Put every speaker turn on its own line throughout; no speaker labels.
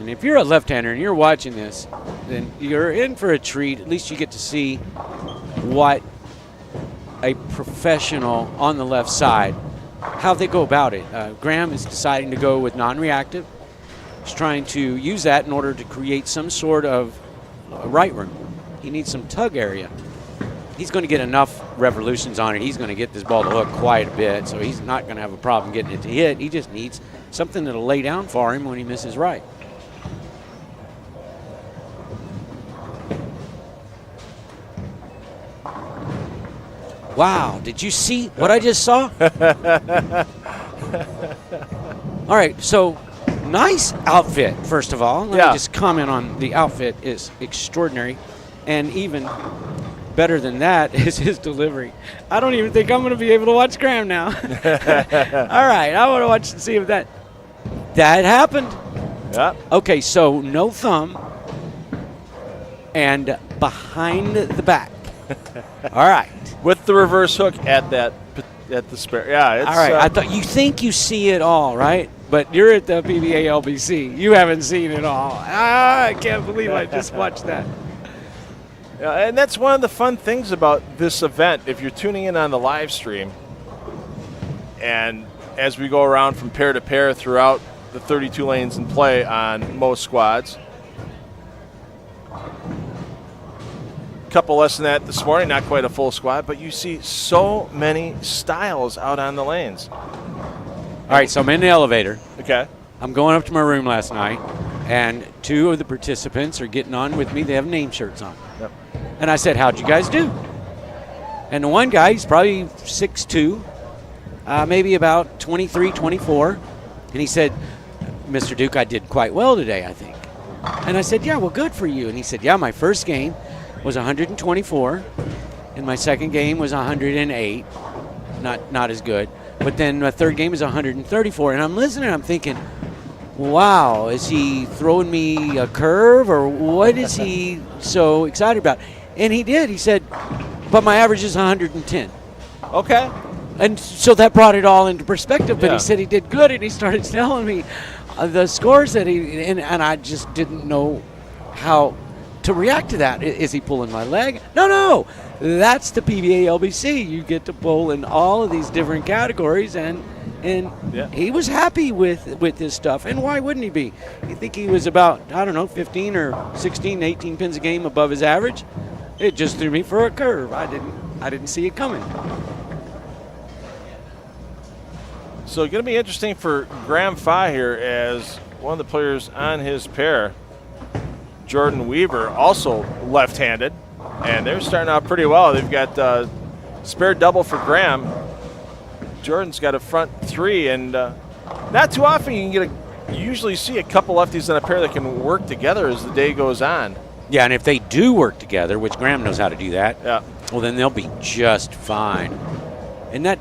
And if you're a left-hander and you're watching this, then you're in for a treat. At least you get to see what a professional on the left side, how they go about it. Graham is deciding to go with non-reactive. He's trying to use that in order to create some sort of right room. He needs some tug area. He's going to get enough revolutions on it. He's going to get this ball to hook quite a bit, so he's not going to have a problem getting it to hit. He just needs something that'll lay down for him when he misses right. Wow, did you see what I just saw? All right, so nice outfit, first of all. Let me just comment on the outfit is extraordinary. And even better than that is his delivery. I don't even think I'm going to be able to watch Graham now. All right, I want to watch and see if that happened.
Yeah.
Okay, so no thumb and behind the back. All right.
With the reverse hook at the spare. Yeah. It's,
all right. I thought you think you see it all, right? But you're at the PBA LBC. You haven't seen it all. I can't believe I just watched that.
Yeah, and that's one of the fun things about this event. If you're tuning in on the live stream, and as we go around from pair to pair throughout the 32 lanes in play on most squads, couple less than that this morning, not quite a full squad, but you see so many styles out on the lanes.
All right, so I'm in the elevator.
Okay.
I'm going up to my room last night, and two of the participants are getting on with me. They have name shirts on.
Yep.
And I said, how'd you guys do? And the one guy, he's probably 6'2", maybe about 23, 24. And he said, Mr. Duke, I did quite well today, I think. And I said, yeah, well, good for you. And he said, yeah, my first game was 124, and my second game was 108. Not as good. But then my third game was 134. And I'm listening, I'm thinking, wow, is he throwing me a curve, or what is he so excited about? And he did. He said, but my average is 110.
Okay.
And so that brought it all into perspective. But
Yeah.
he said he did good, and he started telling me the scores that and I just didn't know how to react to that. Is he pulling my leg? No. That's the PBA LBC. You get to pull in all of these different categories, and he was happy with his stuff. And why wouldn't he be? You think he was about, I don't know, 15 or 16, 18 pins a game above his average? It just threw me for a curve. I didn't see it coming.
So going to be interesting for Graham Fye here, as one of the players on his pair, Jordan Weaver, also left-handed, and they're starting out pretty well. They've got spare double for Graham. Jordan's got a front three, and not too often you usually see a couple lefties in a pair that can work together as the day goes on.
Yeah, and if they do work together, which Graham knows how to do that,
yeah,
well, then they'll be just fine. And that,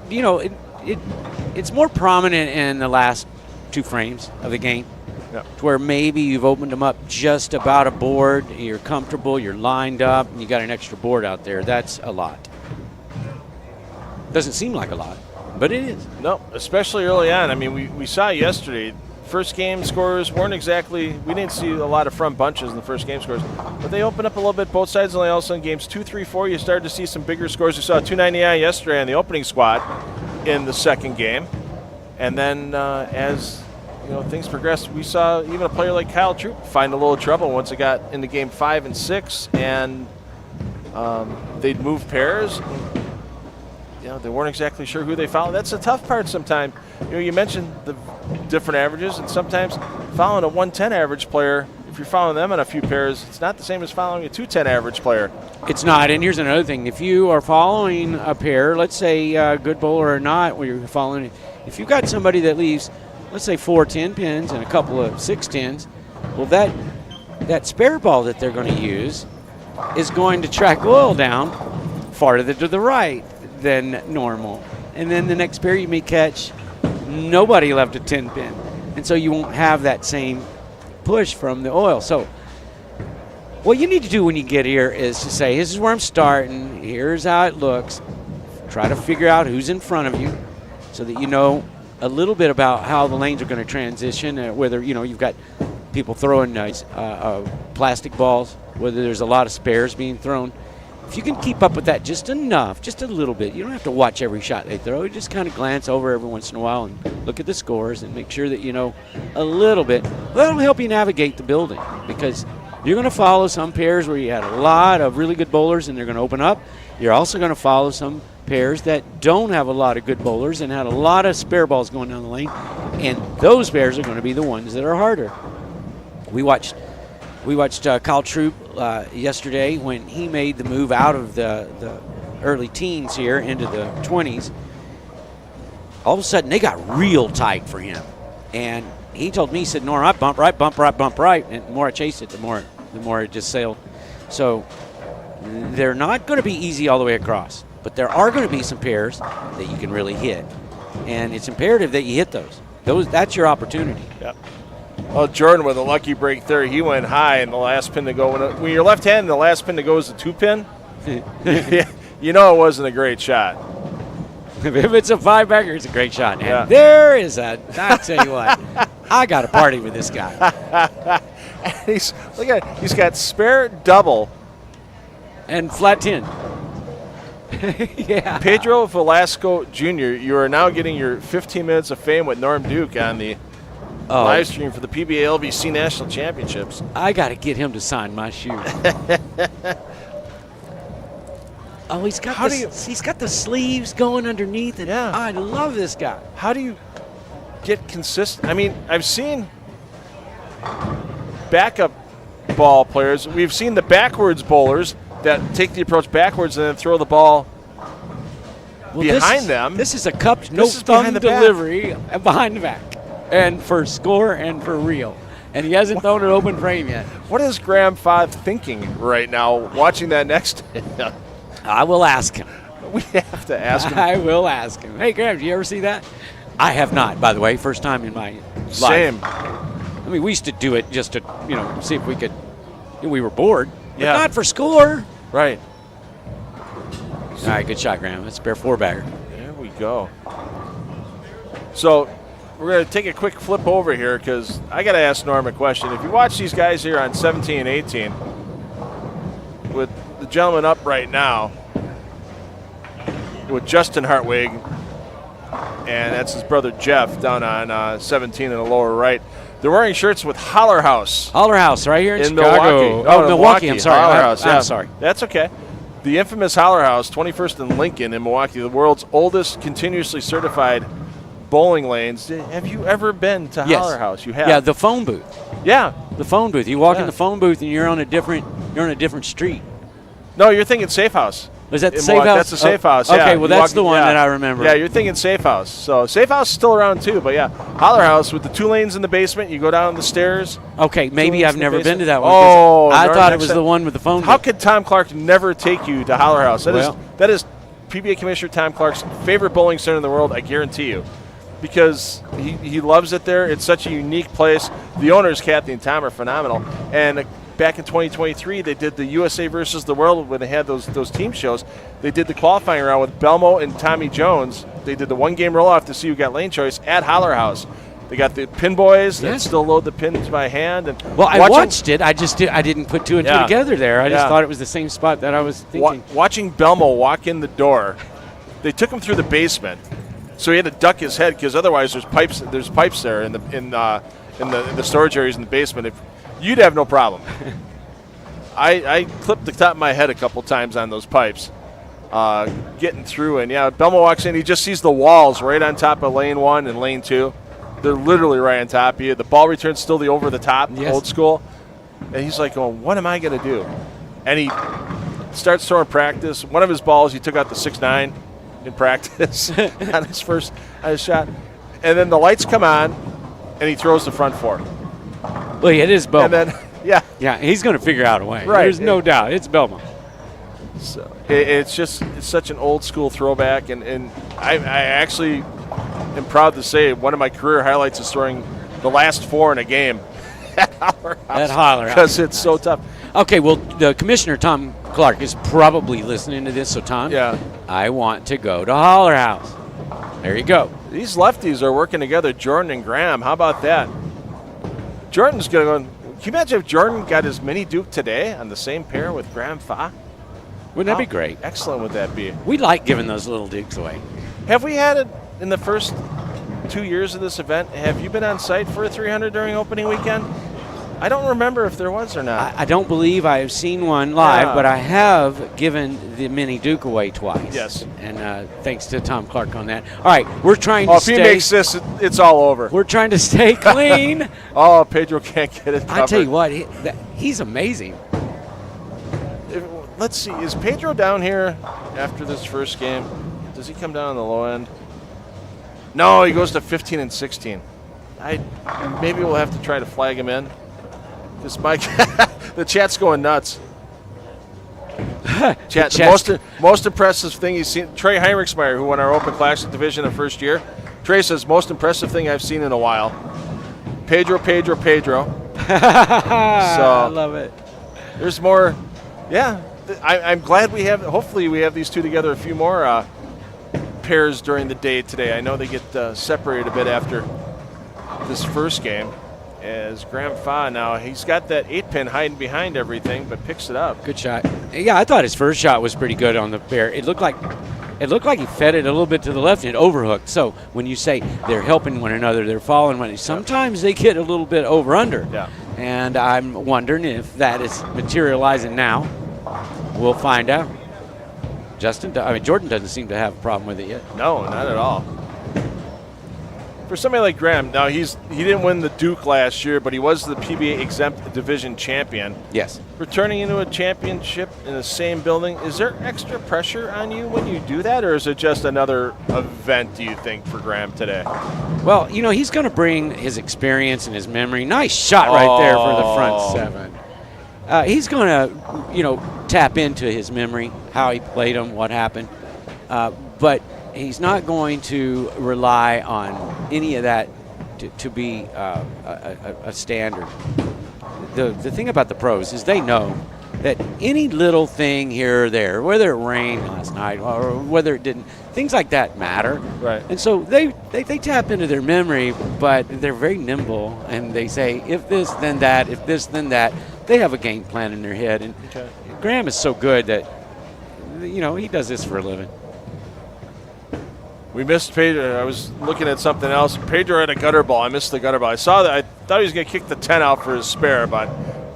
it's more prominent in the last two frames of the game.
Yep.
To where maybe you've opened them up just about a board, you're comfortable, you're lined up, and you got an extra board out there. That's a lot. Doesn't seem like a lot, but it is.
No, especially early on. I mean, we saw yesterday, first game scores weren't exactly, we didn't see a lot of front bunches in the first game scores, but they opened up a little bit both sides, and all of a sudden games 2, 3, 4, you started to see some bigger scores. You saw 299 yesterday on the opening squad in the second game. And then as things progressed, we saw even a player like Kyle Troop find a little trouble once it got into game 5 and 6, and they'd move pairs. They weren't exactly sure who they followed. That's the tough part sometimes. You mentioned the different averages, and sometimes following a 110 average player, if you're following them in a few pairs, it's not the same as following a 210 average player.
It's not. And here's another thing. If you are following a pair, let's say good bowler or not, where you're following, if you've got somebody that leaves, let's say 4 10 pins and a couple of 6 10s, well, that spare ball that they're going to use is going to track oil down farther to the right than normal. And then the next pair you may catch, nobody left a 10 pin. And so you won't have that same push from the oil. So what you need to do when you get here is to say, this is where I'm starting, here's how it looks. Try to figure out who's in front of you so that you know a little bit about how the lanes are going to transition, whether you've got people throwing plastic balls, whether there's a lot of spares being thrown. If you can keep up with that just enough, just a little bit, you don't have to watch every shot they throw. You just kind of glance over every once in a while and look at the scores and make sure that you know a little bit. That'll help you navigate the building, because you're going to follow some pairs where you had a lot of really good bowlers and they're going to open up. You're also going to follow some pairs that don't have a lot of good bowlers and had a lot of spare balls going down the lane, and those pairs are going to be the ones that are harder. We watched Kyle Troop yesterday when he made the move out of the early teens here into the 20s. All of a sudden, they got real tight for him. And he told me, he said, Norm, I bump right, bump right, bump right. And the more I chased it, the more it just sailed. So they're not going to be easy all the way across. But there are going to be some pairs that you can really hit. And it's imperative that you hit those. That's your opportunity.
Yep. Well, Jordan with a lucky break there. He went high in the last pin to go. When you're left-handed, the last pin to go is the 2-pin. You know it wasn't a great shot.
If it's a 5-bagger, it's a great shot. And
yeah.
there is I tell you what, I got to party with this guy.
And he's got spare double.
And flat 10. Yeah.
Pedro Velasco Jr., you are now getting your 15 minutes of fame with Norm Duke on the live stream for the PBA LBC National Championships.
I got to get him to sign my shoe. He's got the sleeves going underneath, and
yeah.
I love this guy.
How do you get consistent? I mean, I've seen backup ball players. We've seen the backwards bowlers that take the approach backwards and then throw the ball behind them.
This is a cup, no thumb delivery behind the back. And for score and for real. And he hasn't thrown an open frame yet.
What is Graham Fodd thinking right now watching that next?
I will ask him.
We have to ask him.
I will ask him. Hey, Graham, do you ever see that? I have not, by the way. First time in my life.
Same.
I mean, we used to do it just to, see if we could. We were bored. But
yeah.
not for score.
Right.
All right, good shot, Graham. That's a spare 4-bagger.
There we go. So we're going to take a quick flip over here because I got to ask Norm a question. If you watch these guys here on 17 and 18, with the gentleman up right now, with Justin Hartwig, and that's his brother Jeff down on 17 in the lower right. They're wearing shirts with Holler House.
Holler House right here in
Milwaukee.
Chicago.
Oh,
Milwaukee. I'm sorry.
Holler House.
I'm sorry.
That's okay. The infamous Holler House, 21st and Lincoln in Milwaukee, the world's oldest continuously certified bowling lanes. Have you ever been to Holler House? You have.
Yeah, the phone booth.
Yeah,
the phone booth. You walk in the phone booth and you're on a different street.
No, you're thinking Safe House.
Is that the Safe House?
That's the Safe House. Yeah.
Okay, well that's the one that I remember.
Yeah, you're thinking Safe House. So Safe House is still around too, but yeah, Holler House with the 2 lanes in the basement. You go down the stairs.
Okay, maybe I've never been to that one.
Oh,
I thought it was the one with the phone.
How could Tom Clark never take you to Holler House? That is PBA Commissioner Tom Clark's favorite bowling center in the world. I guarantee you, because he loves it there. It's such a unique place. The owners, Kathy and Tom, are phenomenal. And back in 2023, they did the USA versus the World when they had those team shows. They did the qualifying round with Belmo and Tommy Jones. They did the 1-game roll-off to see who got lane choice at Holler House. They got the pin boys that still load the pins by hand. And
I watched it. I didn't put 2 and 2 together there. I just thought it was the same spot that I was thinking.
Watching Belmo walk in the door, they took him through the basement, so he had to duck his head because otherwise there's pipes. There's pipes there in the storage areas in the basement. You'd have no problem. I clipped the top of my head a couple times on those pipes, getting through. And, Belmo walks in. He just sees the walls right on top of lane 1 and lane 2. They're literally right on top of you. The ball return's still the over-the-top, old school. And he's like, what am I going to do? And he starts throwing practice. One of his balls, he took out the 6-9 in practice on his shot. And then the lights come on, and he throws the front 4.
Well, it is Belmo.
And then,
he's going to figure out a way.
Right.
There's no doubt. It's Belmo.
So it's such an old school throwback, and I actually am proud to say one of my career highlights is throwing the last 4 in a game at Holler House. Because it's so tough.
Okay, well, the commissioner, Tom Clark, is probably listening to this. So, Tom, I want to go to Holler House. There you go.
These lefties are working together, Jordan and Graham. How about that? Jordan's going to go. Can you imagine if Jordan got his mini Duke today on the same pair with Graham Fa?
Wouldn't that be great?
Excellent would that be?
We like giving those little Dukes away.
Have we had it in the first 2 years of this event? Have you been on site for a 300 during opening weekend? I don't remember if there was or not.
I don't believe I have seen one live,
Yeah.
but I have given the mini Duke away twice.
Yes.
And thanks to Tom Clark on that. All right, we're trying to
Oh, if
stay.
he makes this, it's all over.
We're trying to stay clean.
Oh, Pedro can't get it covered.
I tell you what, he's amazing.
Let's see. Is Pedro down here after this first game? Does he come down on the low end? No, he goes to 15 and 16. Maybe we'll have to try to flag him in. This Mike, the chat's going nuts. Chat, the most impressive thing he's seen. Trey Heinrichsmeyer, who won our Open Classic division the first year. Trey says, most impressive thing I've seen in a while. Pedro.
I love it.
There's more. Yeah, I'm glad we have. Hopefully, we have these two together a few more pairs during the day today. I know they get separated a bit after this first game. As Graham Fa now, he's got that 8-pin hiding behind everything, but picks it up.
Good shot. Yeah, I thought his first shot was pretty good on the pair. It looked like he fed it a little bit to the left and it overhooked. So when you say they're helping one another, they're following one another, sometimes they get a little bit over-under.
Yeah.
And I'm wondering if that is materializing now. We'll find out. Jordan doesn't seem to have a problem with it yet.
No, not at all. For somebody like Graham, now he didn't win the Duke last year, but he was the PBA exempt division champion.
Yes.
Returning into a championship in the same building, is there extra pressure on you when you do that, or is it just another event, do you think, for Graham today?
Well, he's going to bring his experience and his memory. Nice shot right there for the front seven. He's going to, tap into his memory, how he played them, what happened. But he's not going to rely on any of that to be a standard. The thing about the pros is they know that any little thing here or there, whether it rained last night or whether it didn't, things like that matter.
Right.
And so they tap into their memory, but they're very nimble, and they say, if this, then that, if this, then that. They have a game plan in their head. And
okay.
Graham is so good that, he does this for a living.
We missed Pedro. I was looking at something else. Pedro had a gutter ball. I missed the gutter ball. I saw that. I thought he was going to kick the 10 out for his spare, but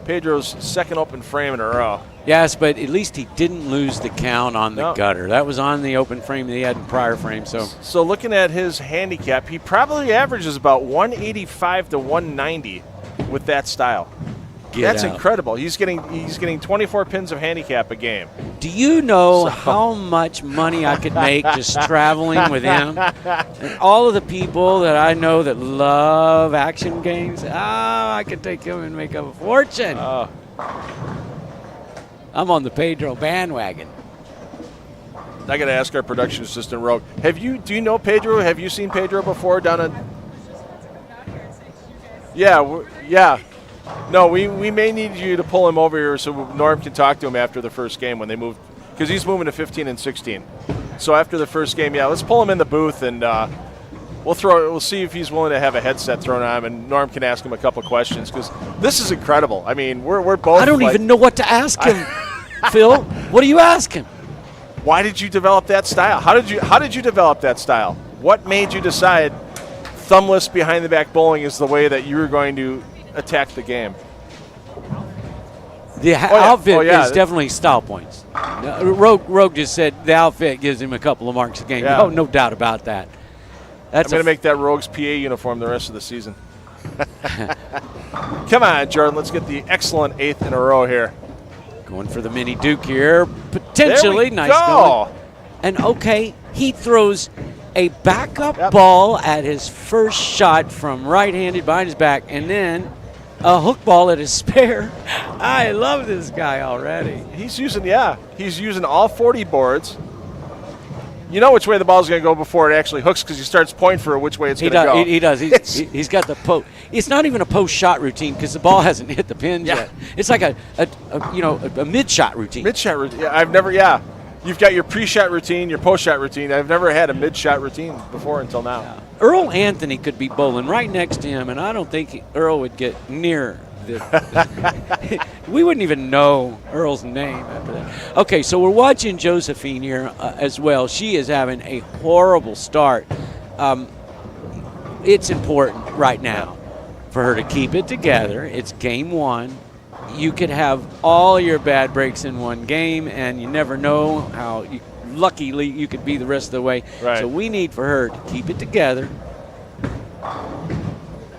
Pedro's second open frame in a row.
Yes, but at least he didn't lose the count on the gutter. That was on the open frame that he had in prior frame. So
looking at his handicap, he probably averages about 185 to 190 with that style. That's incredible. He's getting 24 pins of handicap a game.
Do you know how much money I could make just traveling with him? And all of the people that I know that love action games, I could take him and make a fortune.
Oh.
I'm on the Pedro bandwagon.
I got to ask our production assistant, Rogue. Do you know Pedro? Have you seen Pedro before down in? Yeah. No, we may need you to pull him over here so Norm can talk to him after the first game when they move, because he's moving to 15 and 16. So after the first game, let's pull him in the booth and we'll see if he's willing to have a headset thrown on him, and Norm can ask him a couple questions, because this is incredible. I mean, we're both.
I don't even know what to ask him, Phil. What do you ask him?
Why did you develop that style? How did you develop that style? What made you decide thumbless behind the back bowling is the way that you were going to attack the game?
The outfit is definitely style points. Rogue just said the outfit gives him a couple of marks a game.
Yeah.
No doubt about that.
I'm going to make that Rogue's PA uniform the rest of the season. Come on, Jordan. Let's get the excellent 8th in a row here.
Going for the mini Duke here. Potentially. Nice
go.
And he throws a backup ball at his first shot from right-handed behind his back, and then a hook ball at his spare. I love this guy already.
He's using all 40 boards. You know which way the ball's going to go before it actually hooks, because he starts pointing for which way it's going to go.
He does. He's got the post. It's not even a post-shot routine because the ball hasn't hit the pins yet. It's like a mid-shot routine.
Mid-shot routine. You've got your pre-shot routine, your post-shot routine. I've never had a mid-shot routine before until now.
Yeah. Earl Anthony could be bowling right next to him, and I don't think Earl would get near. We wouldn't even know Earl's name after that. Okay, so we're watching Josephine here as well. She is having a horrible start. It's important right now for her to keep it together. It's game one. You could have all your bad breaks in one game, and you never know how luckily you could be the rest of the way.
Right.
So we need for her to keep it together.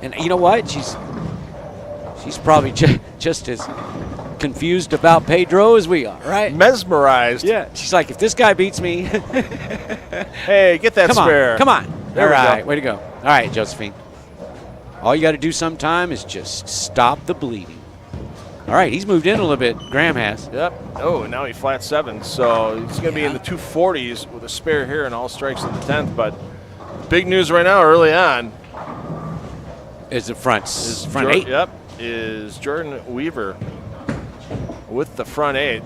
And you know what? She's probably just as confused about Pedro as we are, right?
Mesmerized.
Yeah. She's like, if this guy beats me.
Hey, get that
Come
spare.
on. Come on.
There
All
we
right.
go.
Way to go. All right, Josephine. All you got to do sometime is just stop the bleeding. All right, he's moved in a little bit. Graham has.
Yep. Oh, now he flat 7, so he's going to be in the 240s with a spare here and all strikes in the 10th. But big news right now, early on,
Is the front 8.
Yep, is Jordan Weaver with the front 8.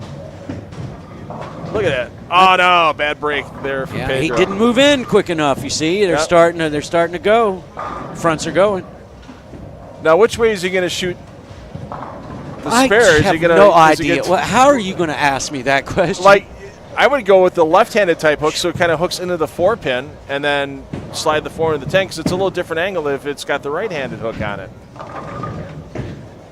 Look at that! Oh no, bad break there for
Yeah,
Pedro.
he didn't move in quick enough. You see, they're
Yep.
starting to go. Fronts are going.
Now, which way is he going to shoot the
I
spare?
have
is he gonna,
no
is he
idea.
gonna
How are you going to ask me that question?
like, I would go with the left-handed type hook, so it kind of hooks into the 4-pin, and then slide the 4 into the 10, because it's a little different angle if it's got the right-handed hook on it.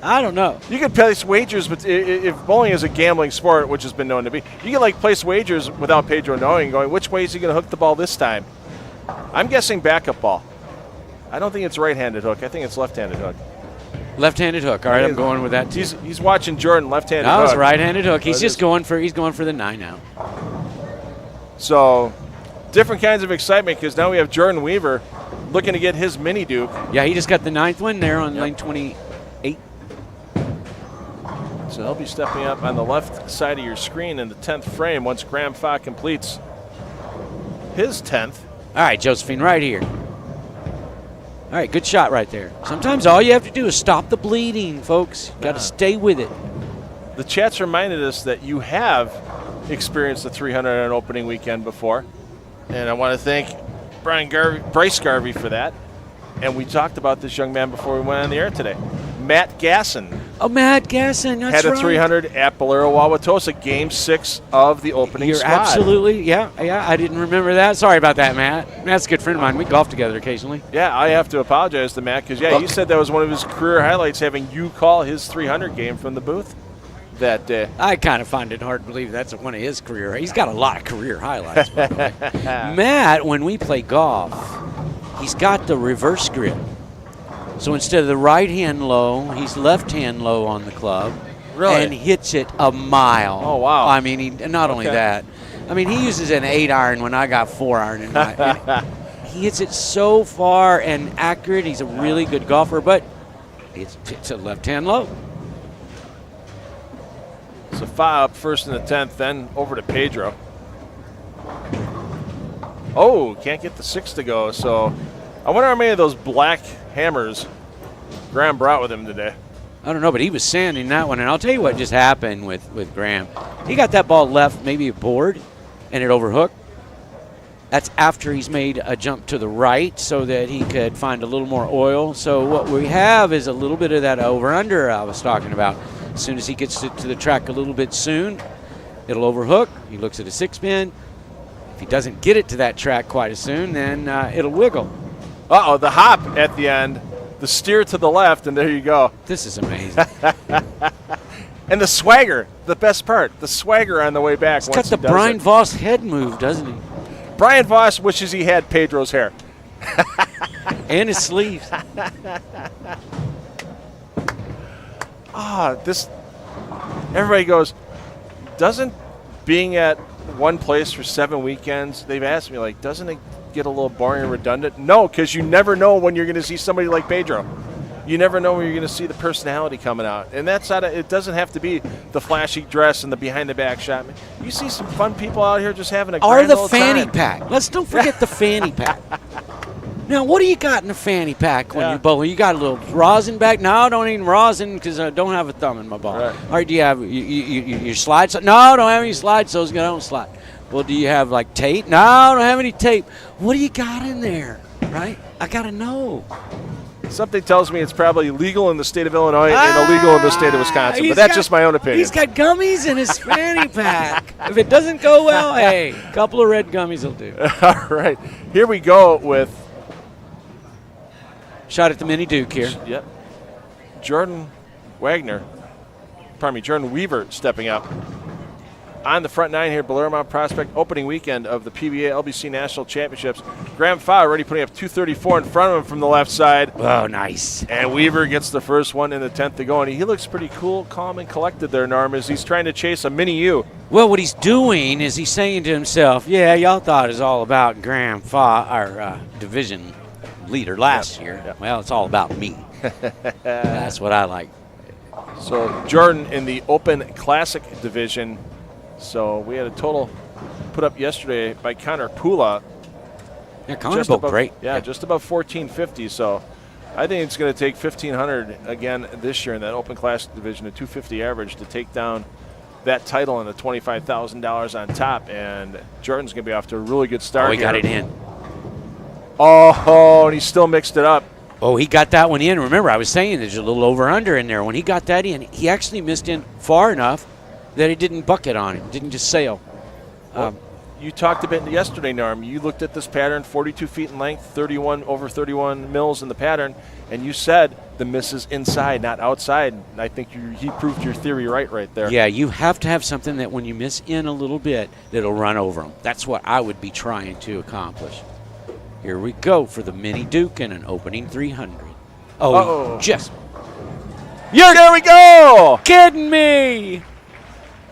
I don't know.
You could place wagers, but if bowling is a gambling sport, which has been known to be, you can like place wagers without Pedro knowing, going, which way is he going to hook the ball this time? I'm guessing backup ball. I don't think it's right-handed hook. I think it's left-handed hook.
Left-handed hook. All right, I'm going with that too.
He's watching Jordan left-handed
That
hook.
was a right-handed hook. He's
That
just
is-
going for the 9 now.
So, different kinds of excitement, because now we have Jordan Weaver looking to get his mini Duke.
Yeah, he just got the 9th one there on lane 28.
So he'll be stepping up on the left side of your screen in the 10th frame once Graham Fa completes his 10th.
All right, Josephine, right here. All right, good shot right there. Sometimes all you have to do is stop the bleeding, folks. Got to stay with it.
The chat's reminded us that you have experienced the 300 on an opening weekend before. And I want to thank Bryce Garvey for that. And we talked about this young man before we went on the air today. Matt Gasson
Oh, Matt Gasson, that's
had a
right.
300 at Bolero Wauwatosa, game 6 of the opening
You're
squad.
absolutely, yeah, I didn't remember that. Sorry about that, Matt. Matt's a good friend of mine. We golf together occasionally.
Yeah, I have to apologize to Matt because, he said that was one of his career highlights, having you call his 300 game from the booth that day.
I kind of find it hard to believe that's one of his career. He's got a lot of career highlights. by the way. Matt, when we play golf, he's got the reverse grip. So instead of the right hand low, he's left hand low on the club.
Really?
And hits it a mile.
Oh, wow.
I mean, he not only that. I mean, he uses an 8-iron when I got 4-iron in my. And he hits it so far and accurate. He's a really good golfer, but it's a left hand low.
So Fa up first in the 10th, then over to Pedro. Oh, can't get the 6 to go. So I wonder how many of those black hammers Graham brought with him today.
I don't know, but he was sanding that one. And I'll tell you what just happened with Graham. He got that ball left, maybe a board, and it overhooked. That's after he's made a jump to the right so that he could find a little more oil. So what we have is a little bit of that over-under I was talking about. As soon as he gets to the track a little bit soon, it'll overhook. He looks at a 6-pin. If he doesn't get it to that track quite as soon, then it'll wiggle.
Uh-oh, the hop at the end, the steer to the left, and there you go.
This is amazing.
And the swagger, the best part, the swagger on the way back.
He's got the Brian Voss head move, doesn't he?
Brian Voss wishes he had Pedro's hair.
And his sleeves.
Everybody goes, doesn't being at one place for 7 weekends, they've asked me, like, doesn't it get a little boring and redundant? No, because you never know when you're going to see somebody like Pedro. You never know when you're going to see the personality coming out. And that's not it doesn't have to be the flashy dress and the behind-the-back shot. You see some fun people out here just having a grand
Or the
old
fanny
time.
pack. Let's don't forget the fanny pack. Now, what do you got in the fanny pack when you bowl? You got a little rosin back? No, don't eat rosin because I don't have a thumb in my ball.
Right.
All right, do you have your slide? No, I don't have any slide, so I don't slide. Well, do you have like tape? No, I don't have any tape. What do you got in there? right? I got to know.
Something tells me it's probably legal in the state of Illinois and illegal in the state of Wisconsin, but that's just my own opinion.
He's got gummies in his fanny pack. If it doesn't go well, hey, a couple of red gummies will do.
All right, here we go with
shot at the mini Duke here.
Yep. Jordan Weaver stepping up on the front nine here at Blair Mount Prospect, opening weekend of the PBA LBC National Championships. Graham Fa already putting up 234 in front of him from the left side.
Oh, nice.
And Weaver gets the first one in the 10th to go, and he looks pretty cool, calm, and collected there, Norm, as he's trying to chase a mini U.
Well, what he's doing is he's saying to himself, yeah, y'all thought it was all about Graham Fa, our division leader last year.
Yep.
Well, it's all about me. That's what I like.
So Jordan in the Open Classic division. So we had a total put up yesterday by Connor Pula.
Yeah, Connor's both great.
Yeah, just above 1450. So I think it's going to take 1500 again this year in that Open Classic division, a 250 average, to take down that title and the $25,000 on top. And Jordan's going to be off to a really good start.
Oh, he got it in.
Oh, and he still mixed it up.
Oh, he got that one in. Remember, I was saying there's a little over-under in there. When he got that in, he actually missed in far enough that it didn't bucket on him, didn't just sail.
Well, you talked a bit yesterday, Norm. You looked at this pattern, 42 feet in length, over 31 mils in the pattern, and you said the miss is inside, not outside. And I think he proved your theory right there.
Yeah, you have to have something that when you miss in a little bit, that'll run over them. That's what I would be trying to accomplish. Here we go for the mini Duke and an opening 300. Oh,
there we go!
Kidding me!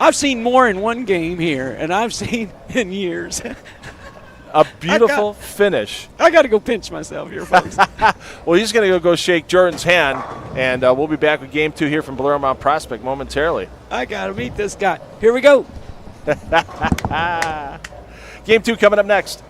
I've seen more in one game here, and I've seen in years.
A beautiful finish.
I got to go pinch myself here, folks.
Well, he's going to go shake Jordan's hand, and we'll be back with Game 2 here from Blair Mount Prospect momentarily.
I got to meet this guy. Here we go.
Game 2 coming up next.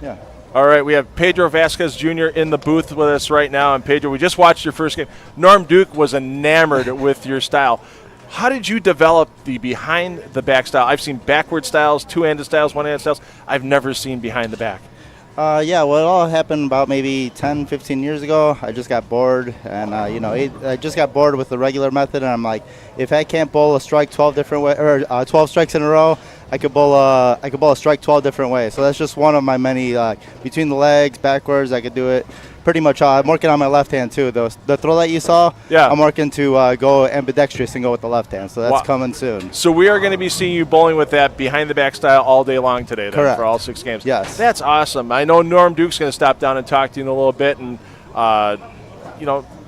Yeah.
All right, we have Pedro Vasquez Jr. in the booth with us right now. And Pedro, we just watched your first game. Norm Duke was enamored with your style. How did you develop the behind-the-back style? I've seen backward styles, two-handed styles, one-handed styles. I've never seen behind the back.
Yeah, well, it all happened about maybe 10, 15 years ago. I just got bored, and I just got bored with the regular method. And I'm like, if I can't bowl a strike 12 different way, or 12 strikes in a row, I could bowl a strike 12 different ways. So that's just one of my many, between the legs, backwards. I could do it pretty much. I'm working on my left hand too. The throw that you saw,
yeah.
I'm working to go ambidextrous and go with the left hand. So that's coming soon.
So we are going to be seeing you bowling with that behind the back style all day long today, then,
correct,
for all 6 games.
Yes,
that's awesome. I know Norm Duke's going to stop down and talk to you in a little bit, and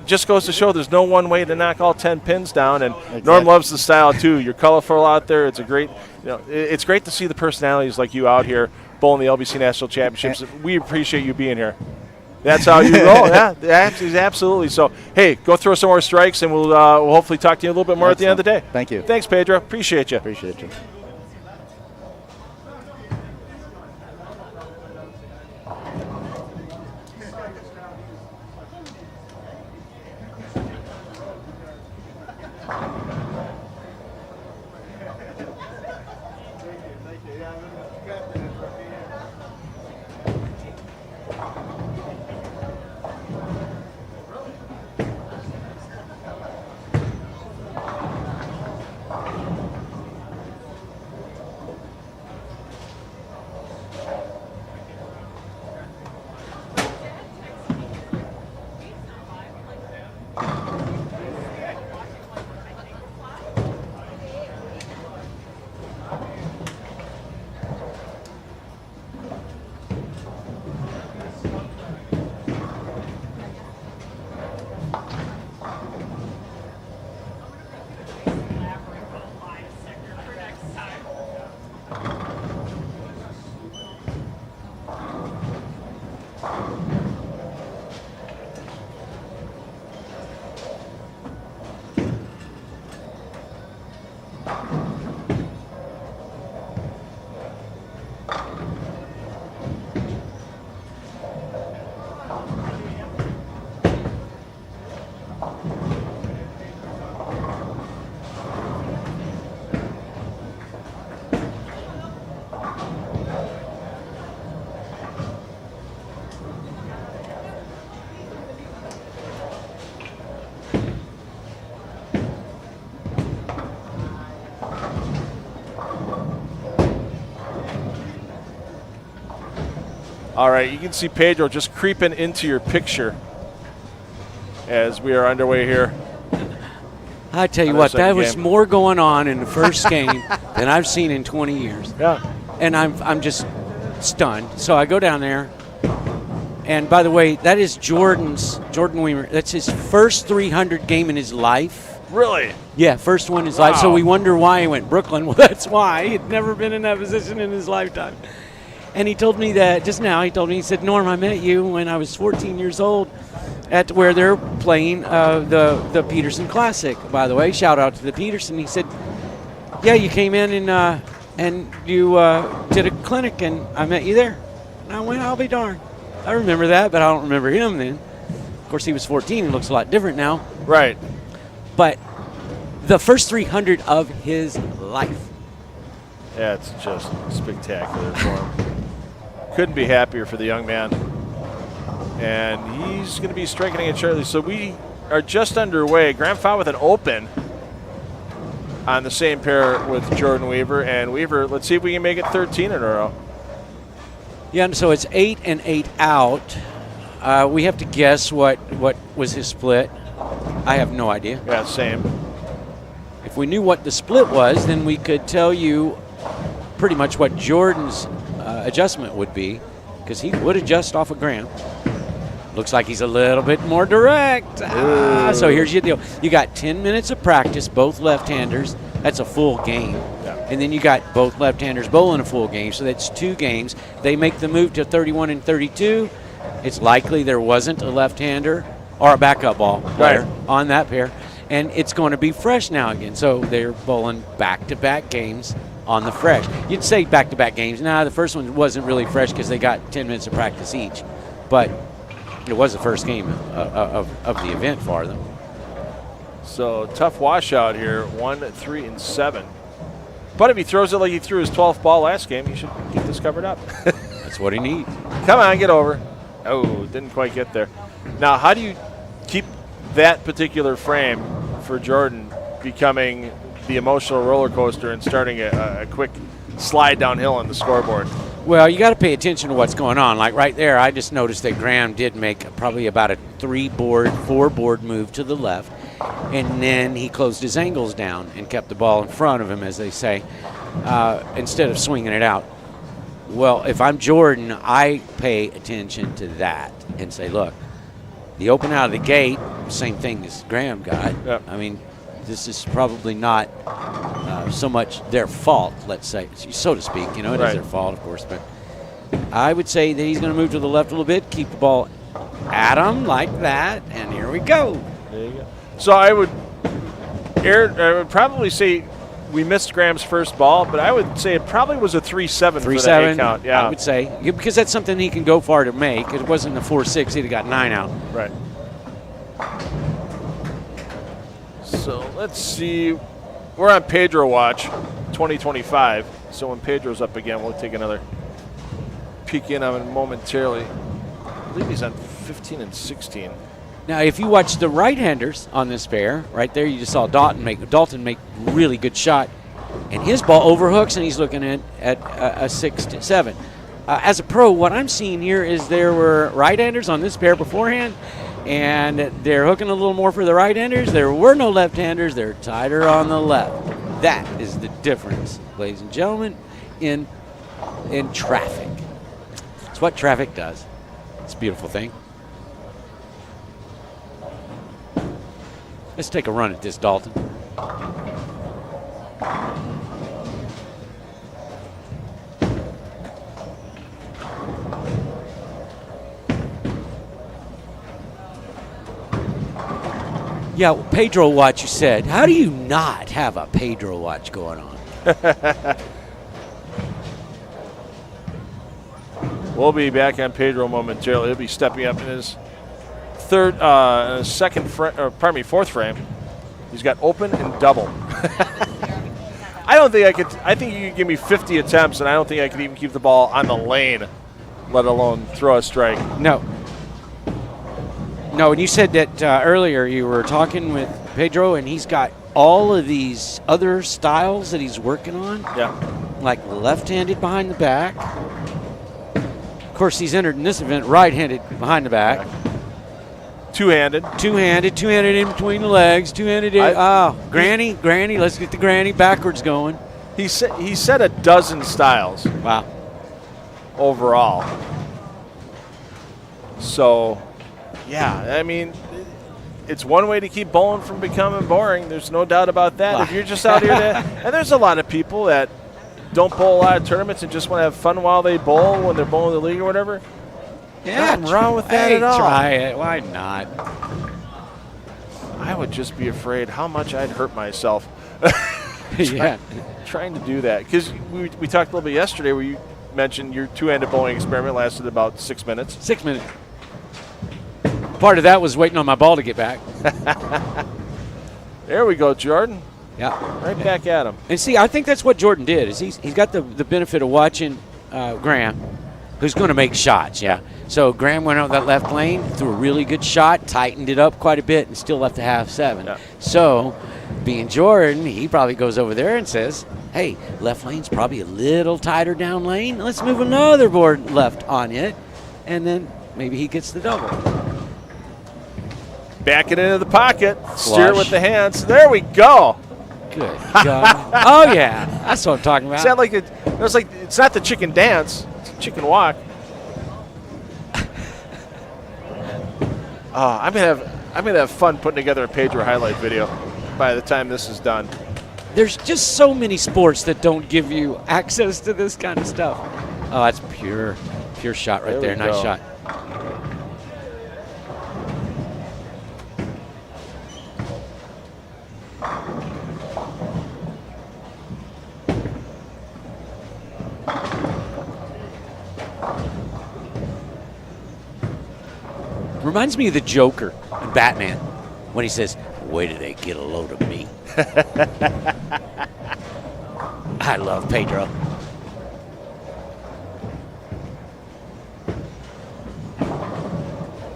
just goes to show there's no one way to knock all 10 pins down. And exactly. Norm loves the style too. You're colorful out there. It's a great, it's great to see the personalities like you out here bowling the LBC National Championships. We appreciate you being here. That's how you roll. Yeah, absolutely. So, hey, go throw some more strikes, and we'll hopefully talk to you a little bit more at the end of the day.
Thank you.
Thanks, Pedro. Appreciate you.
Appreciate you.
All right, you can see Pedro just creeping into your picture as we are underway here.
I tell you what, that was more going on in the first game than I've seen in 20 years.
Yeah.
And I'm just stunned. So I go down there. And by the way, that is Jordan Weaver. That's his first 300 game in his life.
Really?
Yeah, first one in his life. So we wonder why he went Brooklyn. Well, that's why. He'd never been in that position in his lifetime. And he told me that just now. He said, Norm, I met you when I was 14 years old at where they're playing the Peterson Classic, by the way. Shout out to the Peterson. He said, yeah, you came in and you did a clinic, and I met you there. And I went, I'll be darned. I remember that, but I don't remember him then. Of course, he was 14 and looks a lot different now.
Right.
But the first 300 of his life.
Yeah, it's just spectacular for him. Couldn't be happier for the young man. And he's going to be striking it shortly. So we are just underway. Graham found with an open on the same pair with Jordan Weaver. And Weaver, let's see if we can make it 13 in a row.
Yeah, so it's 8 and 8 out. We have to guess what was his split. I have no idea.
Yeah, same.
If we knew what the split was, then we could tell you pretty much what Jordan's adjustment would be, because he would adjust off of Graham. Looks like he's a little bit more direct. So here's your deal. You got 10 minutes of practice, both left-handers. That's a full game.
Yeah.
And then you got both left-handers bowling a full game, so that's 2 games. They make the move to 31 and 32. It's likely there wasn't a left-hander or a backup ball player on that pair, and it's going to be fresh now again. So they're bowling back-to-back games on the fresh. You'd say back-to-back games. Nah, the first one wasn't really fresh because they got 10 minutes of practice each, but it was the first game of the event for them.
So tough washout here, 1, 3, and 7. But if he throws it like he threw his 12th ball last game, you should get this covered up.
That's what he needs.
Come on, get over. Oh, didn't quite get there. Now, how do you keep that particular frame for Jordan becoming the emotional roller coaster and starting a quick slide downhill on the scoreboard?
Well, you got to pay attention to what's going on. Like right there, I just noticed that Graham did make probably about a 4-board move to the left, and then he closed his angles down and kept the ball in front of him, as they say, instead of swinging it out. Well, if I'm Jordan, I pay attention to that and say, look, the open out of the gate, same thing as Graham got.
Yep.
I mean, this is probably not so much their fault, let's say, so to speak. It is their fault, of course. But I would say that he's going to move to the left a little bit, keep the ball at him like that, and here we go.
There you go. So I would probably say we missed Graham's first ball, but I would say it probably was a 3-7 for the A count. Yeah,
I would say, because that's something he can go far to make. It wasn't a 4-6; he'd have got 9 out.
Right. So let's see. We're on Pedro watch, 2025. So when Pedro's up again, we'll take another peek in on him momentarily. I believe he's on 15 and 16.
Now, if you watch the right-handers on this pair, right there, you just saw Dalton make really good shot, and his ball overhooks, and he's looking at a 6-7. As a pro, what I'm seeing here is there were right-handers on this pair beforehand, and they're hooking a little more for the right-handers. There were no left-handers. They're tighter on the left. That is the difference, ladies and gentlemen, in traffic. It's what traffic does. It's a beautiful thing. Let's take a run at this, Dalton. Yeah, Pedro watch, you said. How do you not have a Pedro watch going on?
We'll be back on Pedro momentarily. He'll be stepping up in his fourth frame. He's got open and double. I think you could give me 50 attempts, and I don't think I could even keep the ball on the lane, let alone throw a strike.
No, and you said that earlier you were talking with Pedro, and he's got all of these other styles that he's working on.
Yeah.
Like left-handed behind the back. Of course, he's entered in this event right-handed behind the back.
Two-handed.
Two-handed in between the legs. Two-handed in. Granny. Let's get the granny backwards going.
He said a dozen styles.
Wow.
Overall. So, yeah, I mean, it's one way to keep bowling from becoming boring. There's no doubt about that. If you're just out here and there's a lot of people that don't bowl a lot of tournaments and just want to have fun while they bowl when they're bowling the league or whatever.
Yeah,
nothing wrong with that at all.
Try it. Why not?
I would just be afraid how much I'd hurt myself. Trying to do that. Because we talked a little bit yesterday where you mentioned your two-handed bowling experiment lasted about 6 minutes.
6 minutes. Part of that was waiting on my ball to get back.
There we go, Jordan.
Yeah.
Right back at him.
And see, I think that's what Jordan did. Is he's got the benefit of watching Graham, who's going to make shots, yeah. So Graham went out that left lane, threw a really good shot, tightened it up quite a bit, and still left a half 7. Yeah. So being Jordan, he probably goes over there and says, hey, left lane's probably a little tighter down lane. Let's move another board left on it. And then maybe he gets the double.
Back it into the pocket. Steer it with the hands. There we go.
Good God. Oh, yeah. That's what I'm talking about.
It's not the chicken dance. It's a chicken walk. I'm gonna have fun putting together a Pedro highlight video by the time this is done.
There's just so many sports that don't give you access to this kind of stuff. Oh, that's pure shot right there. Nice shot. Reminds me of the Joker in Batman when he says, wait till they get a load of me. I love Pedro.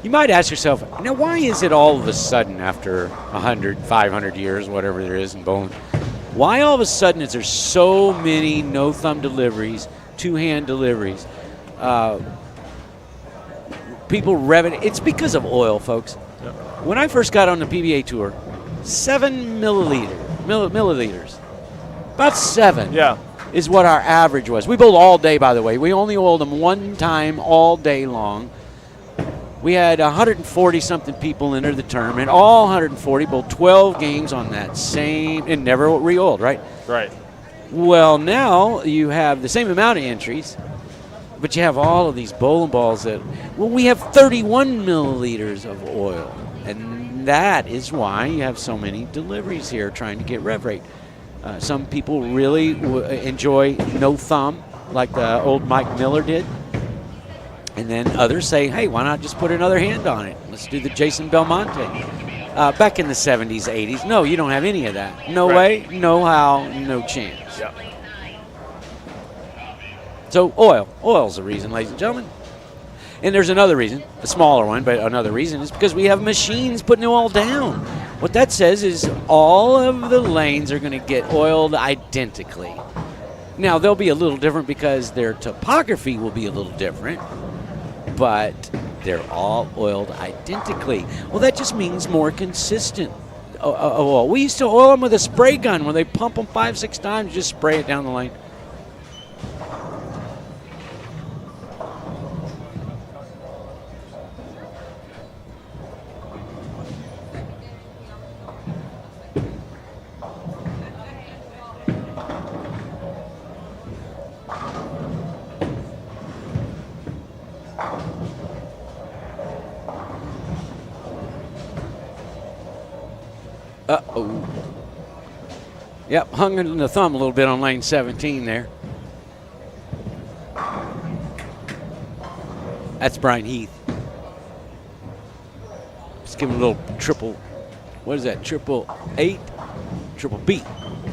You might ask yourself, now why is it all of a sudden after 100, 500 years, whatever there is in bowling, why all of a sudden is there so many no-thumb deliveries, two-hand deliveries? People revving. It's because of oil, folks. Yep. When I first got on the PBA tour, 7 milliliters. About 7 is what our average was. We bowled all day, by the way. We only oiled them one time all day long. We had 140-something people enter the tournament. All 140 bowled 12 games on that same, and never re-oiled, right?
Right.
Well, now you have the same amount of entries, but you have all of these bowling balls that, we have 31 milliliters of oil. And that is why you have so many deliveries here trying to get rev rate. Some people really enjoy no thumb, like the old Mike Miller did. And then others say, hey, why not just put another hand on it? Let's do the Jason Belmonte. Back in the 70s, 80s, no, you don't have any of that. No way, no how, no chance.
Yep.
So oil's the reason, ladies and gentlemen. And there's another reason, a smaller one, but another reason is because we have machines putting the oil down. What that says is all of the lanes are going to get oiled identically. Now, they'll be a little different because their topography will be a little different, but they're all oiled identically. Well, that just means more consistent oil. We used to oil them with a spray gun where they pump them 5-6 times, just spray it down the lane. Uh-oh. Yep, hung in the thumb a little bit on lane 17 there. That's Brian Heath. Just give him a little triple, what is that, 888? Triple B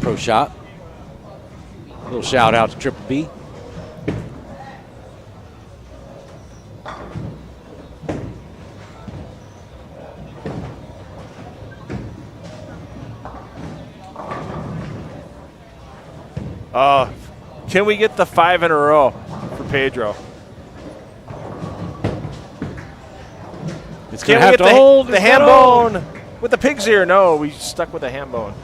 Pro Shop. A little shout out to Triple B.
Can we get the 5 in a row for Pedro?
It's going
Can't
to have
we
to
get
hold
the ham bone with the pig's ear? No, we stuck with the ham bone.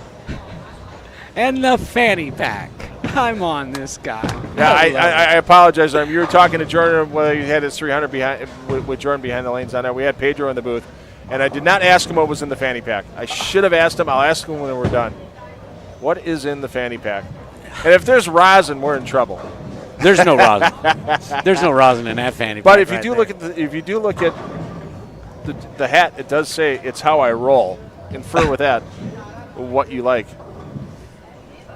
And the fanny pack. I'm on this guy.
Yeah, I apologize. You were talking to Jordan whether he had his 300 behind with Jordan behind the lanes on there. We had Pedro in the booth, and I did not ask him what was in the fanny pack. I should have asked him. I'll ask him when we're done. What is in the fanny pack? And if there's rosin, we're in trouble.
There's no rosin. There's no rosin in that fanny pack.
But if you do look at the hat, it does say it's how I roll. Infer with that what you like.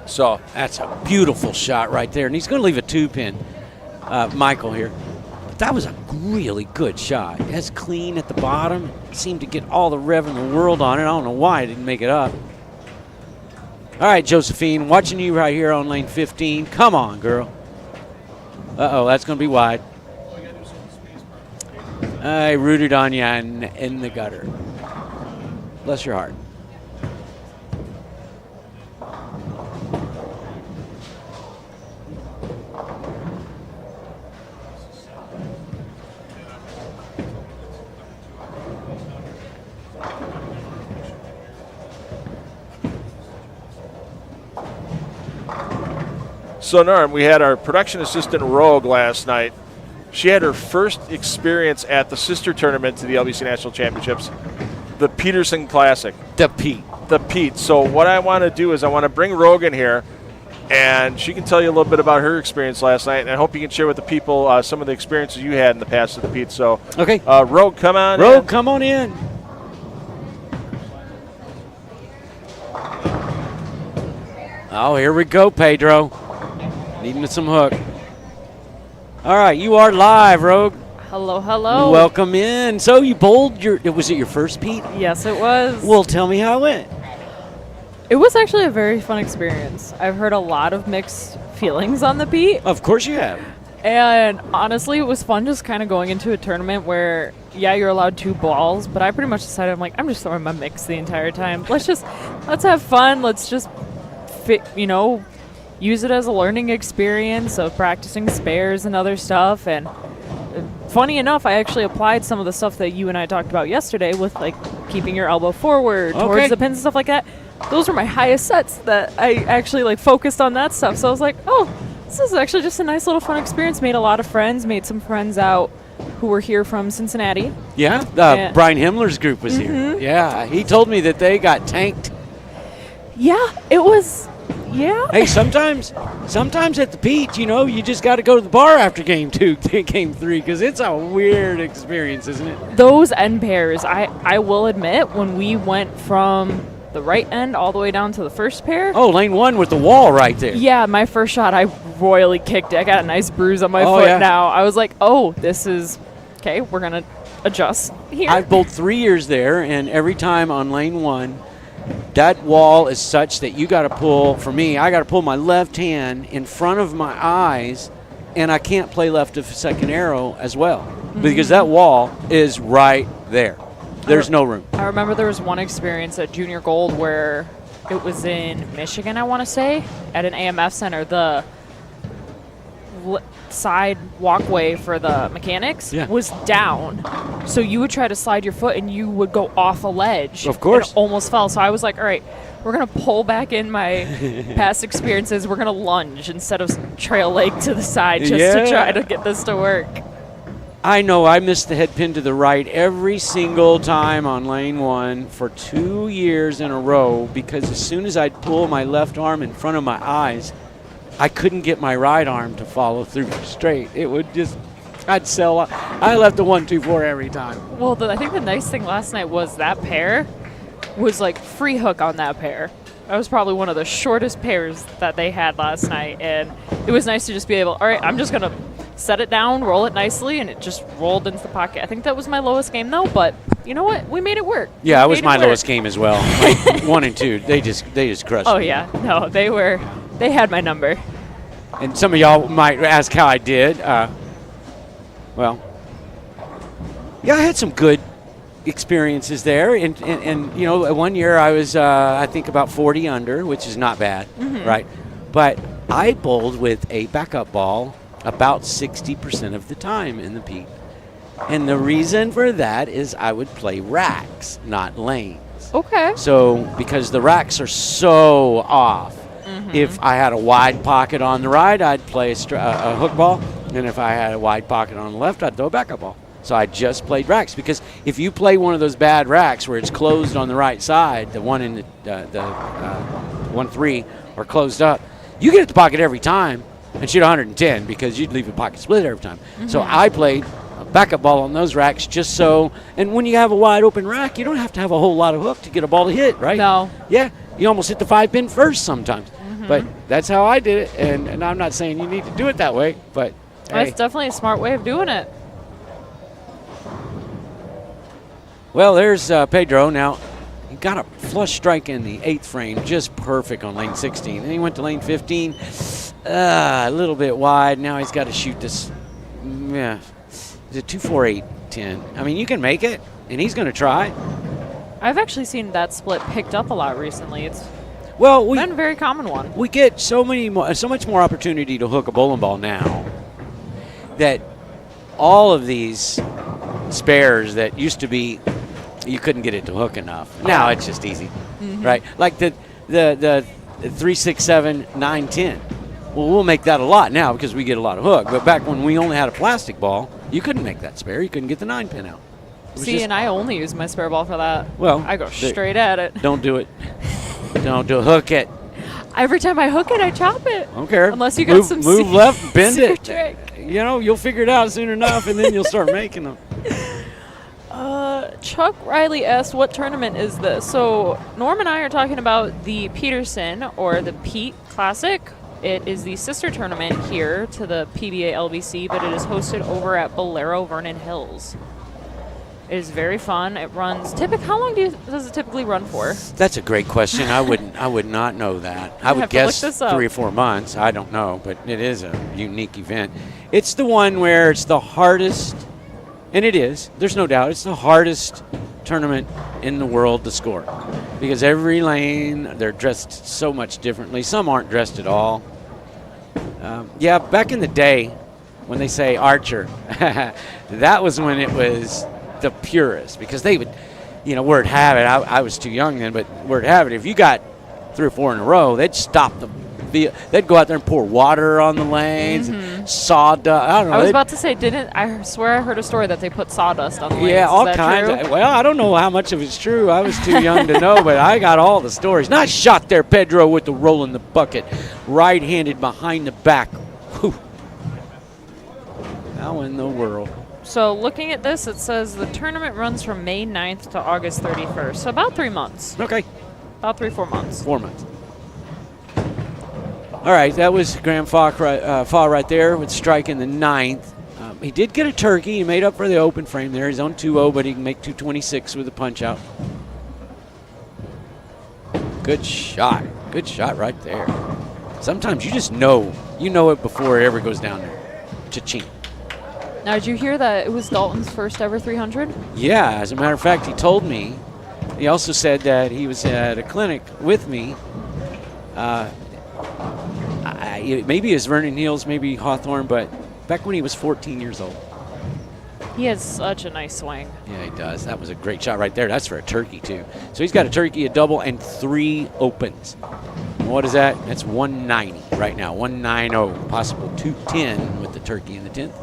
So
that's a beautiful shot right there, and he's going to leave a 2-pin. Michael here. That was a really good shot. It's clean at the bottom. Seemed to get all the rev in the world on it. I don't know why I didn't make it up. All right, Josephine, watching you right here on lane 15. Come on, girl. Uh-oh, that's going to be wide. I rooted on you in the gutter. Bless your heart.
So, Norm, we had our production assistant, Rogue, last night. She had her first experience at the sister tournament to the LBC National Championships, the Peterson Classic.
The Pete.
The Pete. So what I want to do is I want to bring Rogue in here, and she can tell you a little bit about her experience last night, and I hope you can share with the people some of the experiences you had in the past at the Pete. So,
okay.
Rogue, come on
Rogue,
in.
come on in. Oh, here we go, Pedro. Needing some hook. All right, you are live, Rogue.
Hello, hello.
Welcome in. So you bowled was it your first Pete?
Yes, it was.
Well, tell me how it went.
It was actually a very fun experience. I've heard a lot of mixed feelings on the Pete.
Of course you have.
And honestly, it was fun just kind of going into a tournament where, yeah, you're allowed 2 balls, but I pretty much decided, I'm just throwing my mix the entire time. Let's have fun. Let's just use it as a learning experience of practicing spares and other stuff. And funny enough, I actually applied some of the stuff that you and I talked about yesterday with keeping your elbow forward towards the pins and stuff like that. Those were my highest sets that I actually focused on that stuff. So I was like, oh, this is actually just a nice little fun experience. Made a lot of friends, made some friends out who were here from Cincinnati.
Yeah, Brian Himmler's group was here. Yeah, he told me that they got tanked.
Yeah, it was. Yeah.
Hey, sometimes at the Pete, you just got to go to the bar after game 2, game 3, because it's a weird experience, isn't it?
Those end pairs, I will admit, when we went from the right end all the way down to the first pair.
Oh, lane 1 with the wall right there.
Yeah, my first shot, I royally kicked it. I got a nice bruise on my foot now. I was like, oh, this is, okay, we're going to adjust here.
I've bowled 3 years there, and every time on lane 1, that wall is such that you got to pull, for me, I got to pull my left hand in front of my eyes, and I can't play left of second arrow as well because that wall is right there. There's no room.
I remember there was one experience at Junior Gold where it was in Michigan, I want to say, at an AMF center. The side walkway for the mechanics was down. So you would try to slide your foot and you would go off a ledge.
Of course.
And almost fell. So I was like, all right, we're going to pull back in my past experiences. We're going to lunge instead of trail leg to the side just to try to get this to work.
I know I missed the head pin to the right every single time on lane 1 for 2 years in a row because as soon as I'd pull my left arm in front of my eyes, I couldn't get my right arm to follow through straight. It would just, I'd sell. I left a 1-2-4 every time.
Well, I think the nice thing last night was that pair was free hook on that pair. That was probably one of the shortest pairs that they had last night. And it was nice to just be able, all right, I'm just going to set it down, roll it nicely, and it just rolled into the pocket. I think that was my lowest game, though, but you know what? We made it work.
Yeah, it was my lowest game as well. 1 and 2, they just crushed me.
Oh, yeah. No, they had my number.
And some of y'all might ask how I did. Well, yeah, I had some good experiences there. And 1 year I was, I think, about 40 under, which is not bad, right? But I bowled with a backup ball about 60% of the time in the Pete. And the reason for that is I would play racks, not lanes.
Okay.
So because the racks are so off. If I had a wide pocket on the right, I'd play a hook ball. And if I had a wide pocket on the left, I'd throw a backup ball. So I just played racks, because if you play one of those bad racks where it's closed on the right side, the one in the 1-3 or closed up, you get at the pocket every time and shoot 110 because you'd leave a pocket split every time. So I played a backup ball on those racks just so. And when you have a wide open rack, you don't have to have a whole lot of hook to get a ball to hit, right?
No.
Yeah, you almost hit the 5-pin first sometimes. But that's how I did it, and I'm not saying you need to do it that way, but
That's
hey.
definitely a smart way of doing it.
Well, there's Pedro. Now, he got a flush strike in the 8th frame, just perfect on lane 16. Then he went to lane 15, a little bit wide. Now he's got to shoot this, is it 2-4-8-10? I mean, you can make it, and he's going to try.
I've actually seen that split picked up a lot recently. It's
Well,
been a very common one.
we get so much more opportunity to hook a bowling ball now that all of these spares that used to be, you couldn't get it to hook enough. Now it's just easy, right? Like the 3, 6, 7, 9, 10. Well, we'll make that a lot now because we get a lot of hook. But back when we only had a plastic ball, you couldn't make that spare. You couldn't get the 9-pin out.
See, and I only use my spare ball for that.
Well,
I go straight at it.
Don't do it. Don't do it. Hook it.
Every time I hook it, I chop it.
I don't care.
Unless you got some
move left, bend it.
trick.
You know, you'll figure it out soon enough, and then you'll start making them.
Chuck Riley asked, what tournament is this? So Norm and I are talking about the Peterson, or the Pete Classic. It is the sister tournament here to the PBA LBC, but it is hosted over at Bolero Vernon Hills. It is very fun. It runs how long does it typically run for?
That's a great question. I would not know that. I would
have to look
guess
this up.
3 or 4 months. I don't know, but it is a unique event. It's the one where it's the hardest, and it is. There's no doubt. It's the hardest tournament in the world to score, because every lane they're dressed so much differently. Some aren't dressed at all. Yeah, back in the day, when they say archer, that was when it was the purest, because they would, word have it. I was too young then, but word have it, if you got 3 or 4 in a row, they'd stop they'd go out there and pour water on the lanes, and sawdust. I don't know.
I was about to say, I swear I heard a story that they put sawdust on the lanes.
Yeah, all
Is that
kinds.
true?
Well, I don't know how much of it's true. I was too young to know, but I got all the stories. Nice shot there, Pedro, with the roll in the bucket. Right-handed behind the back. Whew. How in the world?
So looking at this, it says the tournament runs from May 9th to August 31st. So about 3 months.
Okay.
About 3-4 months.
4 months. All right, that was Graham Fall right there with strike in the 9th. He did get a turkey. He made up for the open frame there. He's on 2-0, but he can make 226 with a punch out. Good shot. Good shot right there. Sometimes you just know. You know it before it ever goes down there. Cha-ching.
Now, did you hear that it was Dalton's first ever 300?
Yeah, as a matter of fact, he told me. He also said that he was at a clinic with me. Maybe it was Vernon Hills, maybe Hawthorne, but back when he was 14 years old.
He has such a nice swing.
Yeah, he does. That was a great shot right there. That's for a turkey, too. So he's got a turkey, a double, and 3 opens. And what is that? That's 190 right now. 190, possible 210 with the turkey in the 10th.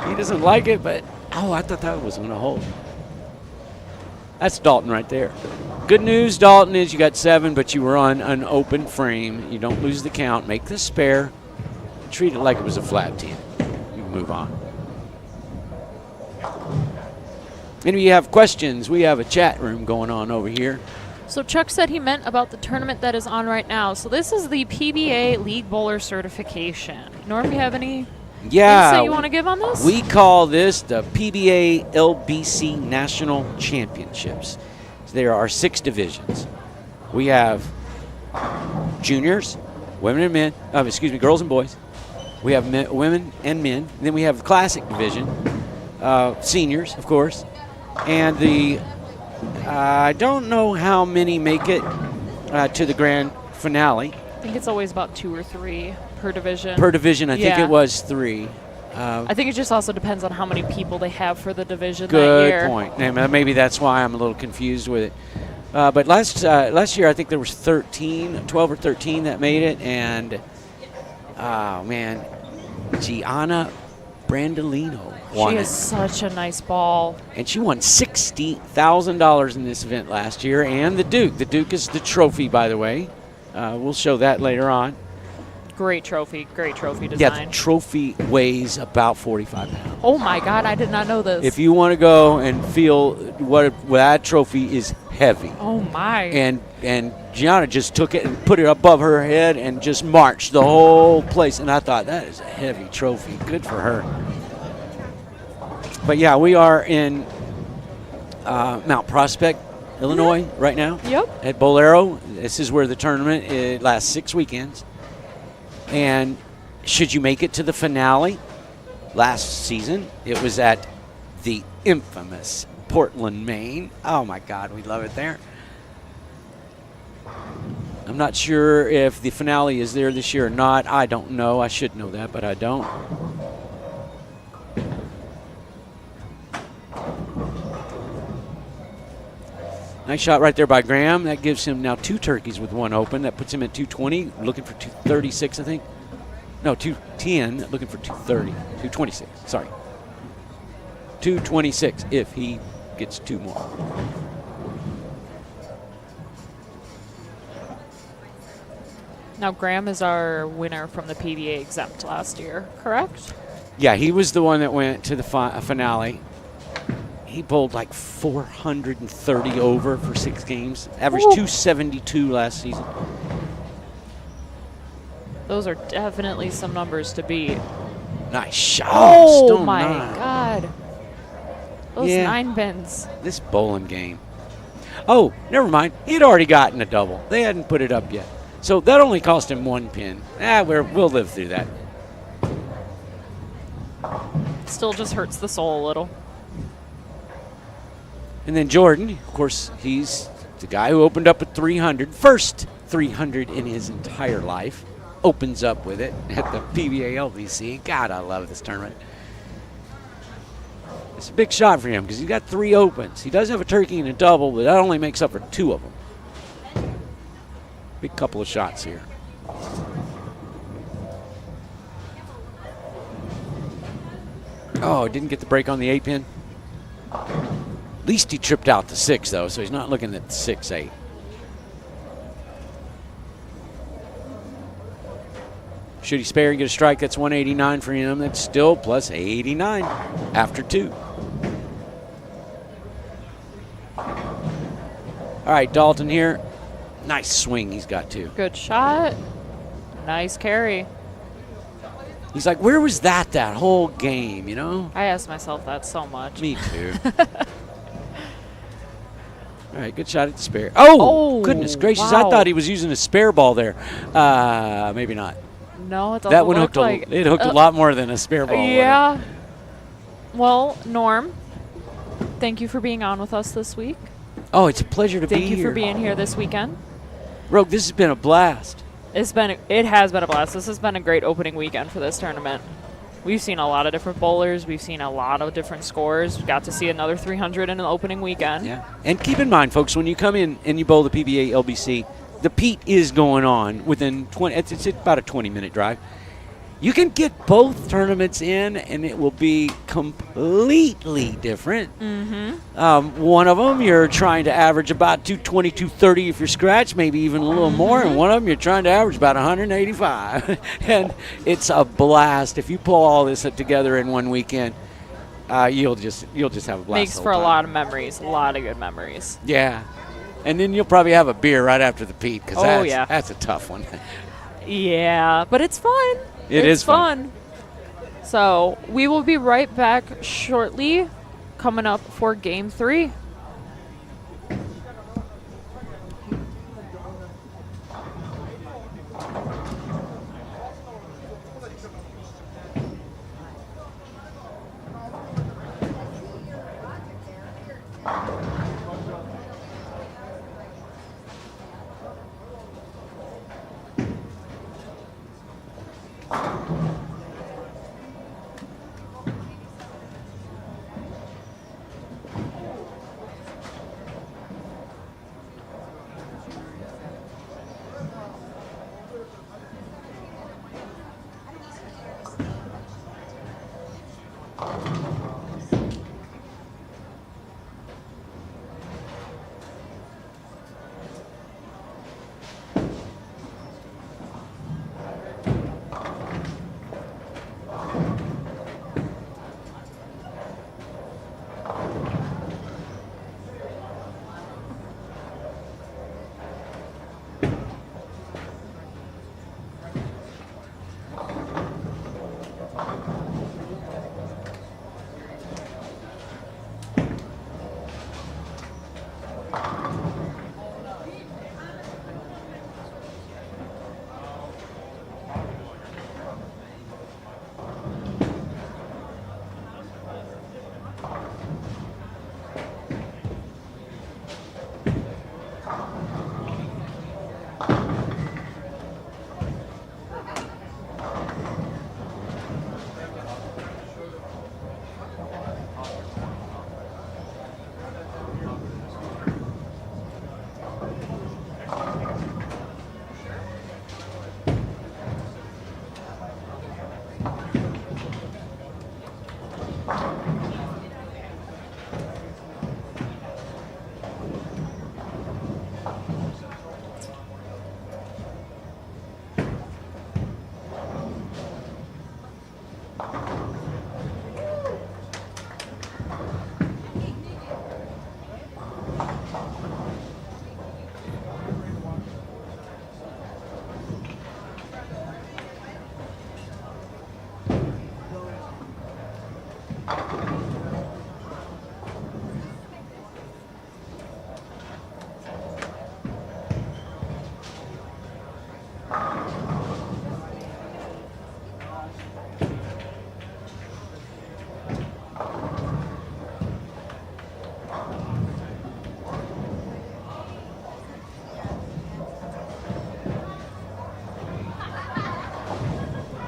He doesn't like it, but, I thought that was going to hold. That's Dalton right there. Good news, Dalton, is you got 7, but you were on an open frame. You don't lose the count. Make the spare. Treat it like it was a flat 10. You can move on. And if you have questions, we have a chat room going on over here.
So Chuck said he meant about the tournament that is on right now. So this is the PBA League Bowler Certification. Norm, do you have any insight you want to give on this?
We call this the PBA LBC National Championships. There are 6 divisions. We have juniors, women and men, girls and boys. We have women and men. And then we have the classic division, seniors, of course. And I don't know how many make it to the grand finale.
I think it's always about 2 or 3. per division.
Per division, I think
Yeah.
it was 3.
I think it just also depends on how many people they have for the division that
Good
year.
point. Maybe that's why I'm a little confused with it. But last year, I think there was 12 or 13 that made it, and oh man, Gianna Brandolino won
She
it.
has such a nice ball.
And she won $60,000 in this event last year, and the Duke. The Duke is the trophy, by the way. We'll show that later on.
Great trophy design.
Yeah, the trophy weighs about 45 pounds.
Oh my God, I did not know this.
If you want to go and feel what that trophy is heavy.
Oh my.
And Gianna just took it and put it above her head and just marched the whole place. And I thought, that is a heavy trophy. Good for her. But yeah, we are in Mount Prospect, Illinois right now.
Yep.
At Bolero. This is where the tournament lasts 6 weekends. And should you make it to the finale last season, it was at the infamous Portland, Maine. Oh my God, we love it there. I'm not sure if the finale is there this year or not. I don't know. I should know that, but I don't. Nice shot right there by Graham. That gives him now 2 turkeys with 1 open. That puts him at 220, looking for 236, I think. No, 210, looking for 230. 226, sorry. 226 if he gets 2 more.
Now, Graham is our winner from the PBA exempt last year, correct?
Yeah, he was the one that went to the finale. He bowled like 430 over for 6 games. Averaged
Ooh.
272 last season.
Those are definitely some numbers to beat.
Nice shot.
Oh,
Stone
my
9.
God. Those
Yeah.
9 pins.
This bowling game. Oh, never mind. He had already gotten a double. They hadn't put it up yet. So that only cost him 1 pin. We'll live through that.
Still just hurts the soul a little.
And then Jordan, of course, he's the guy who opened up at 300. First 300 in his entire life. Opens up with it at the PBA LBC. God, I love this tournament. It's a big shot for him because he's got 3 opens. He does have a turkey and a double, but that only makes up for 2 of them. Big couple of shots here. Oh, didn't get the break on the 8 pin. At least he tripped out the 6, though, so he's not looking at the 6-8. Should he spare and get a strike, that's 189 for him. That's still plus 89 after 2. All right, Dalton here. Nice swing he's got, too.
Good shot. Nice carry.
He's like, where was that whole game, you know?
I ask myself that so much.
Me too. All right, good shot at the spare. Oh, goodness gracious.
Wow.
I thought he was using a spare ball there. Maybe not.
No, it doesn't
That one
look
hooked
like
it hooked a lot more than a spare ball.
Yeah. Well, Norm, thank you for being on with us this week.
Oh, it's a pleasure to be here.
Thank you for being here this weekend.
Rogue, this has been a blast.
It has been a blast. This has been a great opening weekend for this tournament. We've seen a lot of different bowlers. We've seen a lot of different scores. We got to see another 300 in an opening weekend.
Yeah. And keep in mind, folks, when you come in and you bowl the PBA LBC, the Pete is going on within 20. It's about a 20-minute drive. You can get both tournaments in, and it will be completely different.
Mm-hmm.
One of them, you're trying to average about 220, 230 if you're scratch, maybe even a little more. And one of them, you're trying to average about 185. And it's a blast. If you pull all this together in one weekend, you'll just have a blast.
Makes for a lot of memories, a lot of good memories.
Yeah. And then you'll probably have a beer right after the Pete, because that's a tough one.
Yeah, but it's fun.
It is fun.
So we will be right back shortly, coming up for Game 3.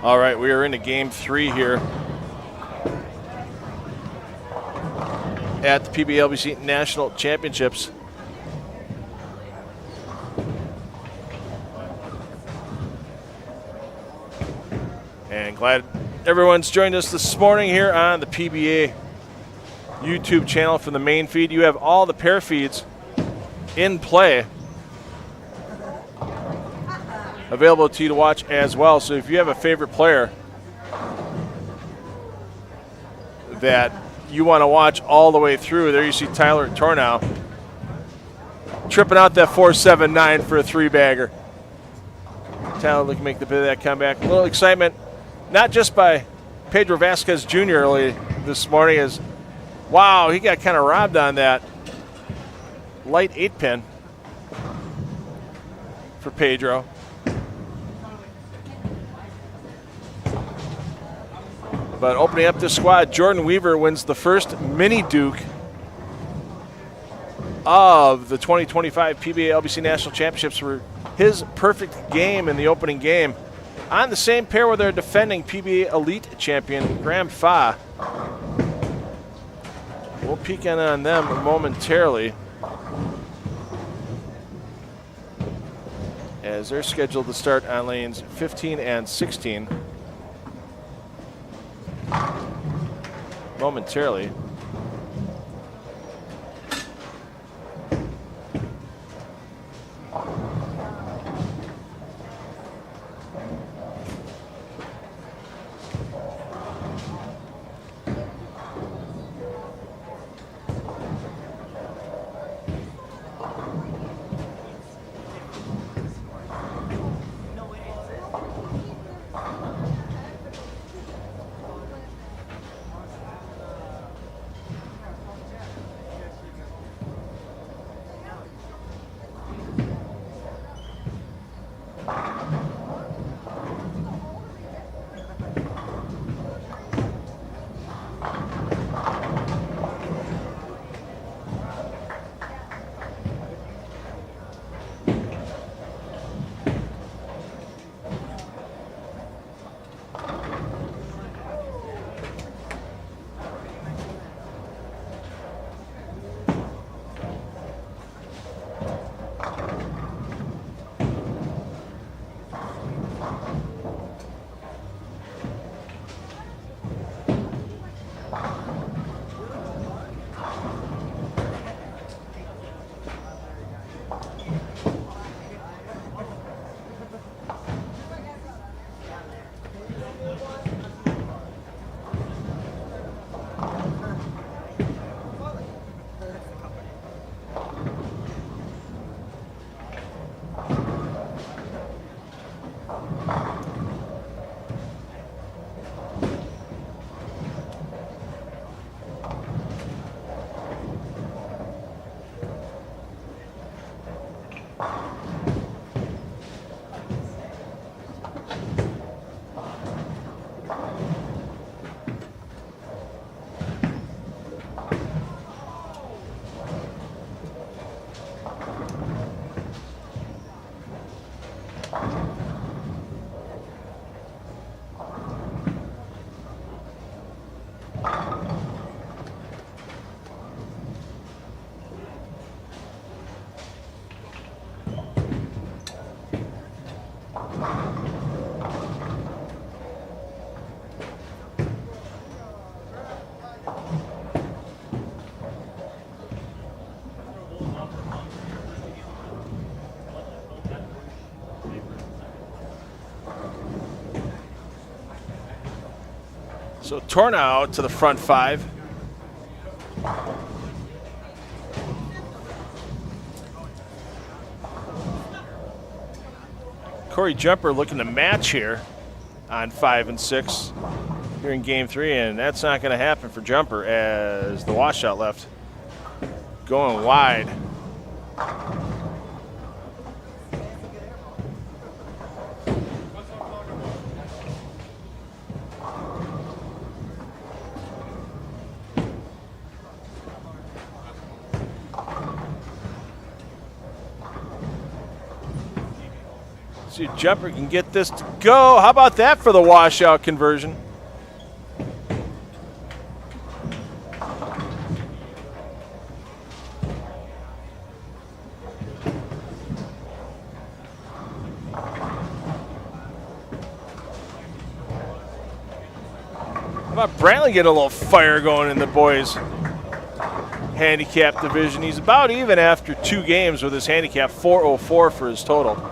All right, we are into game 3 here at the PBA LBC National Championships. And glad everyone's joined us this morning here on the PBA YouTube channel from the main feed. You have all the pair feeds in play available to you to watch as well. So if you have a favorite player that you want to watch all the way through, there you see Tyler Tornow tripping out that 4.79 for a 3-bagger. Tyler looking to make the bit of that comeback. A little excitement, not just by Pedro Velasco Jr. early this morning, as wow, he got kind of robbed on that light 8-pin for Pedro. But opening up this squad, Jordan Weaver wins the first mini Duke of the 2025 PBA LBC National Championships for his perfect game in the opening game. On the same pair with their defending PBA Elite champion, Graham Fa. We'll peek in on them momentarily, as they're scheduled to start on lanes 15 and 16 momentarily. So Tornow to the front 5. Corey Jumper looking to match here on 5 and 6 here in game 3, and that's not going to happen for Jumper as the washout left going wide. See if Jumper can get this to go. How about that for the washout conversion? How about Brantley getting a little fire going in the boys' handicap division? He's about even after 2 games with his handicap, 404 for his total.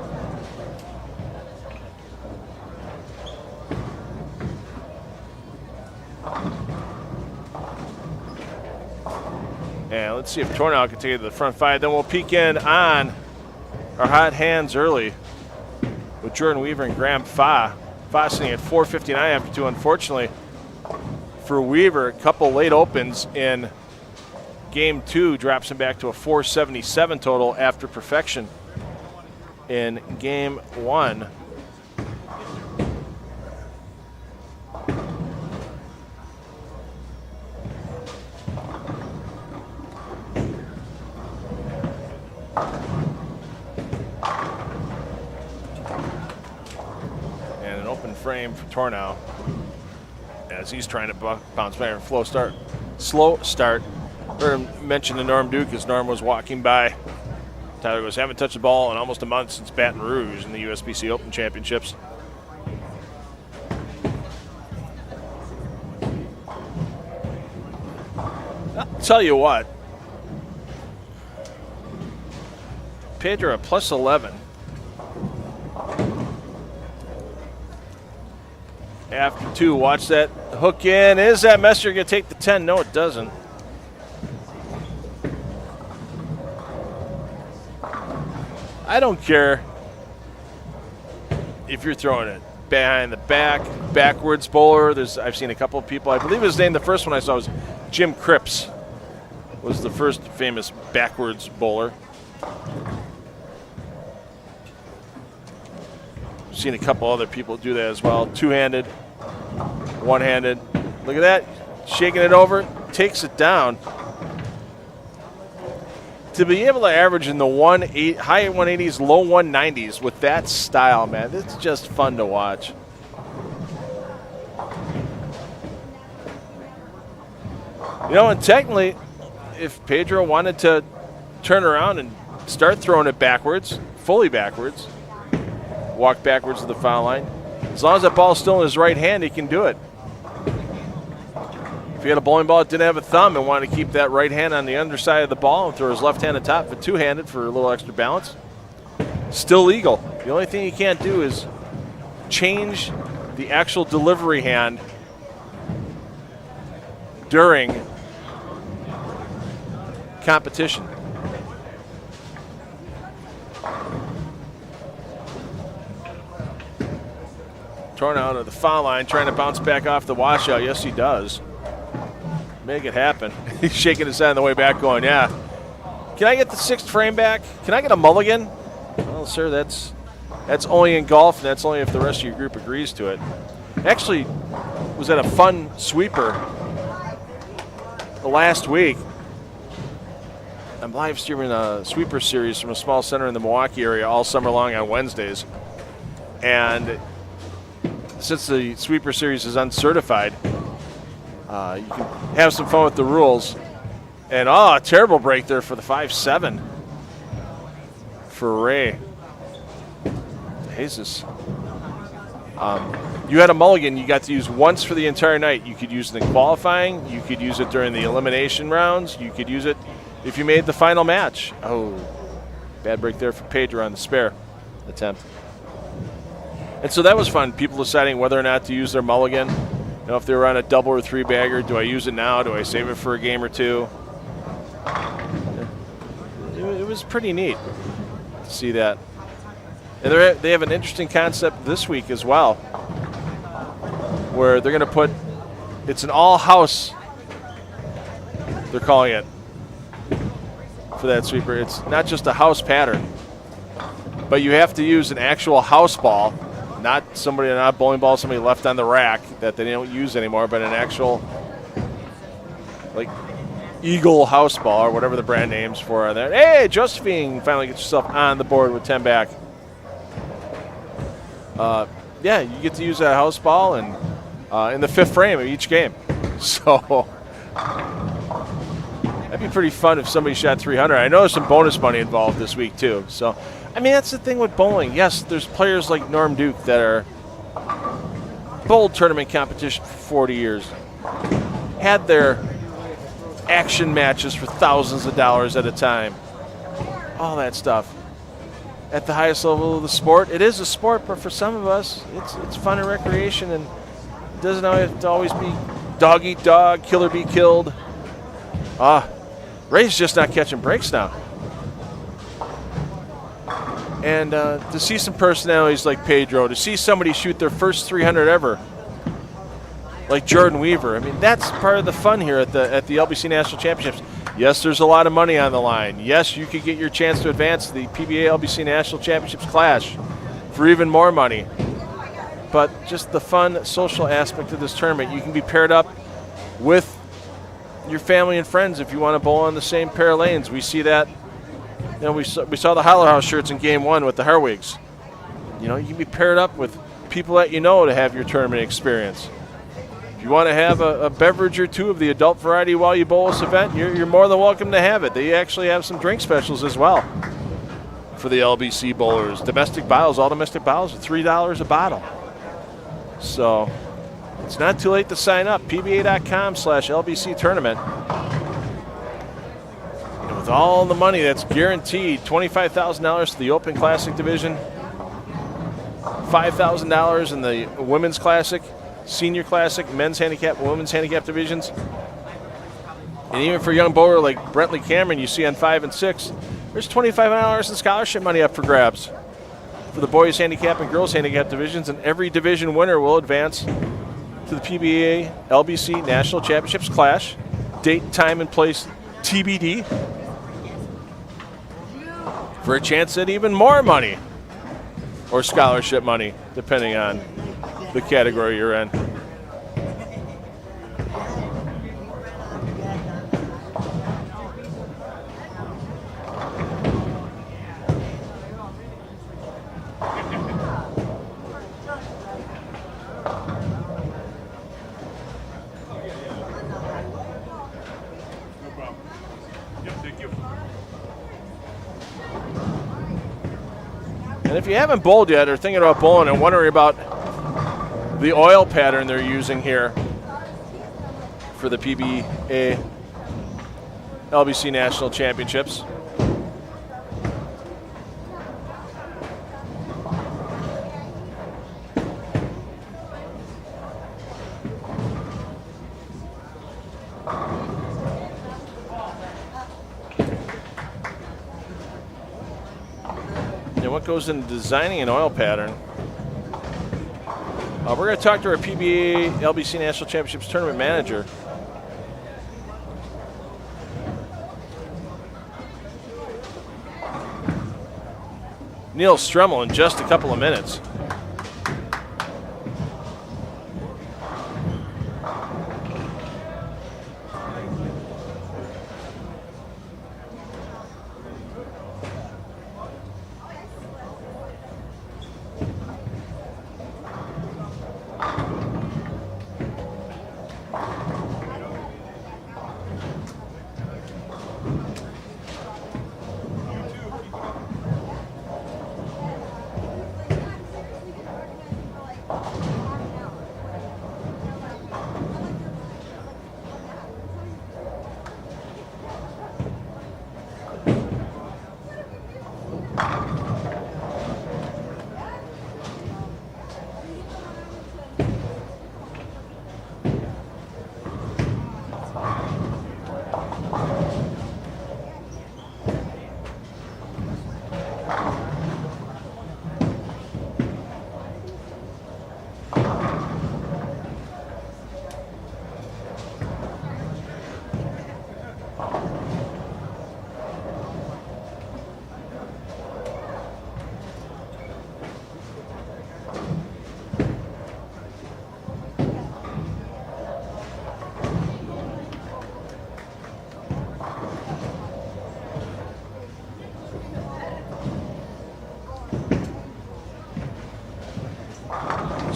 And let's see if Tornow can take it to the front 5. Then we'll peek in on our hot hands early with Jordan Weaver and Graham Fa. Fa sitting at 459 after 2. Unfortunately for Weaver, a couple late opens in game 2 drops him back to a 477 total after perfection in game 1. And an open frame for Tornow as he's trying to bounce back and slow start. Mentioned to Norm Duke as Norm was walking by. Tyler goes, haven't touched the ball in almost a month since Baton Rouge in the USBC Open Championships. I'll tell you what, Pedro at plus 11. After 2, watch that hook in. Is that Messer going to take the 10? No, it doesn't. I don't care if you're throwing it behind the back, backwards bowler. I've seen a couple of people. I believe his name, the first one I saw was Jim Cripps, was the first famous backwards bowler. Seen a couple other people do that as well. 2-handed, 1-handed. Look at that, shaking it over, takes it down. To be able to average in the high 180s, low 190s with that style, man, it's just fun to watch. You know, and technically, if Pedro wanted to turn around and start throwing it backwards, fully backwards, walk backwards to the foul line, as long as that ball's still in his right hand, he can do it. If he had a bowling ball that didn't have a thumb and wanted to keep that right hand on the underside of the ball and throw his left hand on top for 2-handed for a little extra balance, still legal. The only thing you can't do is change the actual delivery hand during competition. Tornow to the foul line, trying to bounce back off the washout. Yes, he does. Make it happen. He's shaking his head on the way back going, yeah. Can I get the 6th frame back? Can I get a mulligan? Well, sir, that's only in golf, and that's only if the rest of your group agrees to it. Actually, was at a fun sweeper last week. I'm live streaming a sweeper series from a small center in the Milwaukee area all summer long on Wednesdays. And since the sweeper series is uncertified, you can have some fun with the rules. And, a terrible break there for the 5-7 for Ray. Jesus. You had a mulligan you got to use once for the entire night. You could use it in qualifying. You could use it during the elimination rounds. You could use it if you made the final match. Oh, bad break there for Pedro on the spare attempt. And so that was fun, people deciding whether or not to use their mulligan. You know, if they were on a double or 3-bagger, do I use it now? Do I save it for a game or 2? It was pretty neat to see that. And they have an interesting concept this week as well, where they're going to put, it's an all-house, they're calling it, for that sweeper. It's not just a house pattern, but you have to use an actual house ball, not a bowling ball somebody left on the rack that they don't use anymore, but an actual, like, Eagle house ball or whatever the brand names for are there. Hey, Josephine finally gets yourself on the board with 10 back. yeah, you get to use that house ball and in the 5th frame of each game. So that'd be pretty fun if somebody shot 300. I know there's some bonus money involved this week too. So, I mean, that's the thing with bowling. Yes, there's players like Norm Duke that are bowled tournament competition for 40 years, had their action matches for thousands of dollars at a time, all that stuff. At the highest level of the sport, it is a sport, but for some of us, it's fun and recreation, and it doesn't have to always be dog eat dog, killer be killed. Ray's just not catching breaks now. And to see some personalities like Pedro, to see somebody shoot their first 300 ever, like Jordan Weaver, I mean, that's part of the fun here at the LBC National Championships. Yes, there's a lot of money on the line. Yes, you could get your chance to advance to the PBA LBC National Championships Clash for even more money. But just the fun social aspect of this tournament, you can be paired up with your family and friends if you want to bowl on the same pair of lanes. We see that. You know, we saw the Holler House shirts in Game 1 with the Harwigs. You know, you can be paired up with people that you know to have your tournament experience. If you want to have a beverage or two of the adult variety while you bowl this event, you're more than welcome to have it. They actually have some drink specials as well for the LBC bowlers. Domestic bottles, all domestic bottles are $3 a bottle. So it's not too late to sign up. PBA.com/LBC tournament. And with all the money that's guaranteed, $25,000 to the Open Classic division, $5,000 in the Women's Classic, Senior Classic, Men's Handicap, Women's Handicap divisions. And even for a young bowler like Brentley Cameron, you see on 5 and 6, there's $2,500 in scholarship money up for grabs for the Boys Handicap and Girls Handicap divisions, and every division winner will advance to the PBA LBC National Championships Clash. Date, time, and place TBD for a chance at even more money or scholarship money, depending on the category you're in. And if you haven't bowled yet or thinking about bowling and wondering about the oil pattern they're using here for the PBA LBC National Championships, and what goes into designing an oil pattern. We're going to talk to our PBA LBC National Championships tournament manager. Neil Stremmel in just a couple of minutes.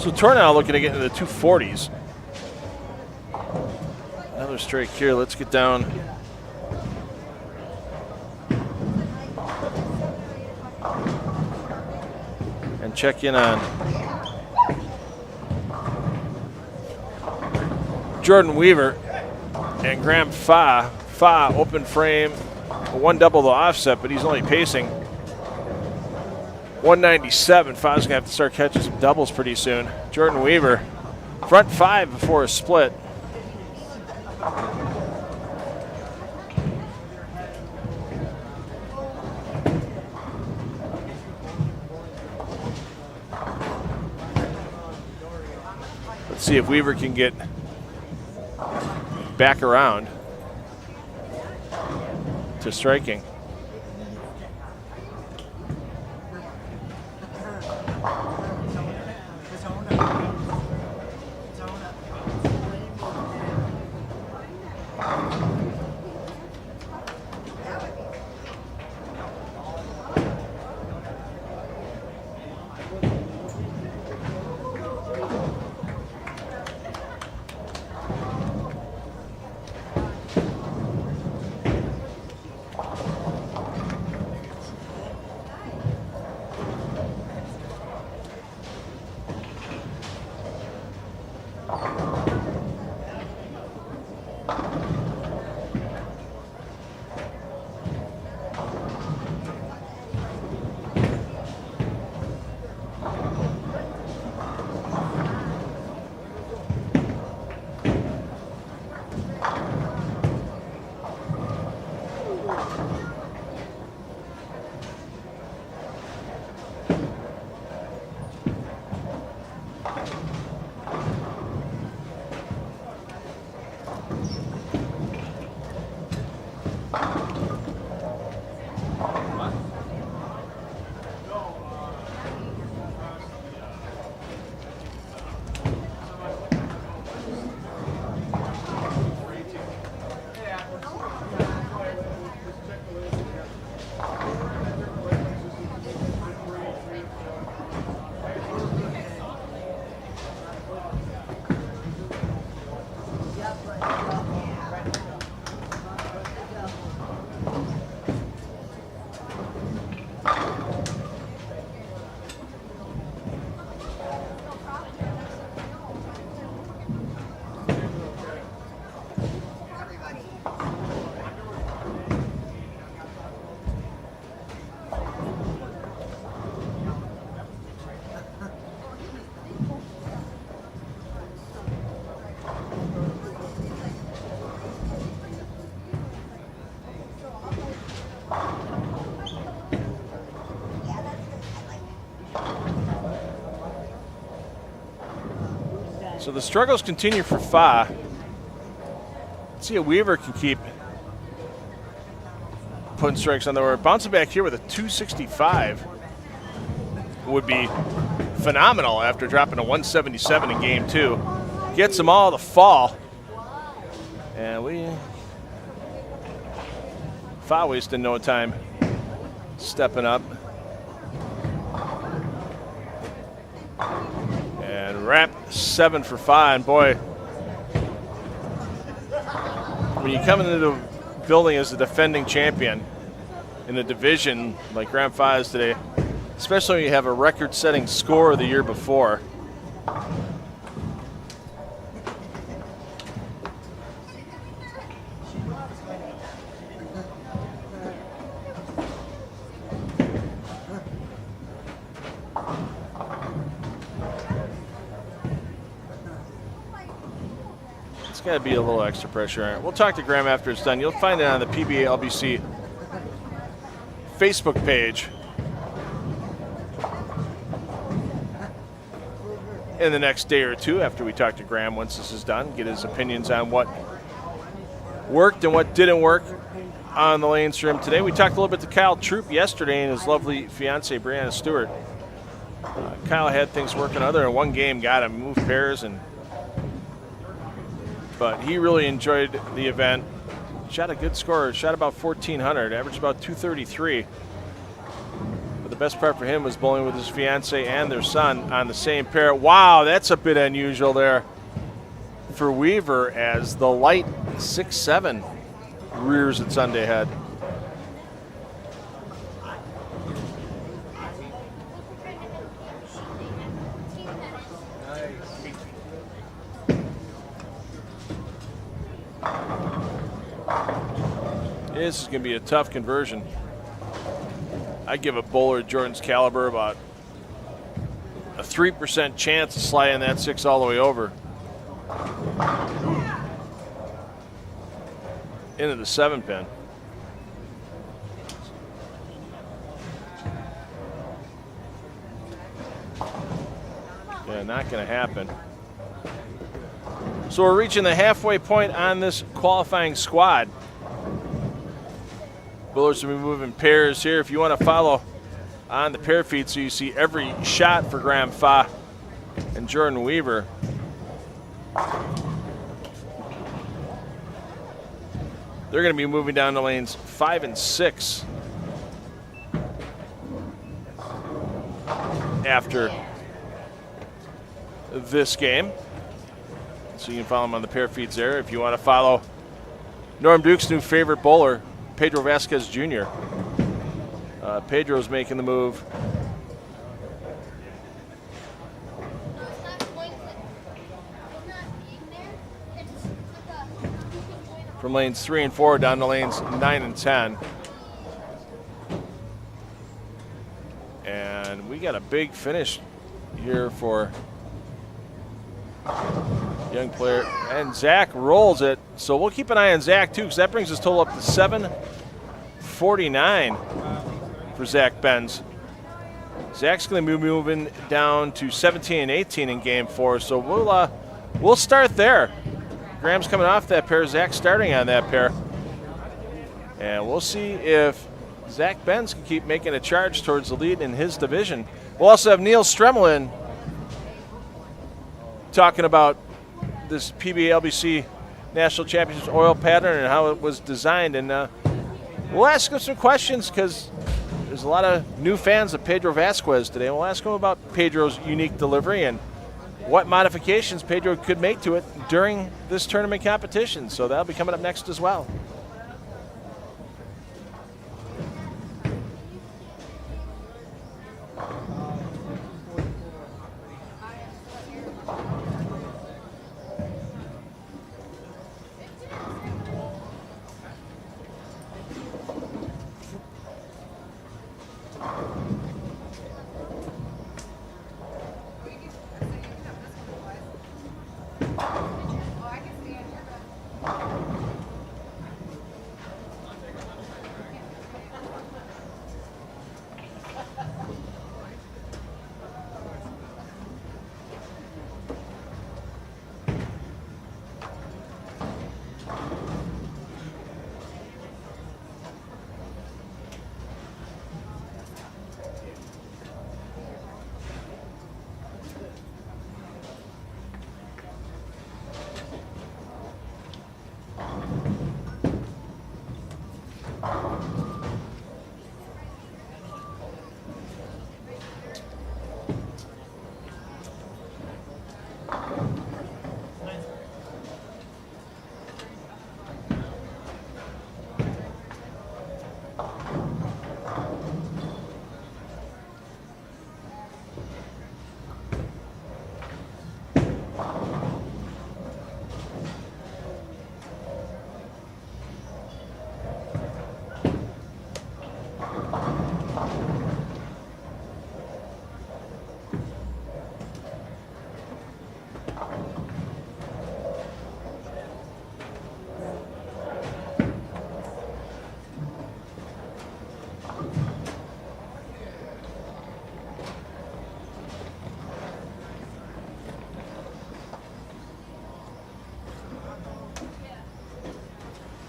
So Tornell looking to get into the 240s. Another strike here. Let's get down. And check in on Jordan Weaver and Graham Fa. Fa open frame, one double the offset, but he's only pacing 197. Fa's going to have to start catching some doubles pretty soon. Jordan Weaver, front 5 before a split. Let's see if Weaver can get back around to striking. So the struggles continue for Fa. Let's see if Weaver can keep putting strikes on the board. Bouncing back here with a 265 would be phenomenal after dropping a 177 in game 2. Gets them all to fall. And Fa wasting no time stepping up. And wrap 7 for Fa. And boy, when you come into the building as a defending champion in a division like Grand Fa is today, especially when you have a record-setting score the year before, got to be a little extra pressure on it. We'll talk to Graham after it's done. You'll find it on the PBA LBC Facebook page in the next day or two after we talk to Graham once this is done, get his opinions on what worked and what didn't work on the lanes for him today. We talked a little bit to Kyle Troop yesterday and his lovely fiancee Brianna Stewart. Kyle had things working other in one game, got him moved pairs, but he really enjoyed the event. Shot a good score, shot about 1,400, averaged about 233. But the best part for him was bowling with his fiance and their son on the same pair. Wow, that's a bit unusual there for Weaver as the light 6-7 rears its Sunday head. This is going to be a tough conversion. I give a bowler of Jordan's caliber about a 3% chance of sliding that 6 all the way over. Into the 7-pin. Yeah, not going to happen. So we're reaching the halfway point on this qualifying squad. Bowlers will be moving pairs here. If you want to follow on the pair feed so you see every shot for Graham Fa and Jordan Weaver. They're going to be moving down to lanes 5 and 6 after this game. So you can follow them on the pair feeds there. If you want to follow Norm Duke's new favorite bowler, Pedro Vasquez Jr. Pedro's making the move. From lanes 3 and 4 down to lanes 9 and 10. And we got a big finish here for young player. And Zach rolls it. So we'll keep an eye on Zach too, because that brings his total up to 749 for Zack Benz. Zach's going to be moving down to 17 and 18 in game 4. So we'll start there. Graham's coming off that pair. Zach's starting on that pair. And we'll see if Zack Benz can keep making a charge towards the lead in his division. We'll also have Neil Stremlin talking about this PBA LBC National Championships oil pattern and how it was designed. And we'll ask him some questions because there's a lot of new fans of Pedro Vasquez today. We'll ask him about Pedro's unique delivery and what modifications Pedro could make to it during this tournament competition. So that'll be coming up next as well.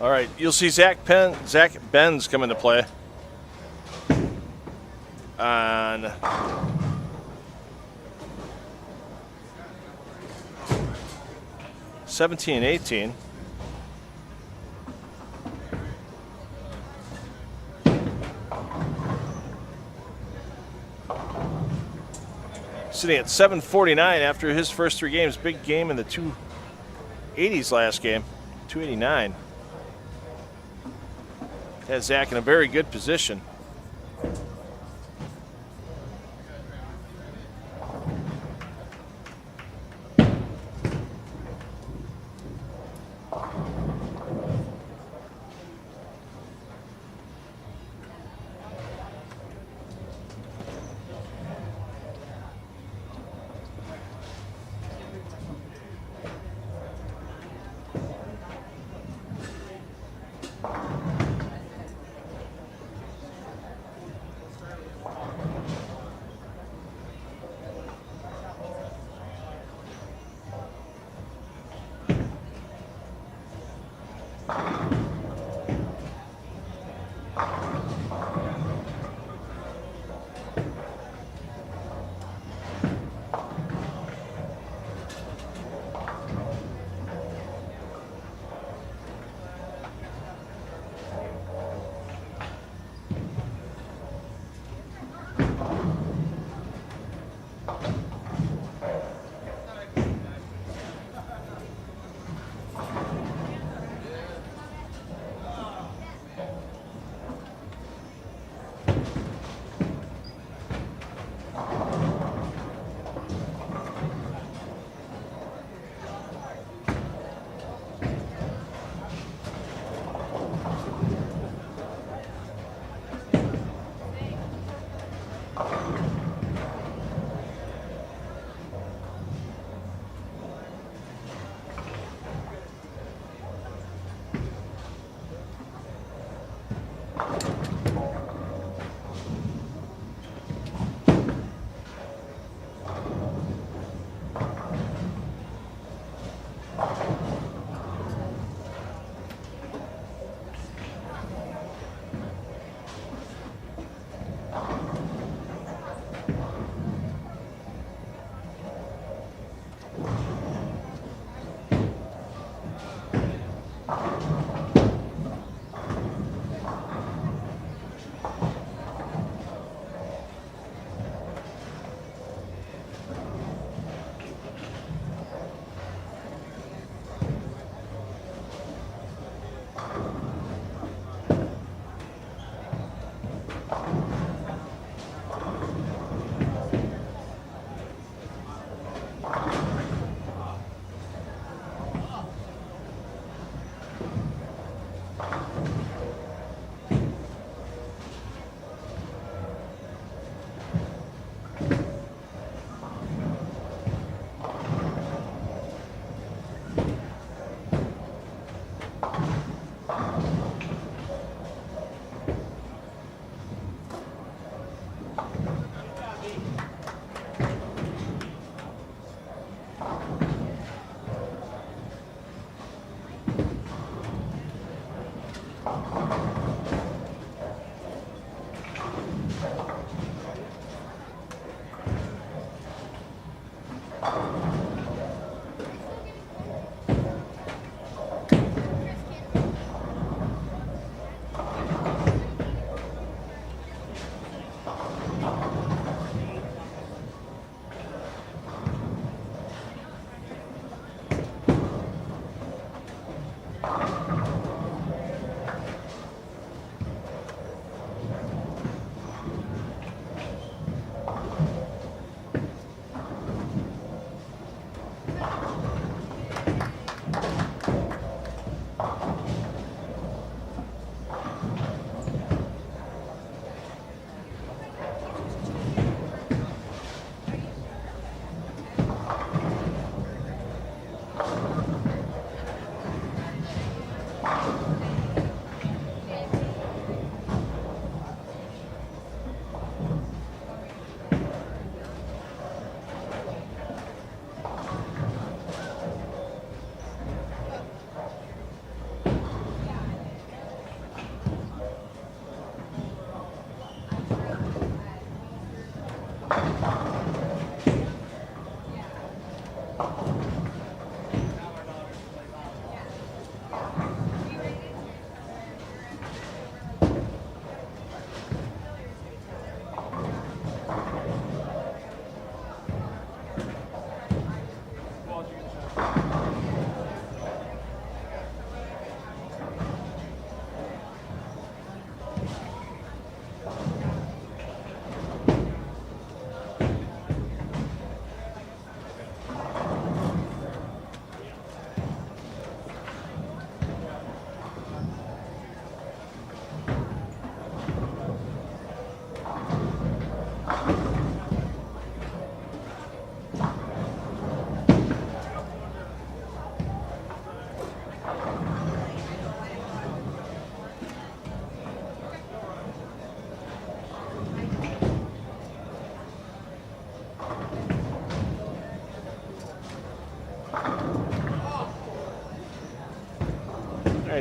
All right, you'll see Zack Benz come into play on (17 and 18). sitting at 749 after his first 3 games. Big game in the 280s last game, 289. Has Zack in a very good position.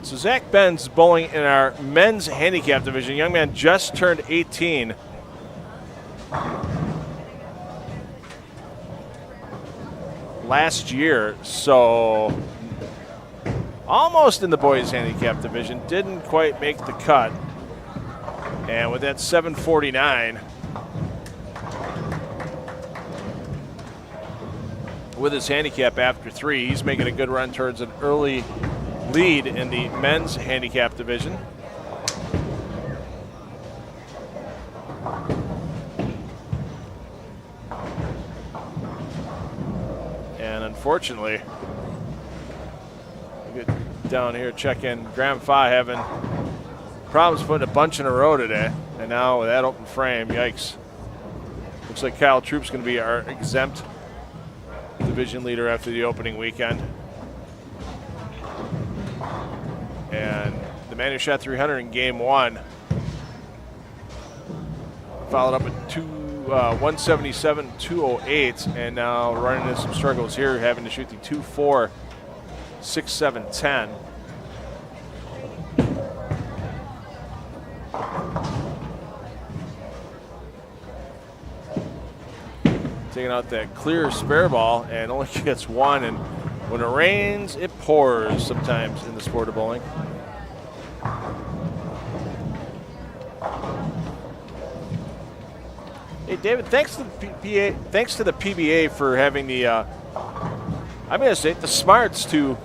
right, so Zack Benz bowling in our men's handicap division. Young man just turned 18. Last year, so almost in the boys handicap division, didn't quite make the cut. And with that 749, with his handicap after 3, he's making a good run towards an early lead in the men's handicap division. And unfortunately, we get down here, check in. Graham Fye having problems putting a bunch in a row today. And now with that open frame, yikes. Looks like Kyle Troop's going to be our exempt division leader after the opening weekend. And the man who shot 300 in game 1 followed up at 177, 208, and now running into some struggles here, having to shoot the 2-4, 6-7, 10. Taking out that clear spare ball and only gets 1, and when it rains, it pours sometimes in the sport of bowling. Hey, David, thanks to the PBA for having the, I'm going to say, the smarts to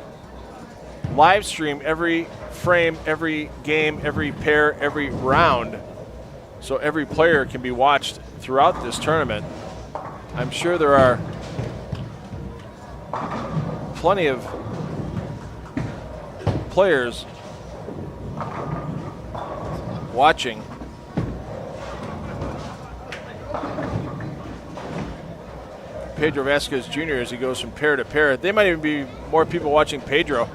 live stream every frame, every game, every pair, every round, so every player can be watched throughout this tournament. I'm sure there are plenty of players watching. Pedro Velasco Jr. as he goes from pair to pair. There might even be more people watching Pedro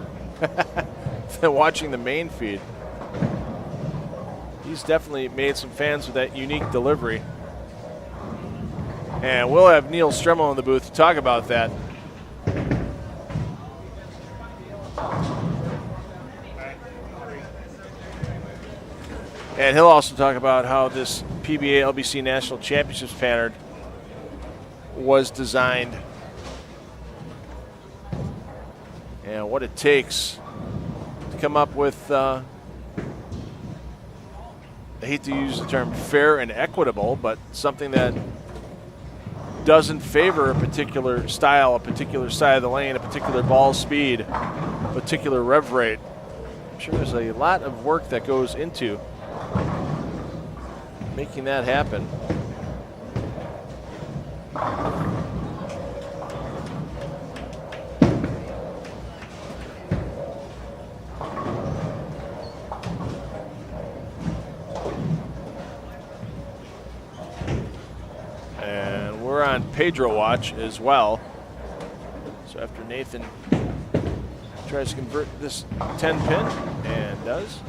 than watching the main feed. He's definitely made some fans with that unique delivery. And we'll have Neil Stremmel in the booth to talk about that. And he'll also talk about how this PBA LBC National Championships pattern was designed and what it takes to come up with, I hate to use the term fair and equitable, but something that doesn't favor a particular style, a particular side of the lane, a particular ball speed, a particular rev rate. I'm sure there's a lot of work that goes into making that happen. And we're on Pedro watch as well. So after Nathan tries to convert this 10 pin and does.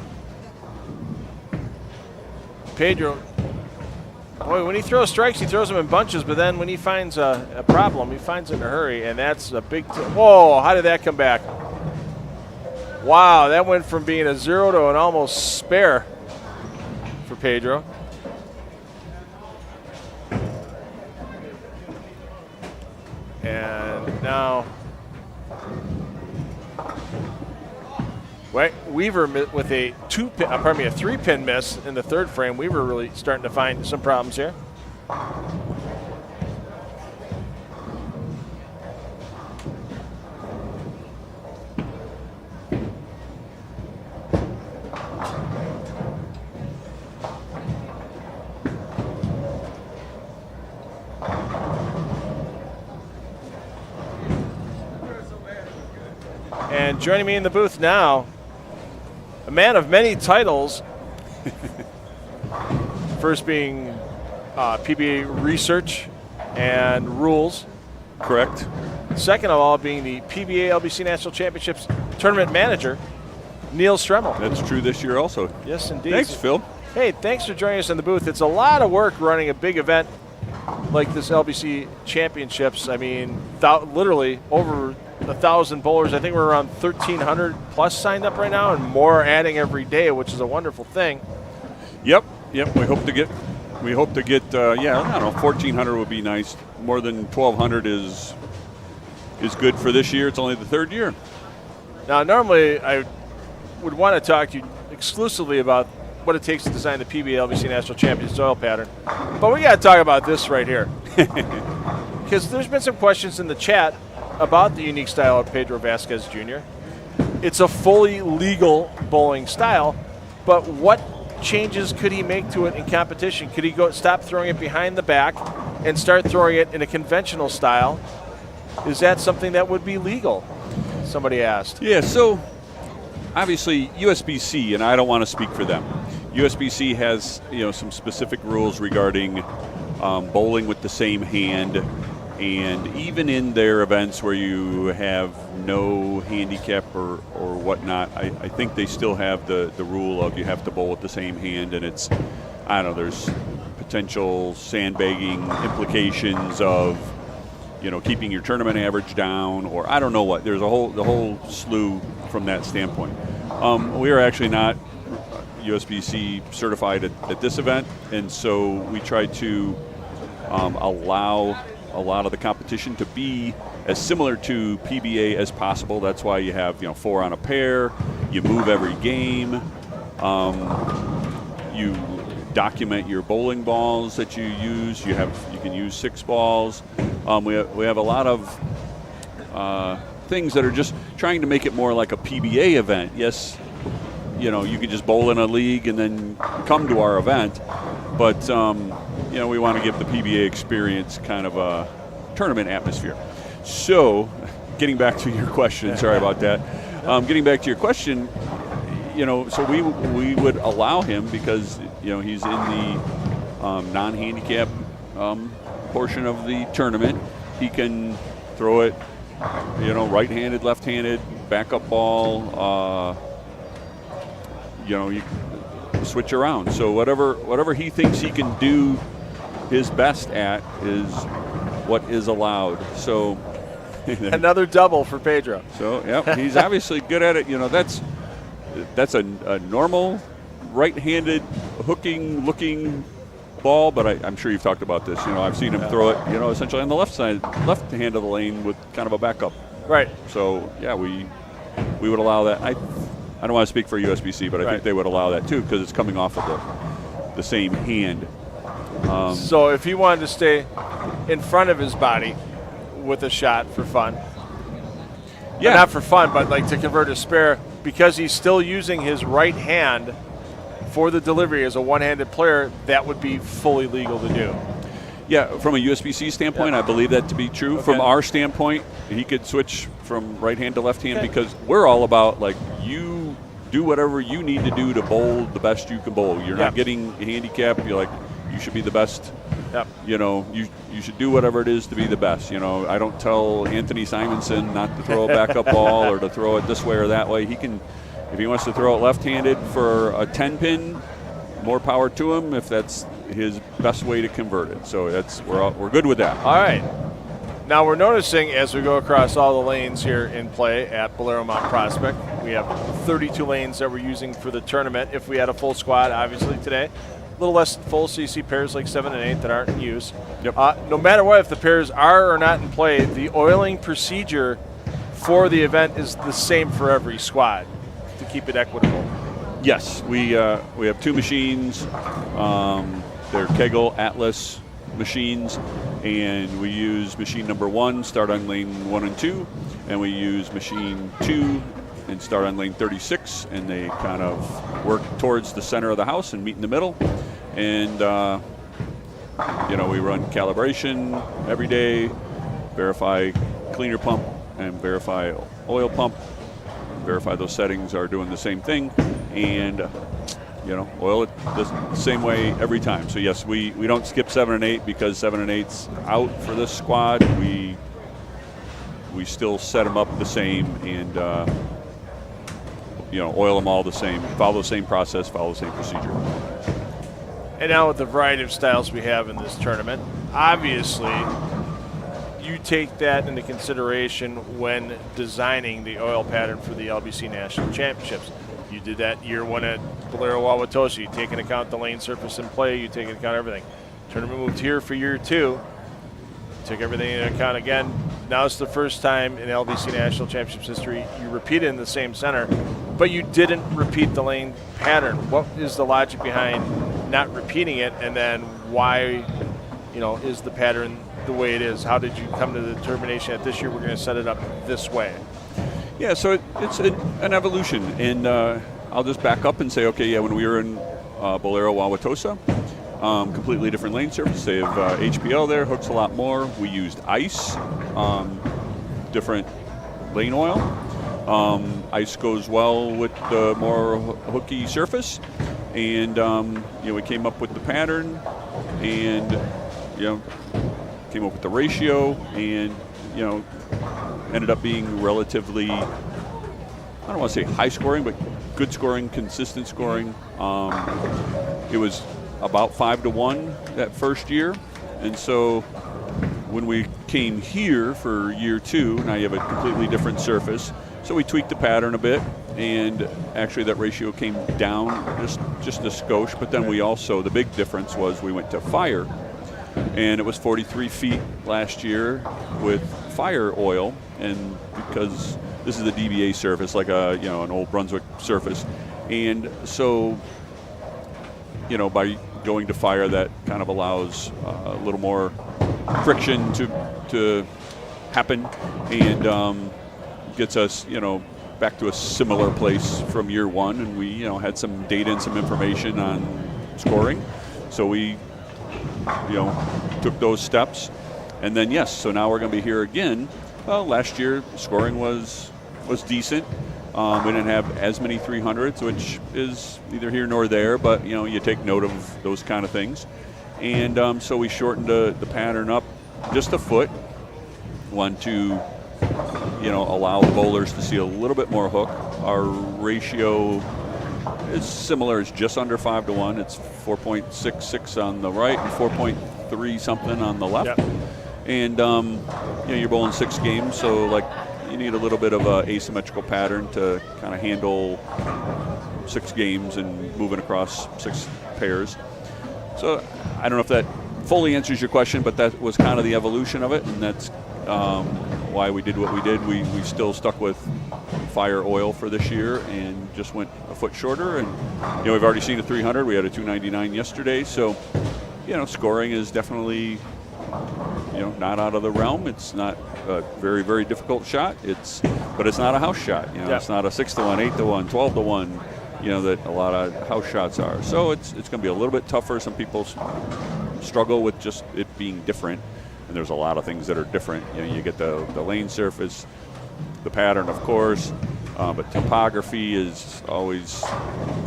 Pedro, boy, when he throws strikes, he throws them in bunches, but then when he finds a problem, he finds it in a hurry, and that's a big whoa, how did that come back? Wow, that went from being a 0 to an almost spare for Pedro. And now Weaver with a 3-pin miss in the third frame. Weaver really starting to find some problems here. And joining me in the booth now, a man of many titles. First being PBA research and rules.
Correct.
Second of all, being the PBA LBC National Championships tournament manager, Neil Stremmel.
That's true this year also.
Yes, indeed.
Thanks, Phil.
Hey, thanks for joining us in the booth. It's a lot of work running a big event like this LBC Championships. I mean, literally over 1,000 bowlers. I think we're around 1,300 plus signed up right now, and more adding every day, which is a wonderful thing.
Yep. We hope to get. Yeah, I don't know. 1,400 would be nice. More than 1,200 is good for this year. It's only the third year.
Now, normally I would want to talk to you exclusively about what it takes to design the PBA LBC National Championships oil pattern, but we got to talk about this right here, because there's been some questions in the chat about the unique style of Pedro Velasco Jr. It's a fully legal bowling style, but what changes could he make to it in competition? Could he stop throwing it behind the back and start throwing it in a conventional style? Is that something that would be legal? Somebody asked.
Yeah, so obviously USBC, and I don't want to speak for them, USBC has some specific rules regarding bowling with the same hand, and even in their events where you have no handicap or whatnot, I think they still have the rule of you have to bowl with the same hand, and it's, I don't know, there's potential sandbagging implications of keeping your tournament average down, or I don't know what. There's the whole slew from that standpoint. We are actually not USBC certified at this event, and so we try to allow a lot of the competition to be as similar to PBA as possible. That's why you have 4 on a pair. You move every game. You document your bowling balls that you use. You can use 6 balls. We have a lot of things that are just trying to make it more like a PBA event. Yes, you can just bowl in a league and then come to our event, but we want to give the PBA experience kind of a tournament atmosphere. So, getting back to your question, sorry about that. Getting back to your question, so we would allow him because he's in the non-handicap portion of the tournament. He can throw it, right-handed, left-handed, backup ball. You switch around. So whatever he thinks he can do his best at is what is allowed. So
another double for Pedro.
So yeah, he's obviously good at it. That's a normal right-handed hooking looking ball, but I'm sure you've talked about this. I've seen him throw it, essentially on the left hand of the lane with kind of a backup.
Right.
So yeah, we would allow that. I don't want to speak for USBC, but I think they would allow that too because it's coming off of the same hand.
So if he wanted to stay in front of his body with a shot for fun, not for fun, but like to convert a spare, because he's still using his right hand for the delivery as a one-handed player, that would be fully legal to do.
Yeah, from a USBC standpoint, I believe that to be true. Okay. From our standpoint, he could switch from right hand to left hand because we're all about, you do whatever you need to do to bowl the best you can bowl. You're not getting a handicap. You're you should be the best. Yep. You should do whatever it is to be the best. I don't tell Anthony Simonson not to throw a backup ball or to throw it this way or that way. He can, if he wants to throw it left-handed for a 10-pin, more power to him if that's his best way to convert it. So we're good with that.
All right. Now we're noticing as we go across all the lanes here in play at Bolero Mount Prospect, we have 32 lanes that we're using for the tournament. If we had a full squad, obviously today, a little less full, so you see pairs like 7 and 8 that aren't in use.
Yep.
No matter what, if the pairs are or not in play, the oiling procedure for the event is the same for every squad to keep it equitable.
Yes, we have 2 machines. They're Kegel Atlas machines, and we use machine number 1, start on lane 1 and 2, and we use machine 2 and start on lane 36, and they kind of work towards the center of the house and meet in the middle. And we run calibration every day, verify cleaner pump and verify oil pump, verify those settings are doing the same thing, and oil it the same way every time. So yes, we don't skip 7 and 8 because 7 and 8's out for this squad. We still set them up the same and oil them all the same, follow the same process, follow the same procedure. And
now with the variety of styles we have in this tournament, obviously you take that into consideration when designing the oil pattern for the LBC National Championships? You did that year one at Bolero Wauwatosa. You take into account the lane surface in play. You take into account everything. Tournament moved here for year two. Took everything into account again. Now it's the first time in LBC National Championships history you repeated in the same center, but you didn't repeat the lane pattern. What is the logic behind not repeating it, and then why, is the pattern the way it is? How did you come to the determination that this year we're going to set it up this way?
Yeah, so it's an evolution, and I'll just back up and say, okay, yeah, when we were in Bolero Wauwatosa, completely different lane surface. They have HPL there, hooks a lot more. We used ice, different lane oil. Ice goes well with the more hooky surface, and we came up with the pattern, and came up with the ratio, and ended up being relatively, I don't want to say high scoring, but good scoring, consistent scoring. It was about 5-1 that first year, and so when we came here for year two, now you have a completely different surface, so we tweaked the pattern a bit, and actually that ratio came down just a skosh. But then we also, the big difference was we went to fire, and it was 43 feet last year with fire oil, and because this is the DBA surface, like an Old Brunswick surface, and so by going to fire, that kind of allows a little more friction to happen, and gets us back to a similar place from year one. And we had some data and some information on scoring, so we took those steps, and then so now we're going to be here again. Well, last year scoring was decent. We didn't have as many 300s, which is neither here nor there, but you take note of those kind of things. And so we shortened the pattern up just a foot. One to allow bowlers to see a little bit more hook. Our ratio is similar. It's just under 5-1. It's 4.66 on the right and 4.3 something on the left.
Yep.
And you're bowling 6 games, so you need a little bit of a asymmetrical pattern to kind of handle 6 games and moving across 6 pairs. So I don't know if that fully answers your question, but that was kind of the evolution of it, and that's why we did what we did. We still stuck with fire oil for this year and just went a foot shorter. And we've already seen a 300. We had a 299 yesterday, so scoring is definitely not out of the realm. It's not a very, very difficult shot. But it's not a house shot. It's not a 6-1, 8-1, 12-1. That a lot of house shots are. So it's going to be a little bit tougher. Some people struggle with just it being different, and there's a lot of things that are different. You get the lane surface, the pattern, of course, but topography is always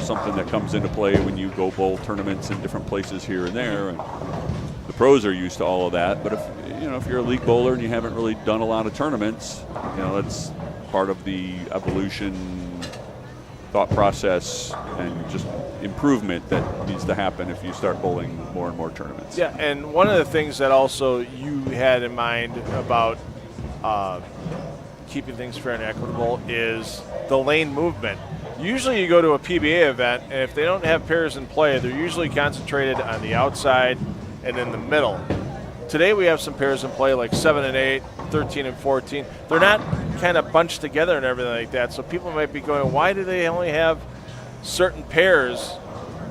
something that comes into play when you go bowl tournaments in different places here and there. And the pros are used to all of that, but if you're a league bowler and you haven't really done a lot of tournaments, that's part of the evolution thought process and just improvement that needs to happen if you start bowling more and more tournaments.
Yeah, and one of the things that also you had in mind about keeping things fair and equitable is the lane movement. Usually you go to a PBA event, and if they don't have pairs in play, they're usually concentrated on the outside and in the middle. Today we have some pairs in play like 7 and 8, 13 and 14. They're not kind of bunched together and everything like that, so people might be going, why do they only have certain pairs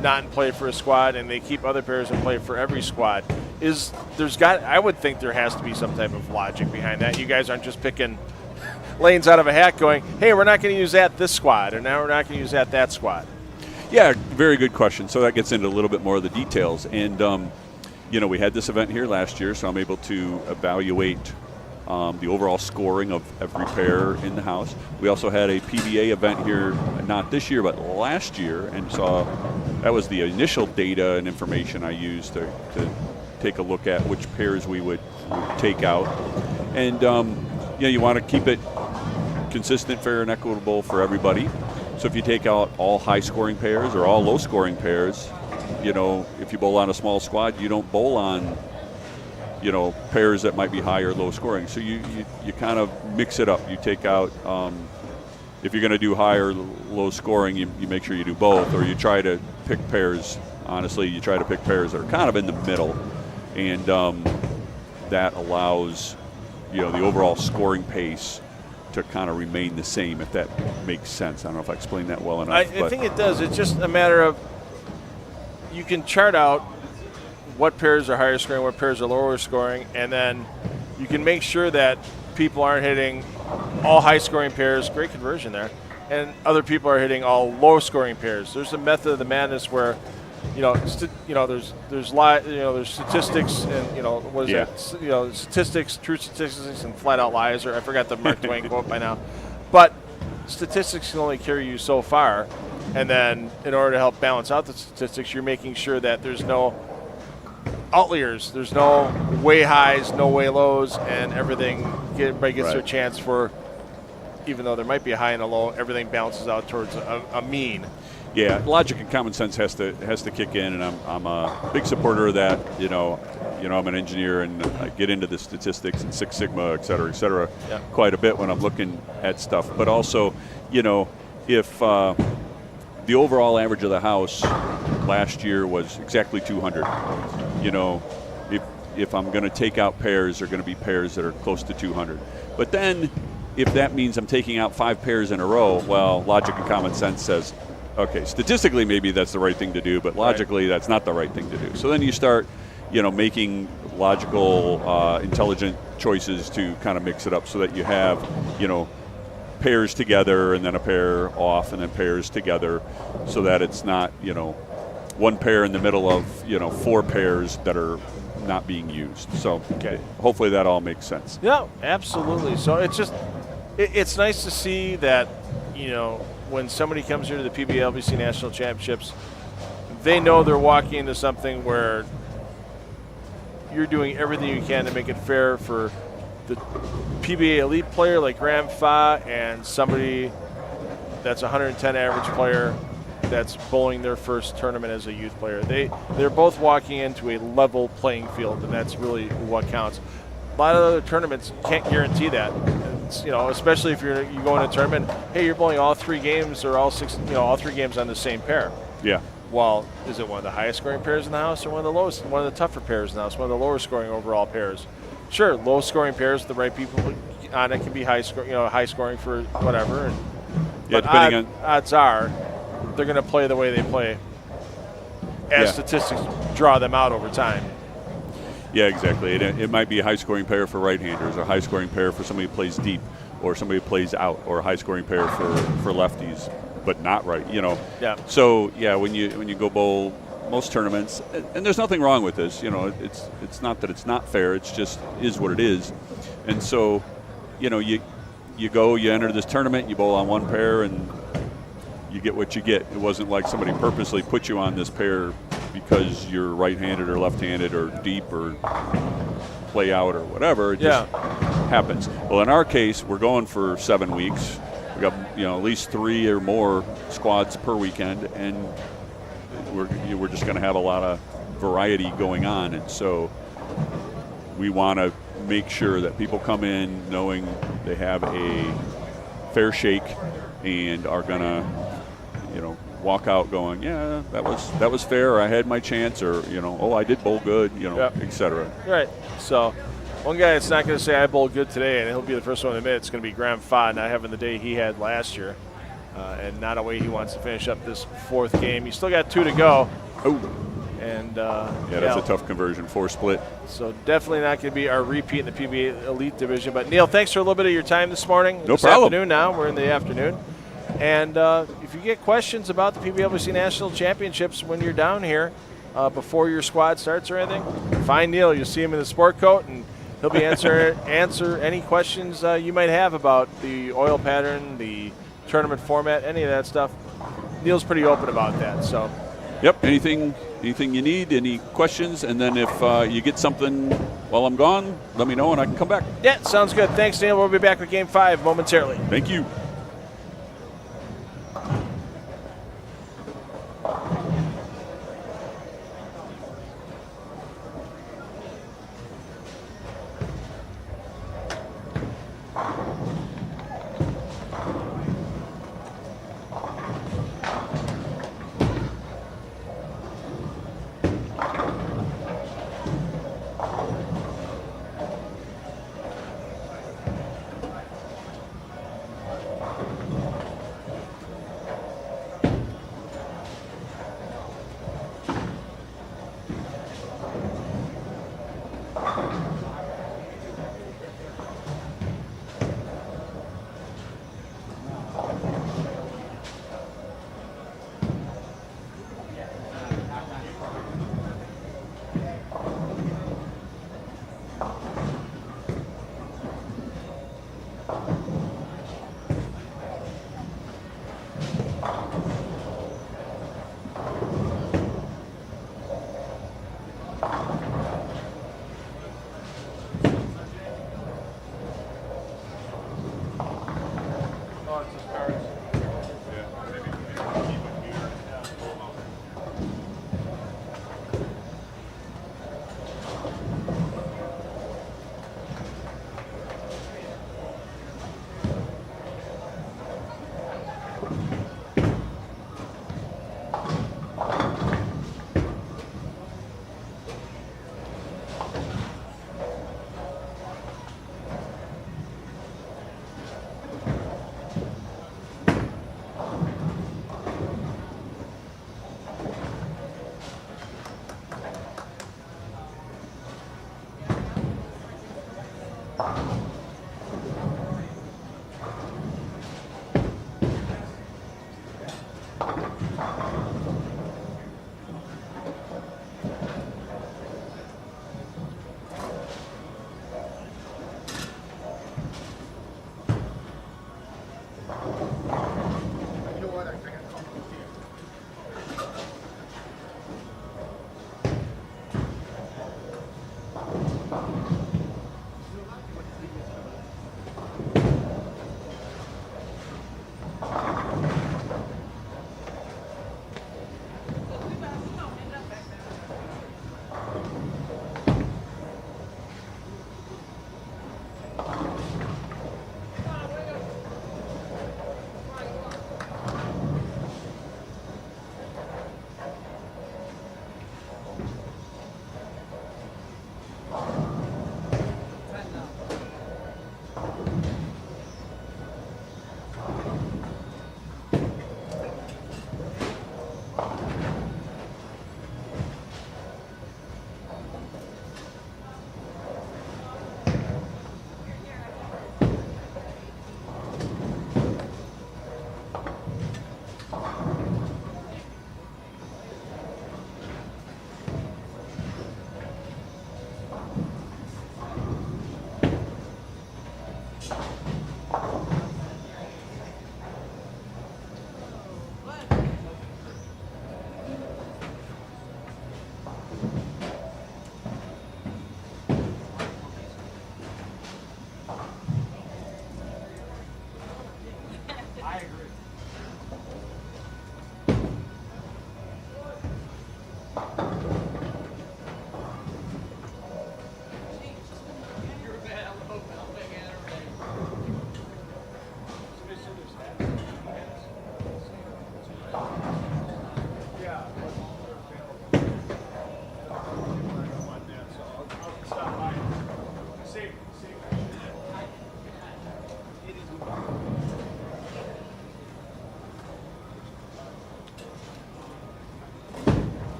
not in play for a squad and they keep other pairs in play for every squad? I would think there has to be some type of logic behind that. You guys aren't just picking lanes out of a hat going, hey, we're not going to use this squad, or now we're not going to use that squad.
Yeah, very good question. So that gets into a little bit more of the details. And we had this event here last year, so I'm able to evaluate the overall scoring of every pair in the house. We also had a PBA event here, not this year, but last year, and so that was the initial data and information I used to take a look at which pairs we would take out. And you want to keep it consistent, fair, and equitable for everybody. So if you take out all high-scoring pairs or all low-scoring pairs, if you bowl on a small squad, you don't bowl on pairs that might be high or low scoring. So you kind of mix it up. You take out, if you're going to do high or low scoring, you make sure you do both, or you try to pick pairs. Honestly, you try to pick pairs that are kind of in the middle, and that allows the overall scoring pace to kind of remain the same, if that makes sense. I don't know if I explained that well enough.
I think it does. It's just a matter of, you can chart out what pairs are higher scoring, what pairs are lower scoring, and then you can make sure that people aren't hitting all high scoring pairs. Great conversion there. And other people are hitting all low scoring pairs. There's a method of the madness where there's statistics and what is it? Statistics, true statistics, and flat out lies. Or I forgot the Mark Twain quote by now, but statistics can only carry you so far, and then in order to help balance out the statistics, you're making sure that there's no outliers, there's no way highs, no way lows, and everybody gets their chance for. Even though there might be a high and a low, everything balances out towards a mean.
Yeah, logic and common sense has to kick in, and I'm a big supporter of that. I'm an engineer, and I get into the statistics and Six Sigma, et cetera, quite a bit when I'm looking at stuff. But also, if the overall average of the house last year was exactly 200, if I'm going to take out pairs, they're going to be pairs that are close to 200. But then, if that means I'm taking out 5 pairs in a row, well, logic and common sense says, okay, statistically maybe that's the right thing to do, but logically that's not the right thing to do. So then you start, making logical, intelligent choices to kind of mix it up so that you have, pairs together and then a pair off and then pairs together, so that it's not, one pair in the middle of, 4 pairs that are not being used. So hopefully that all makes sense.
Yeah, absolutely. So it's nice to see that, when somebody comes here to the PBA LBC National Championships, they know they're walking into something where you're doing everything you can to make it fair for the PBA elite player like Graham Fa and somebody that's a 110 average player that's bowling their first tournament as a youth player. They're both walking into a level playing field, and that's really what counts. A lot of other tournaments can't guarantee that. It's, especially if you go in a tournament, hey, you're bowling all 3 games or all 3 games on the same pair.
Yeah.
Well, is it one of the highest scoring pairs in the house or one of the lowest, one of the tougher pairs in the house, one of the lower scoring overall pairs? Sure, low scoring pairs, the right people on it can be high scoring for whatever. But odds are they're going to play the way they play as statistics draw them out over time.
Yeah, exactly. It might be a high-scoring pair for right-handers, or a high-scoring pair for somebody who plays deep, or somebody who plays out, or a high-scoring pair for lefties, but not right.
Yeah.
So when you go bowl most tournaments, and there's nothing wrong with this. It's not that it's not fair. It's just is what it is. And so, you enter this tournament, you bowl on one pair, and you get what you get. It wasn't like somebody purposely put you on this pair because you're right-handed or left-handed or deep or play out or whatever. It just happens. Well, in our case, we're going for 7 weeks. We got at least 3 or more squads per weekend, and we're just going to have a lot of variety going on. And so we want to make sure that people come in knowing they have a fair shake and are going to walk out going, yeah, that was fair, or I had my chance, or I did bowl good, etc.
Right. So one guy that's not going to say I bowled good today, and he'll be the first one to admit, it's going to be Graham Fa not having the day he had last year, and not a way he wants to finish up this 4th game. He's still got 2 to go.
Oh.
And
that's a tough conversion, 4 split.
So definitely not going to be our repeat in the PBA Elite Division. But Neil, thanks for a little bit of your time this morning.
No problem.
Afternoon now. We're in the afternoon. And if you get questions about the PBA LBC National Championships when you're down here before your squad starts or anything, find Neil. You'll see him in the sport coat, and he'll be answer any questions you might have about the oil pattern, the tournament format, any of that stuff. Neil's pretty open about that. So.
Yep. Anything you need, any questions, and then if you get something while I'm gone, let me know and I can come back.
Yeah, sounds good. Thanks, Neil. We'll be back with Game 5 momentarily.
Thank you.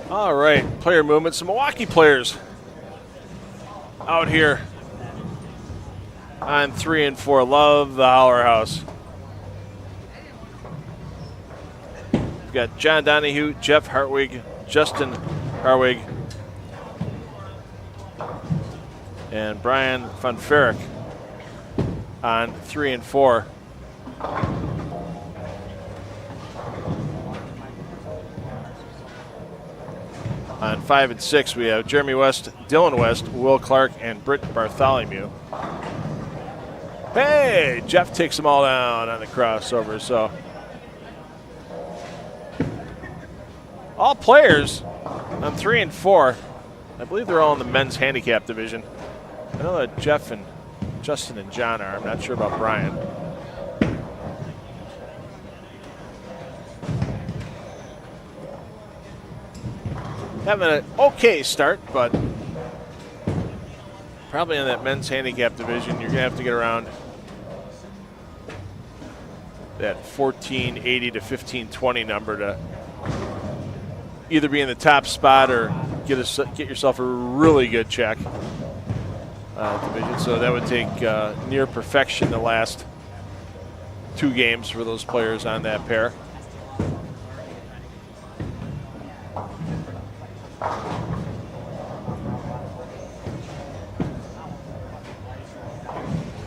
All right, player movement. Some Milwaukee players out here on 3 and 4. Love the Holler House. We've got John Donahue, Jeff Hartwig, Justin Hartwig, and Brian Van Ferrick on 3 and 4. On 5 and 6, we have Jeremy West, Dylan West, Will Clark, and Britt Bartholomew. Hey, Jeff takes them all down on the crossover. So all players on 3 and 4, I believe they're all in the men's handicap division. I know that Jeff and Justin and John are. I'm not sure about Brian. Having an okay start, but probably in that men's handicap division, you're going to have to get around that 1480 to 1520 number to either be in the top spot or get yourself a really good check division. So that would take near perfection the last 2 games for those players on that pair.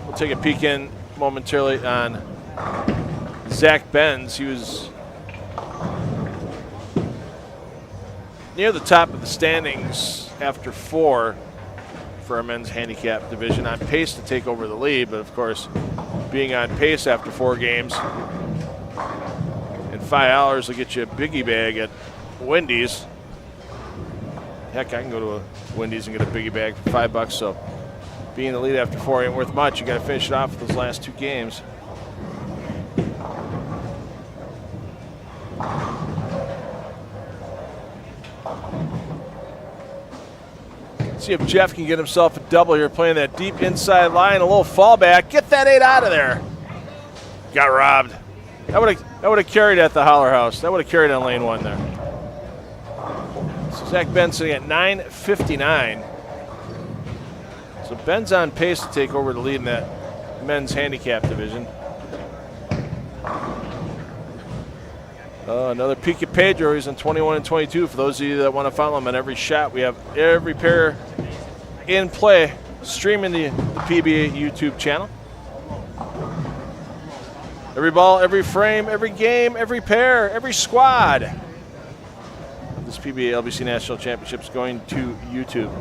We'll take a peek in momentarily on Zack Benz. He was near the top of the standings after 4 for our men's handicap division, on pace to take over the lead, but of course being on pace after 4 games and $5 will get you a biggie bag at Wendy's. Heck, I can go to a Wendy's and get a biggie bag for $5, so being the lead after 4 ain't worth much. You got to finish it off with those last 2 games. See if Jeff can get himself a double here, playing that deep inside line, a little fallback. Get that 8 out of there. Got robbed. That would have carried at the Holler House. That would have carried on lane 1 there. So Zack Benz sitting at 9:59. So Ben's on pace to take over the lead in that men's handicap division. Another peek at Pedro. He's in 21 and 22. For those of you that want to follow him on every shot, we have every pair in play, streaming the PBA YouTube channel. Every ball, every frame, every game, every pair, every squad. This PBA LBC National Championships going to YouTube.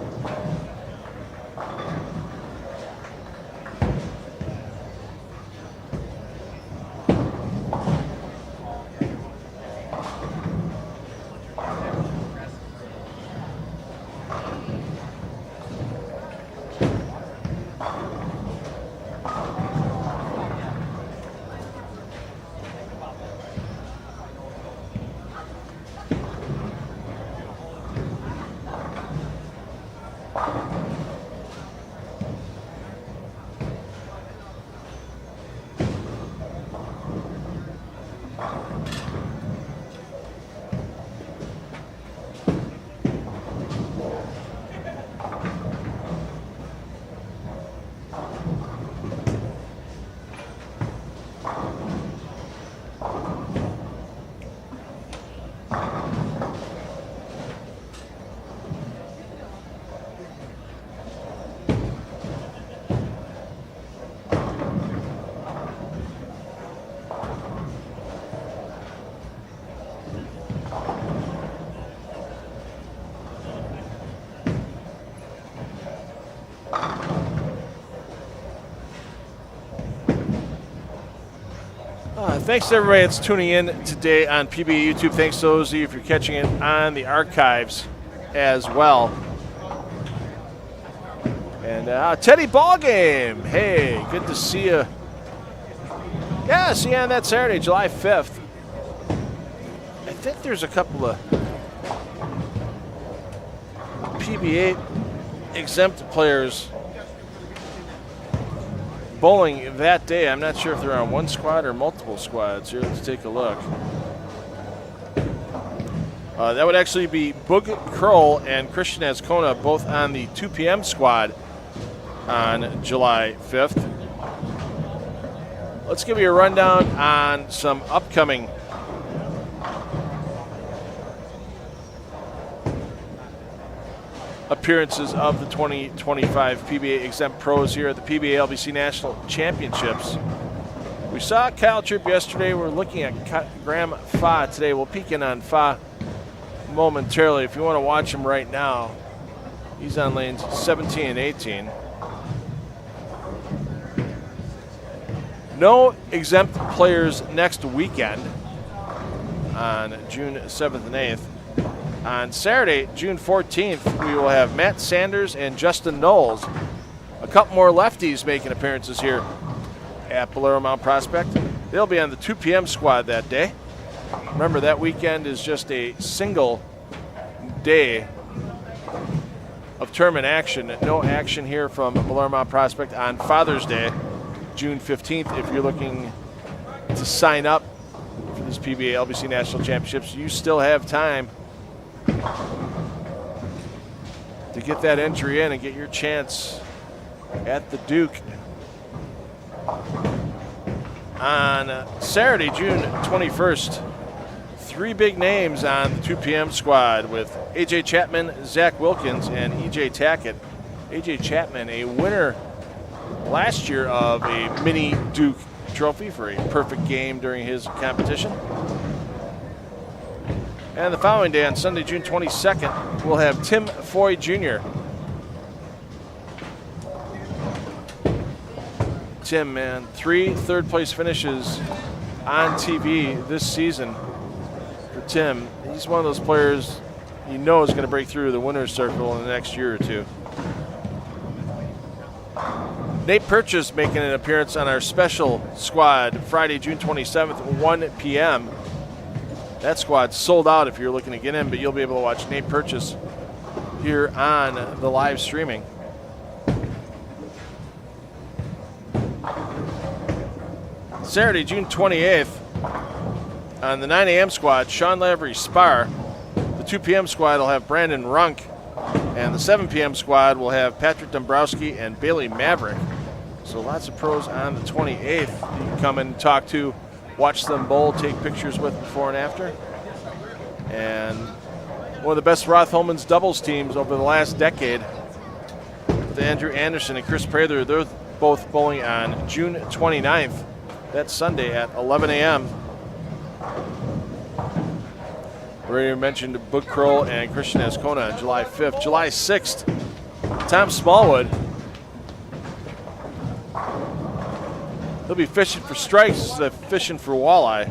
Thanks to everybody that's tuning in today on PBA YouTube. Thanks to those of you if you're catching it on the archives as well. And Teddy Ballgame. Hey, good to see you. Yeah, see you on that Saturday, July 5th. I think there's a couple of PBA exempt players bowling that day. I'm not sure if they're on one squad or multiple squads. Here, let's take a look. That would actually be Boog Kroll and Christian Azcona, both on the 2 p.m. squad on July 5th. Let's give you a rundown on some upcoming appearances of the 2025 PBA exempt pros here at the PBA LBC National Championships. We saw Kyle Tripp yesterday. We're looking at Graham Fa today. We'll peek in on Fa momentarily. If you want to watch him right now, he's on lanes 17 and 18. No exempt players next weekend on June 7th and 8th. On Saturday, June 14th, we will have Matt Sanders and Justin Knowles. A couple more lefties making appearances here at Bolero Mount Prospect. They'll be on the 2 p.m. squad that day. Remember, that weekend is just a single day of tournament action. No action here from Bolero Mount Prospect on Father's Day, June 15th. If you're looking to sign up for this PBA LBC National Championships, you still have time to get that entry in and get your chance at the Duke. On Saturday, June 21st, 3 big names on the 2 p.m. squad with A.J. Chapman, Zach Wilkins, and E.J. Tackett. A.J. Chapman, a winner last year of a mini Duke trophy for a perfect game during his competition. And the following day, on Sunday, June 22nd, we'll have Tim Foy Jr. Tim, man, 3 third-place finishes on TV this season for Tim. He's one of those players you know is going to break through the winner's circle in the next year or two. Nate Purchase making an appearance on our special squad Friday, June 27th, 1 p.m. That squad's sold out if you're looking to get in, but you'll be able to watch Nate Purchase here on the live streaming. Saturday, June 28th, on the 9 a.m. squad, Sean Lavery Spar. The 2 p.m. squad will have Brandon Runk, and the 7 p.m. squad will have Patrick Dombrowski and Bailey Maverick. So lots of pros on the 28th. You can come and talk to, watch them bowl, take pictures with before and after. And one of the best Roth-Holman's doubles teams over the last decade, with Andrew Anderson and Chris Prather. They're both bowling on June 29th. That's Sunday at 11 a.m. Already mentioned Boog Kroll and Christian Azcona on July 5th. July 6th, Tom Smallwood. He'll be fishing for strikes instead of fishing for walleye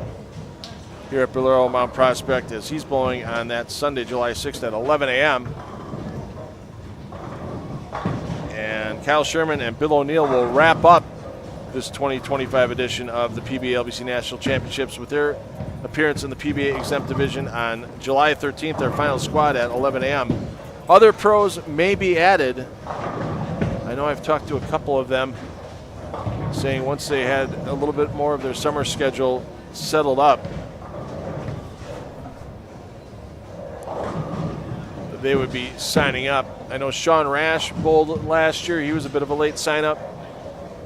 here at Bolero Mount Prospect as he's bowling on that Sunday, July 6th at 11 a.m. And Kyle Sherman and Bill O'Neill will wrap up this 2025 edition of the PBA LBC National Championships with their appearance in the PBA exempt division on July 13th, their final squad at 11 a.m. Other pros may be added. I know I've talked to a couple of them saying once they had a little bit more of their summer schedule settled up, they would be signing up. I know Sean Rash bowled last year. He was a bit of a late sign-up.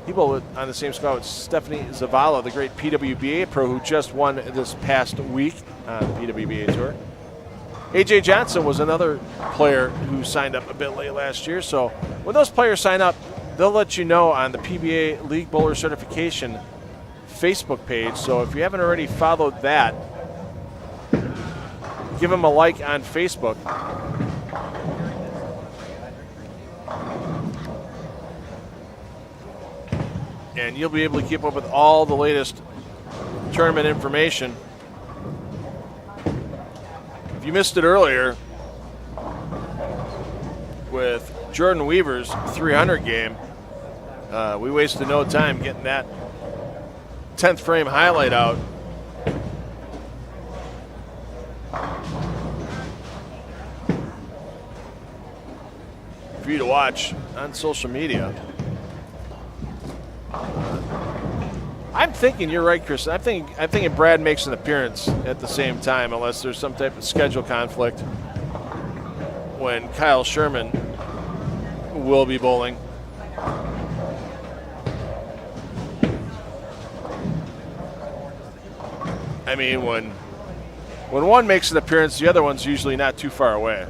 He bowled on the same squad with Stephanie Zavala, the great PWBA pro who just won this past week on the PWBA Tour. A.J. Johnson was another player who signed up a bit late last year. So when those players sign up, they'll let you know on the PBA League Bowler Certification Facebook page. So if you haven't already followed that, give them a like on Facebook. And you'll be able to keep up with all the latest tournament information. If you missed it earlier with Jordan Weaver's 300 game, we wasted no time getting that 10th frame highlight out. For you to watch on social media. I'm thinking you're right, Chris. I'm thinking Brad makes an appearance at the same time, unless there's some type of schedule conflict when Kyle Sherman will be bowling. I mean, when one makes an appearance, the other one's usually not too far away.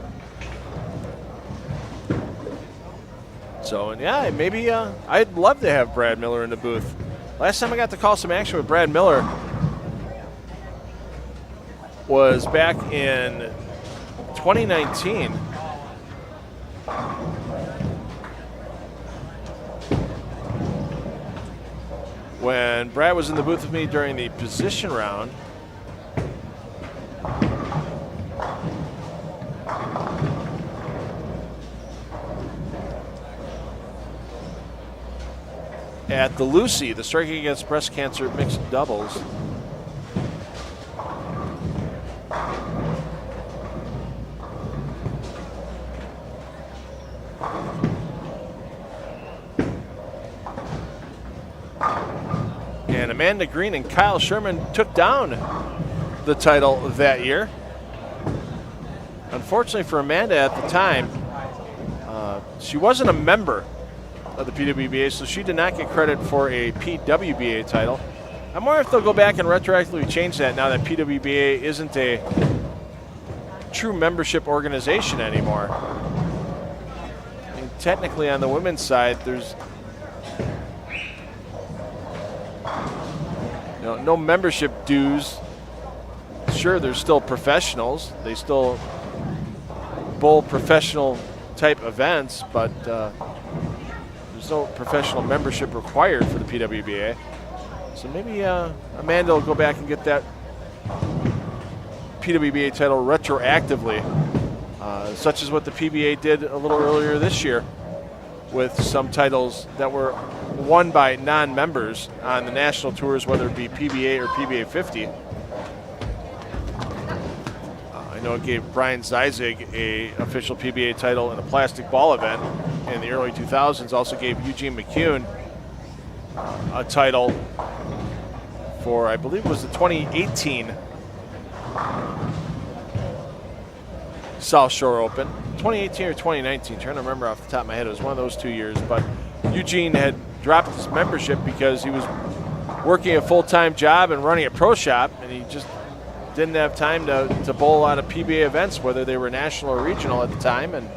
So, and yeah, maybe I'd love to have Brad Miller in the booth. Last time I got to call some action with Brad Miller was back in 2019. When Brad was in the booth with me during the position round. At the Lucy, the Striking Against Breast Cancer mixed doubles. And Amanda Green and Kyle Sherman took down the title that year. Unfortunately for Amanda at the time, she wasn't a member of the PWBA, so she did not get credit for a PWBA title. I'm wondering if they'll go back and retroactively change that now that PWBA isn't a true membership organization anymore. I mean, technically on the women's side, there's no membership dues. Sure, there's still professionals. They still bowl professional type events, but there's no professional membership required for the PWBA. So maybe Amanda will go back and get that PWBA title retroactively, such as what the PBA did a little earlier this year with some titles that were won by non-members on the national tours, whether it be PBA or PBA 50. I know it gave Brian Zeizig a official PBA title in a plastic ball event in the early 2000s. Also gave Eugene McCune a title for, I believe it was the 2018 South Shore Open. 2018 or 2019, trying to remember off the top of my head. It was one of those 2 years, but Eugene had dropped his membership because he was working a full-time job and running a pro shop, and he just didn't have time to bowl a lot of PBA events, whether they were national or regional at the time, and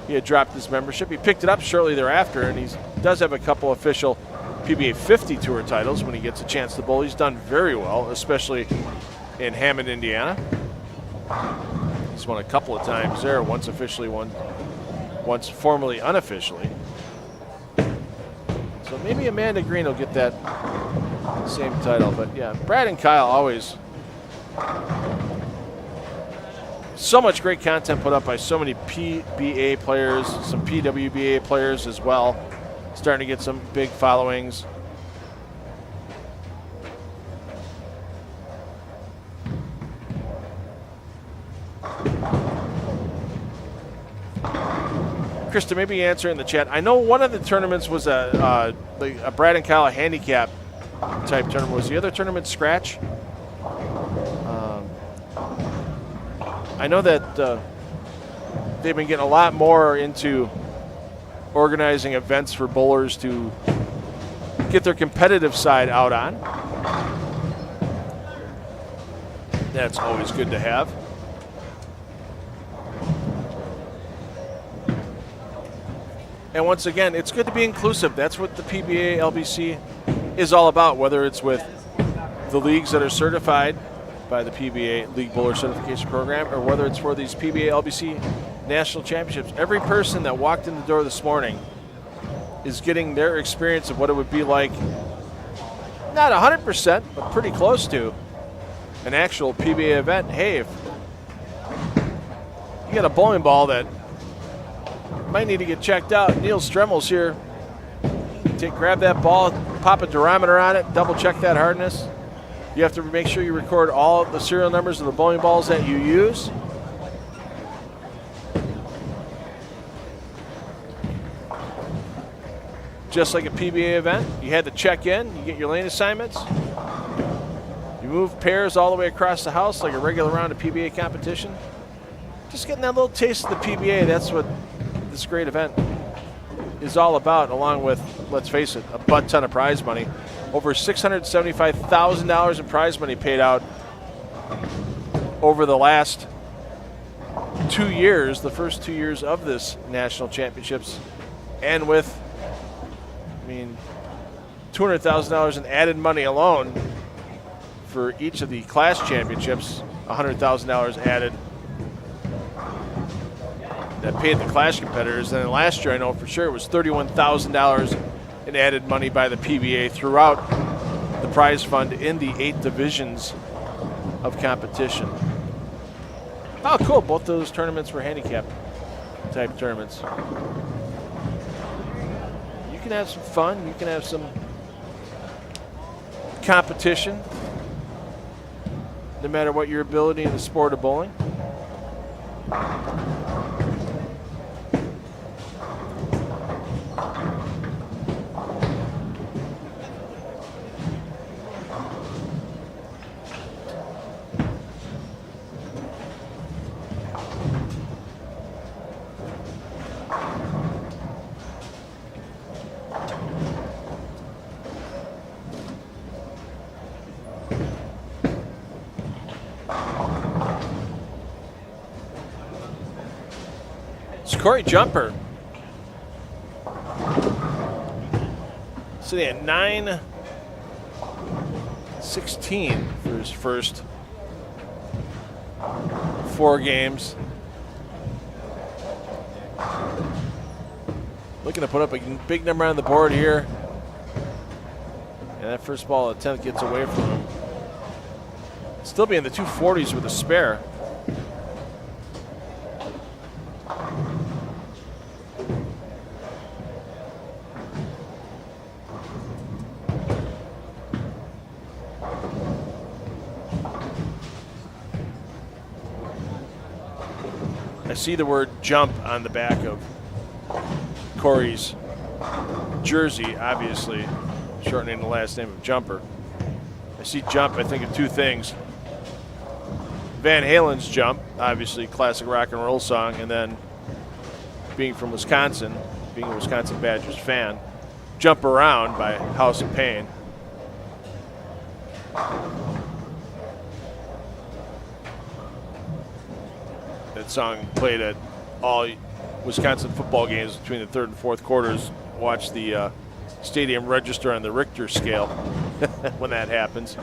he had dropped his membership. He picked it up shortly thereafter, and he does have a couple official PBA 50 tour titles when he gets a chance to bowl. He's done very well, especially in Hammond, Indiana. He's won a couple of times there, once officially, once formally unofficially. So maybe Amanda Green will get that same title. But yeah, Brad and Kyle always so much great content put up by so many PBA players, some PWBA players as well, starting to get some big followings. Krista, maybe answer in the chat. I know one of the tournaments was a Brad and Kyle handicap type tournament. Was the other tournament scratch? I know that they've been getting a lot more into organizing events for bowlers to get their competitive side out on. That's always good to have. And once again, it's good to be inclusive. That's what the PBA LBC is all about, whether it's with the leagues that are certified by the PBA League Bowler Certification Program, or whether it's for these PBA LBC National Championships. Every person that walked in the door this morning is getting their experience of what it would be like not 100%, but pretty close to an actual PBA event. Hey, if you got a bowling ball that might need to get checked out, Neil Stremel's here. Grab that ball, pop a durometer on it, double check that hardness. You have to make sure you record all the serial numbers of the bowling balls that you use. Just like a PBA event, you had to check in, you get your lane assignments. You move pairs all the way across the house like a regular round of PBA competition. Just getting that little taste of the PBA, that's what this great event is all about, along with, let's face it, a butt ton of prize money. Over $675,000 in prize money paid out over the last 2 years, the first 2 years of this national championships, and with, $200,000 in added money alone for each of the class championships, $100,000 added that paid the class competitors. And then last year, I know for sure, it was $31,000 in added money by the PBA throughout the prize fund in the 8 divisions of competition. Oh, cool. Both those tournaments were handicap type tournaments. You can have some fun. You can have some competition, no matter what your ability in the sport of bowling. Corey Jumper sitting at 9-16 for his first 4 games. Looking to put up a big number on the board here. And that first ball attempt gets away from him. Still be in the 240s with a spare. I see the word jump on the back of Corey's jersey, obviously shortening the last name of Jumper. I see jump, I think of 2 things. Van Halen's Jump, obviously classic rock and roll song, and then being from Wisconsin, being a Wisconsin Badgers fan, Jump Around by House of Pain. That song played at all Wisconsin football games between the 3rd and 4th quarters. Watch the stadium register on the Richter scale when that happens.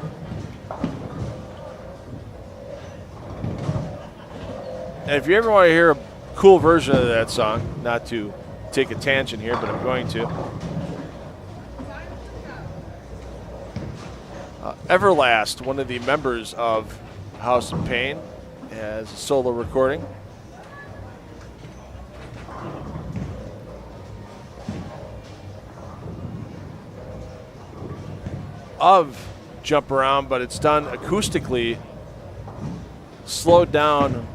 And if you ever want to hear a cool version of that song, not to take a tangent here, but I'm going to. Everlast, one of the members of House of Pain, has a solo recording. Of Jump Around, but it's done acoustically, slowed down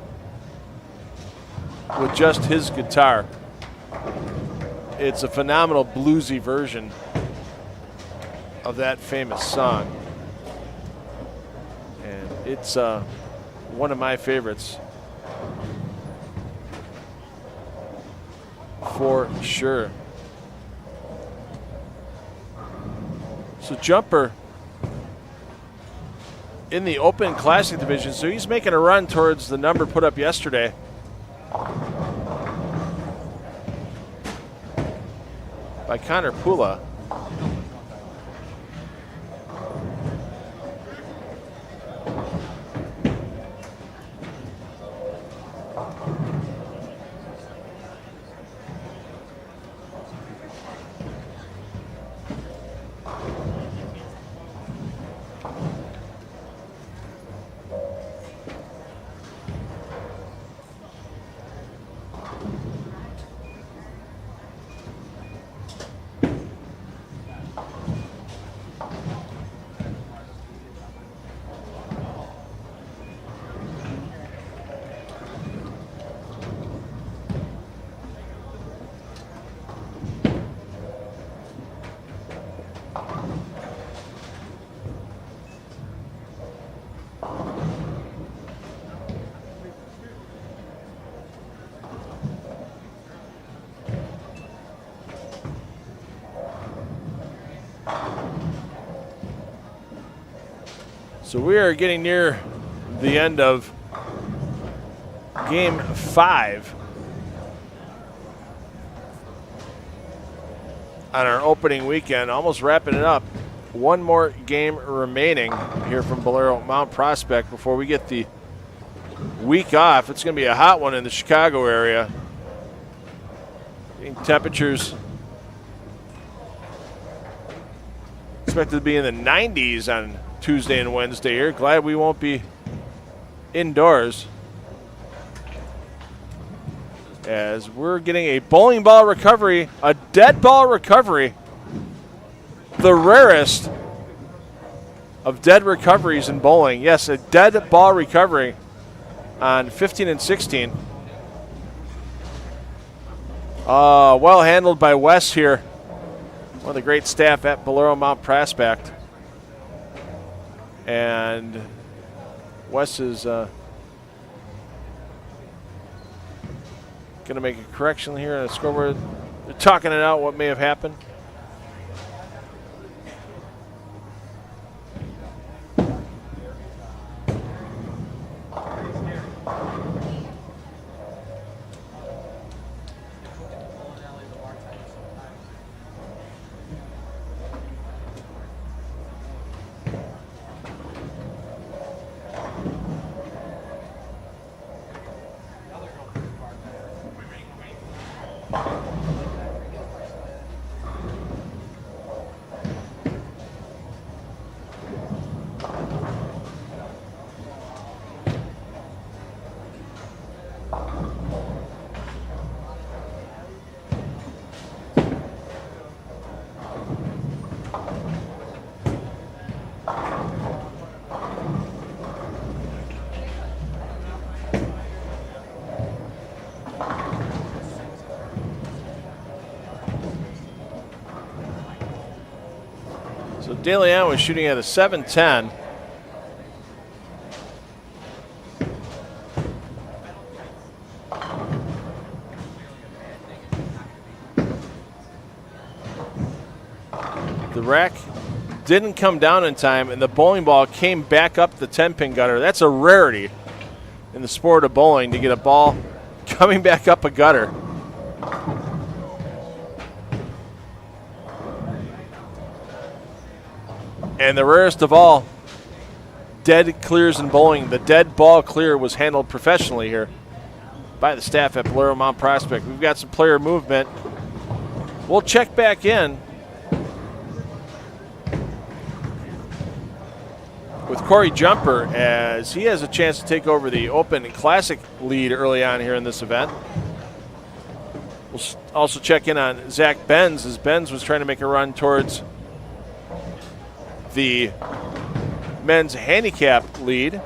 with just his guitar. It's a phenomenal bluesy version of that famous song. And it's one of my favorites for sure. So Jumper in the Open Classic division, so he's making a run towards the number put up yesterday. By Connor Pula. So we are getting near the end of Game 5 on our opening weekend. Almost wrapping it up. One more game remaining here from Bolero Mount Prospect before we get the week off. It's going to be a hot one in the Chicago area. Temperatures expected to be in the 90s on Tuesday and Wednesday here. Glad we won't be indoors, as we're getting a bowling ball recovery, a dead ball recovery, the rarest of dead recoveries in bowling. Yes, a dead ball recovery on 15 and 16. Well handled by Wes here, one of the great staff at Bolero Mount Prospect. And Wes is going to make a correction here on the scoreboard. They're talking it out, what may have happened. De Leon was shooting at a 710. The rack didn't come down in time, and the bowling ball came back up the 10-pin gutter. That's a rarity in the sport of bowling, to get a ball coming back up a gutter. And the rarest of all, dead clears in bowling. The dead ball clear was handled professionally here by the staff at Bolero Mount Prospect. We've got some player movement. We'll check back in with Corey Jumper, as he has a chance to take over the Open Classic lead early on here in this event. We'll also check in on Zack Benz, as Benz was trying to make a run towards the men's handicap lead.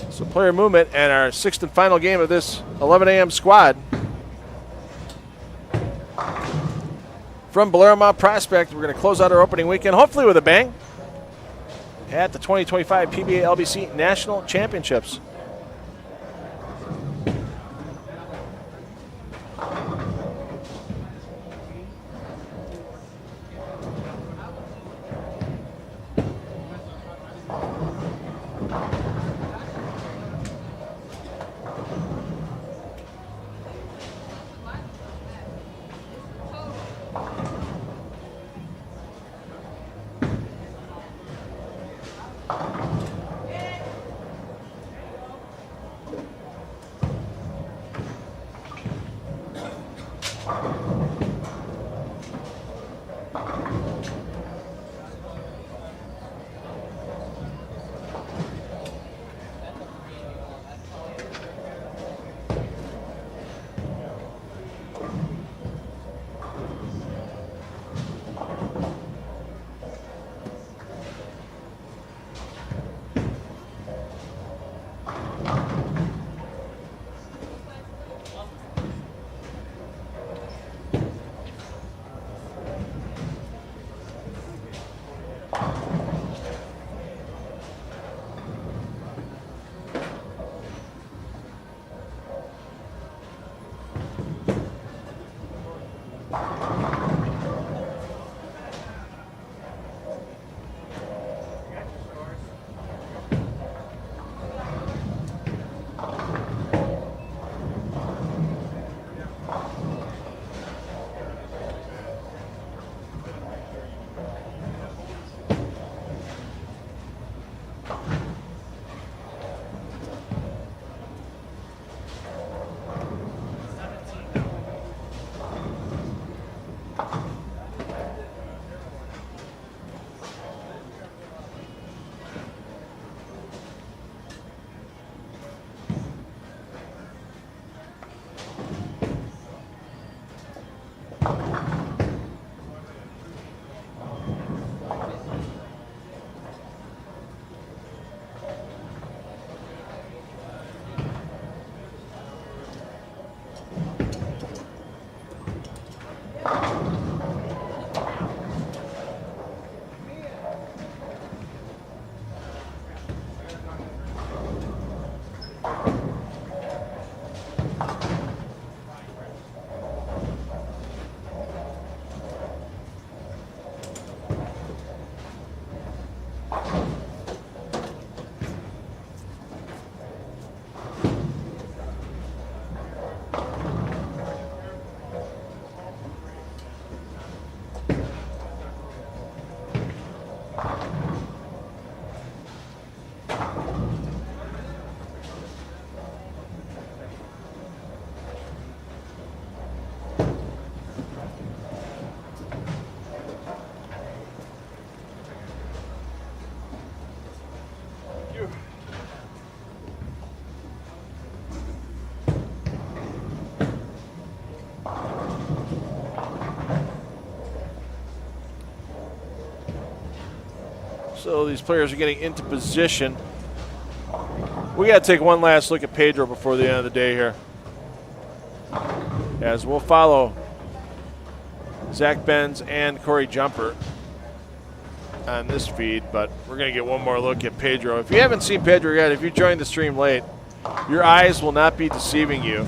So player movement, and our sixth and final game of this 11 a.m. squad. From Bolero Mount Prospect, we're going to close out our opening weekend, hopefully with a bang, at the 2025 PBA LBC National Championships. So these players are getting into position. We got to take one last look at Pedro before the end of the day here, as we'll follow Zack Benz and Corey Jumper on this feed, but we're going to get one more look at Pedro. If you haven't seen Pedro yet, if you joined the stream late, your eyes will not be deceiving you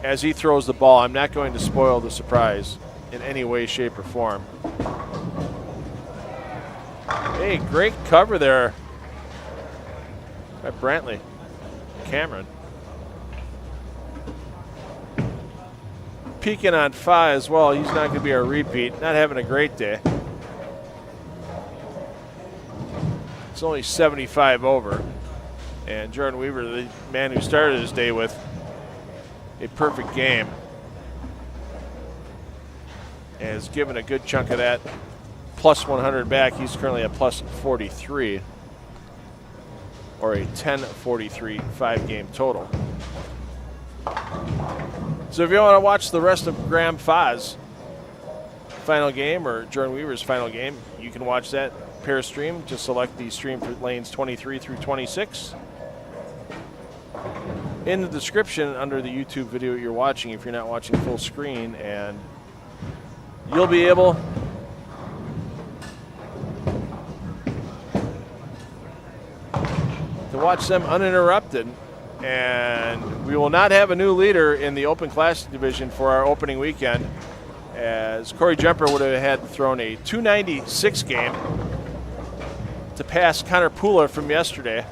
as he throws the ball. I'm not going to spoil the surprise in any way, shape, or form. Hey, great cover there by Brantley. Cameron. Peeking on Fa as well. He's not going to be our repeat. Not having a great day. It's only 75 over. And Jordan Weaver, the man who started his day with a perfect game, has given a good chunk of that plus 100 back. He's currently at plus 43, or a 10-43 5-game total. So if you want to watch the rest of Graham Fa's final game or Jordan Weaver's final game, you can watch that pair stream. Just select the stream for lanes 23 through 26. In the description under the YouTube video you're watching, if you're not watching full screen, and you'll be able to watch them uninterrupted. And we will not have a new leader in the Open Classic division for our opening weekend, as Corey Jumper would have had thrown a 296 game to pass Connor Pula from yesterday.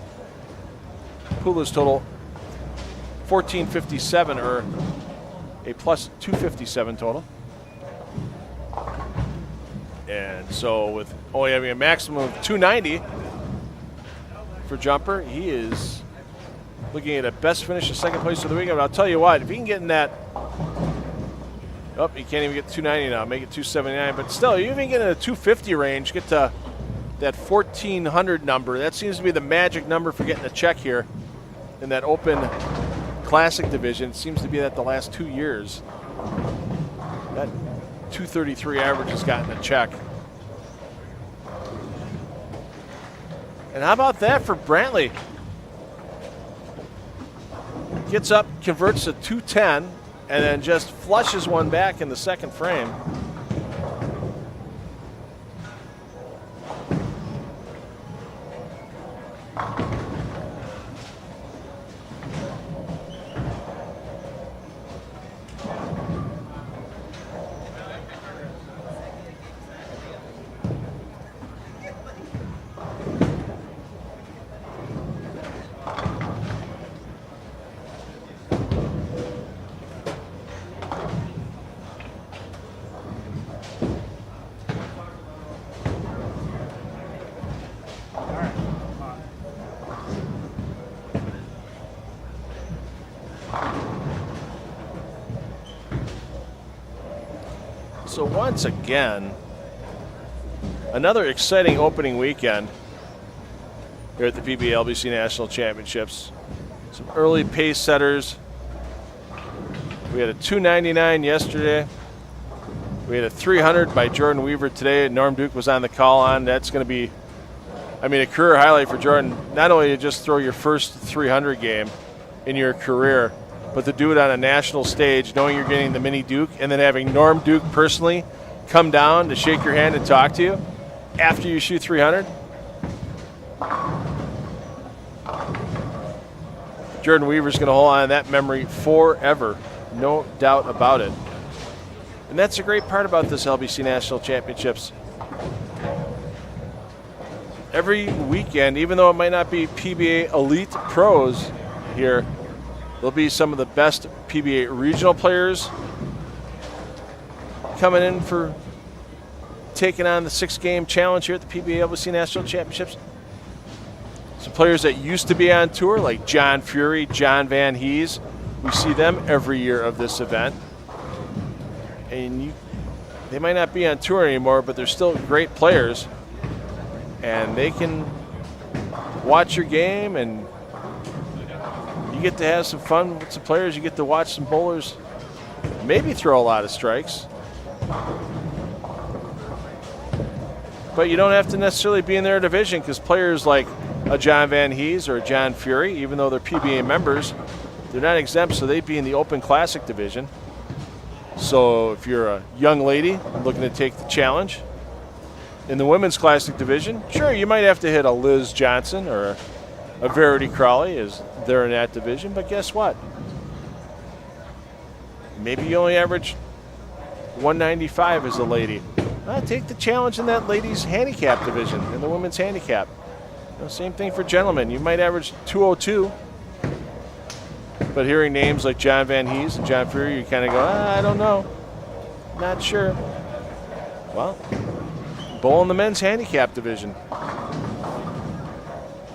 Pula's total 1457, or a plus 257 total. And so with only having a maximum of 290 for Jumper, he is looking at a best finish of second place of the weekend. But I'll tell you what, if he can get in that, oh, he can't even get 290 now, make it 279. But still, you even get in a 250 range, get to that 1,400 number. That seems to be the magic number for getting a check here in that Open Classic division. It seems to be that the last 2 years, that 233 average has gotten a check. And how about that for Brantley? Gets up, converts to 210, and then just flushes one back in the second frame. So once again, another exciting opening weekend here at the PBA LBC National Championships. Some early pace setters. We had a 299 yesterday. We had a 300 by Jordan Weaver today. Norm Duke was on the call on. That's going to be, I mean, a career highlight for Jordan. Not only to just throw your first 300 game in your career, but to do it on a national stage, knowing you're getting the mini Duke, and then having Norm Duke personally come down to shake your hand and talk to you after you shoot 300. Jordan Weaver's going to hold on to that memory forever, no doubt about it. And that's a great part about this LBC National Championships. Every weekend, even though it might not be PBA elite pros here, there'll be some of the best PBA regional players coming in for taking on the 6-game challenge here at the PBA LBC National Championships. Some players that used to be on tour, like John Fury, John Van Hees. We see them every year of this event. And they might not be on tour anymore, but they're still great players. And they can watch your game, and you get to have some fun with some players. You get to watch some bowlers maybe throw a lot of strikes. But you don't have to necessarily be in their division, because players like a John Van Hees or a John Fury, even though they're PBA members, they're not exempt, so they'd be in the Open Classic division. So if you're a young lady looking to take the challenge in the Women's Classic division, sure, you might have to hit a Liz Johnson or a Verity Crawley, as they're in that division, but guess what? Maybe you only average 195 as a lady. Take the challenge in that ladies' handicap division, in the women's handicap. Same thing for gentlemen. You might average 202, but hearing names like John Van Hees and John Fury, you kind of go, I don't know. Not sure. Well, bowl in the men's handicap division.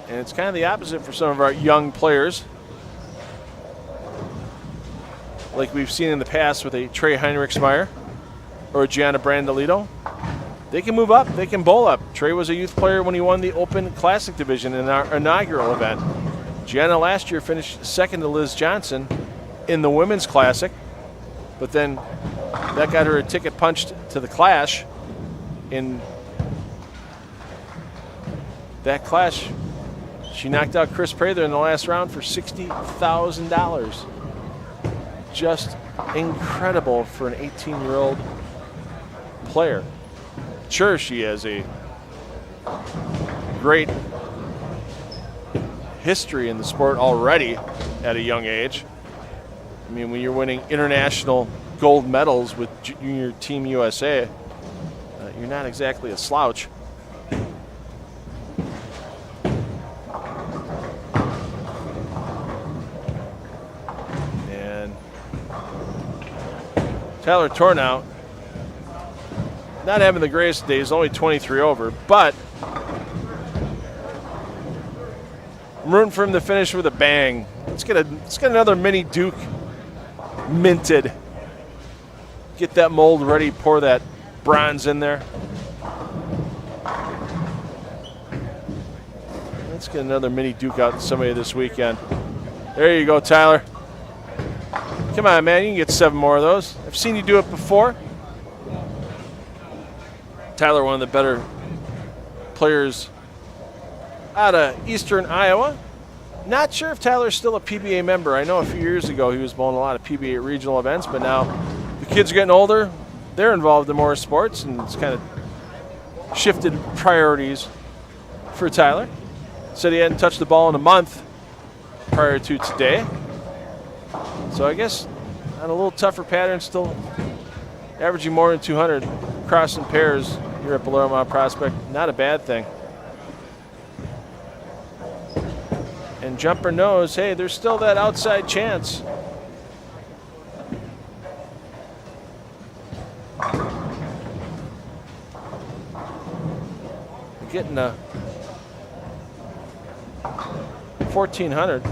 And it's kind of the opposite for some of our young players, like we've seen in the past with a Trey Heinrichsmeyer or a Gianna Brandolito. They can move up, they can bowl up. Trey was a youth player when he won the Open Classic division in our inaugural event. Gianna last year finished second to Liz Johnson in the Women's Classic, but then that got her a ticket punched to the Clash. In that Clash, she knocked out Chris Prather in the last round for $60,000. Just incredible for an 18-year-old player. Sure, she has a great history in the sport already at a young age. I mean, when you're winning international gold medals with Junior Team USA, you're not exactly a slouch. And Tyler Tornow, not having the greatest days, only 23 over, but I'm rooting for him to finish with a bang. Let's get another mini Duke minted. Get that mold ready, pour that bronze in there. Let's get another mini Duke out to somebody this weekend. There you go, Tyler. Come on, man, you can get 7 more of those. I've seen you do it before. Tyler, one of the better players out of Eastern Iowa. Not sure if Tyler's still a PBA member. I know a few years ago he was bowling a lot of PBA regional events, but now the kids are getting older. They're involved in more sports, and it's kind of shifted priorities for Tyler. Said he hadn't touched the ball in a month prior to today. So I guess on a little tougher pattern, still averaging more than 200 crossing pairs here at Bolero Mount Prospect. Not a bad thing. And Jumper knows, hey, there's still that outside chance. Getting a 1,400.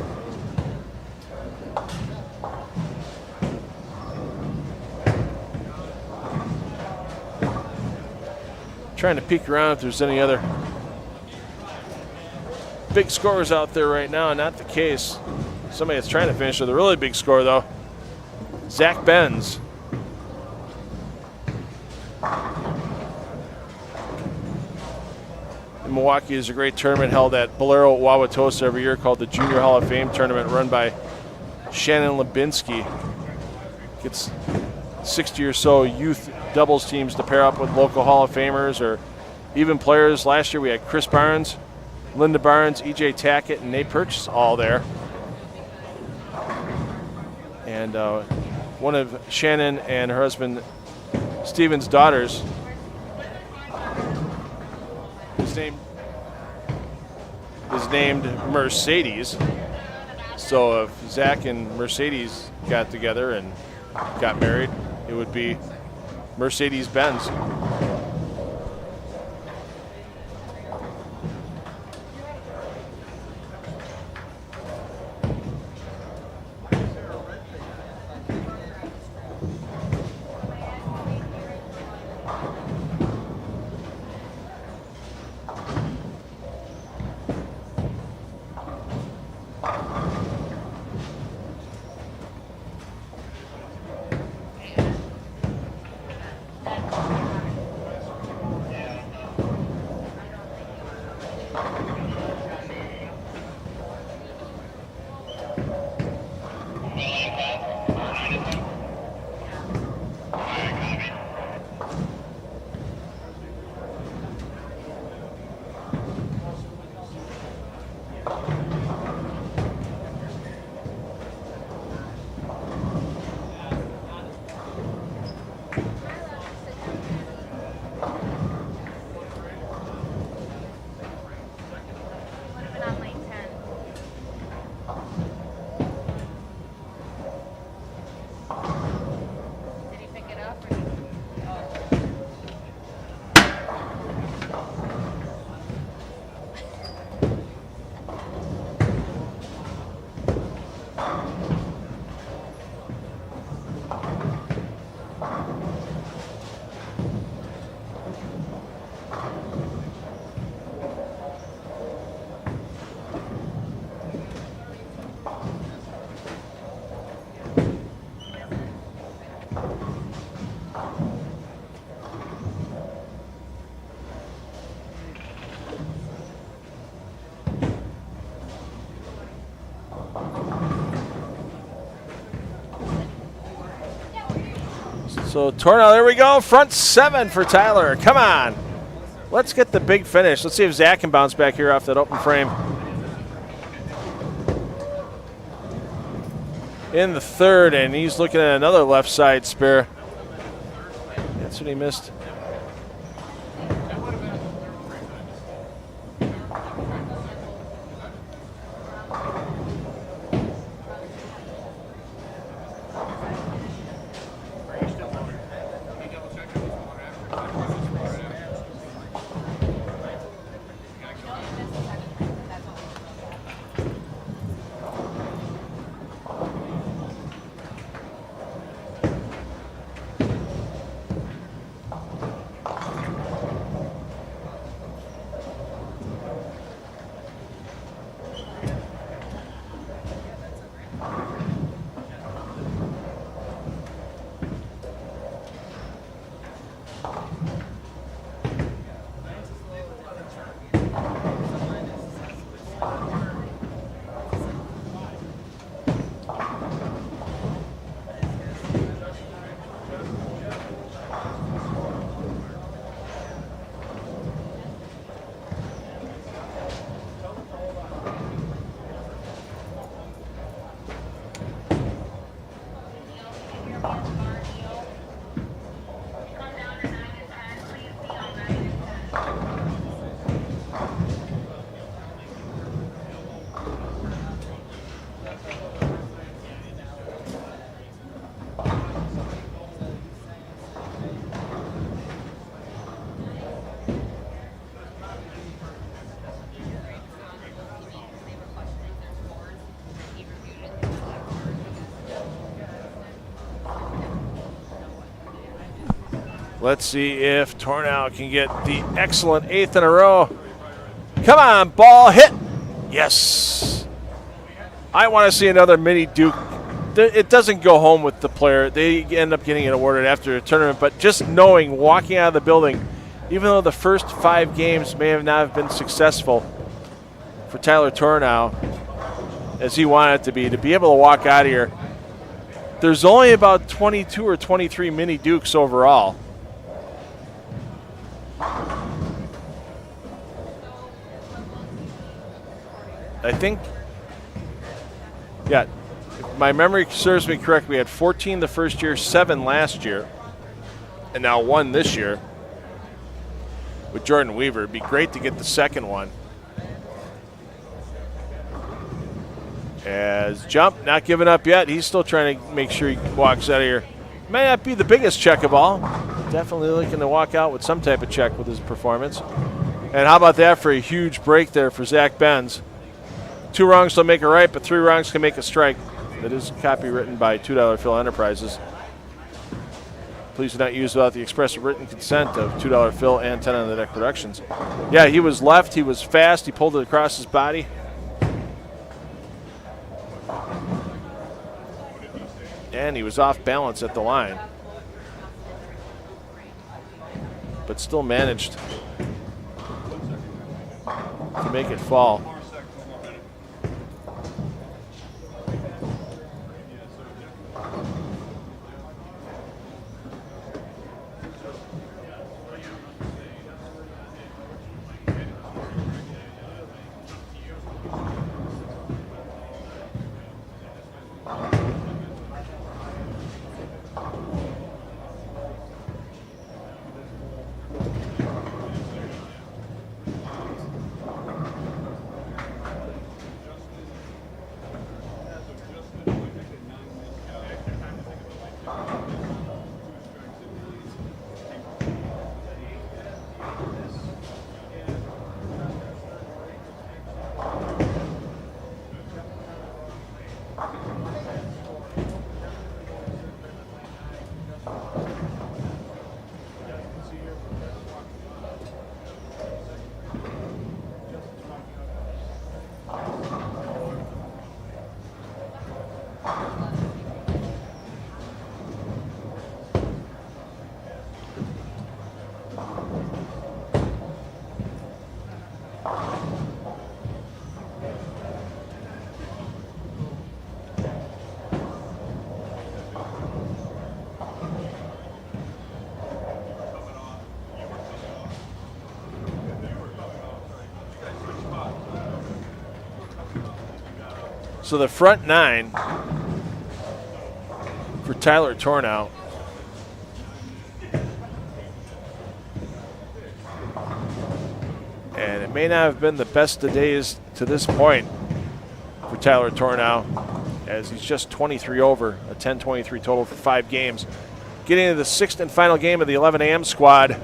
Trying to peek around if there's any other big scores out there right now. Not the case. Somebody that's trying to finish with a really big score, though. Zack Benz. In Milwaukee is a great tournament held at Bolero Wauwatosa every year called the Junior Hall of Fame Tournament, run by Shannon Lubinsky. Gets 60 or so youth doubles teams to pair up with local Hall of Famers or even players. Last year we had Chris Barnes, Linda Barnes, EJ Tackett, and Nate Purchase all there. And one of Shannon and her husband Steven's daughters, his name is named Mercedes. So if Zach and Mercedes got together and got married, it would be Mercedes Benz. So Tornell, there we go. Front 7 for Tyler. Come on. Let's get the big finish. Let's see if Zach can bounce back here off that open frame. In the third, and he's looking at another left side spare. That's what he missed. Let's see if Tornell can get the excellent 8th in a row. Come on, ball hit. Yes. I want to see another mini Duke. It doesn't go home with the player. They end up getting it awarded after a tournament, but just knowing, walking out of the building, even though the first 5 games may have not been successful for Tyler Tornell as he wanted it to be able to walk out of here. There's only about 22 or 23 mini Dukes overall. I think, yeah, if my memory serves me correct, we had 14 the first year, 7 last year, and now 1 this year with Jordan Weaver. It'd be great to get the second one. As Jump, not giving up yet. He's still trying to make sure he walks out of here. May not be the biggest check of all. Definitely looking to walk out with some type of check with his performance. And how about that for a huge break there for Zack Benz. 2 wrongs don't make a right, but 3 wrongs can make a strike. That is copywritten by $2 Phil Enterprises. Please do not use without the express written consent of $2 Phil and 10 on the Deck Productions. Yeah, he was left. He was fast. He pulled it across his body. And he was off balance at the line. But still managed to make it fall. So the front 9 for Tyler Tornow. And it may not have been the best of days to this point for Tyler Tornow, as he's just 23 over, a 10-23 total for 5 games. Getting into the 6th and final game of the 11 a.m. squad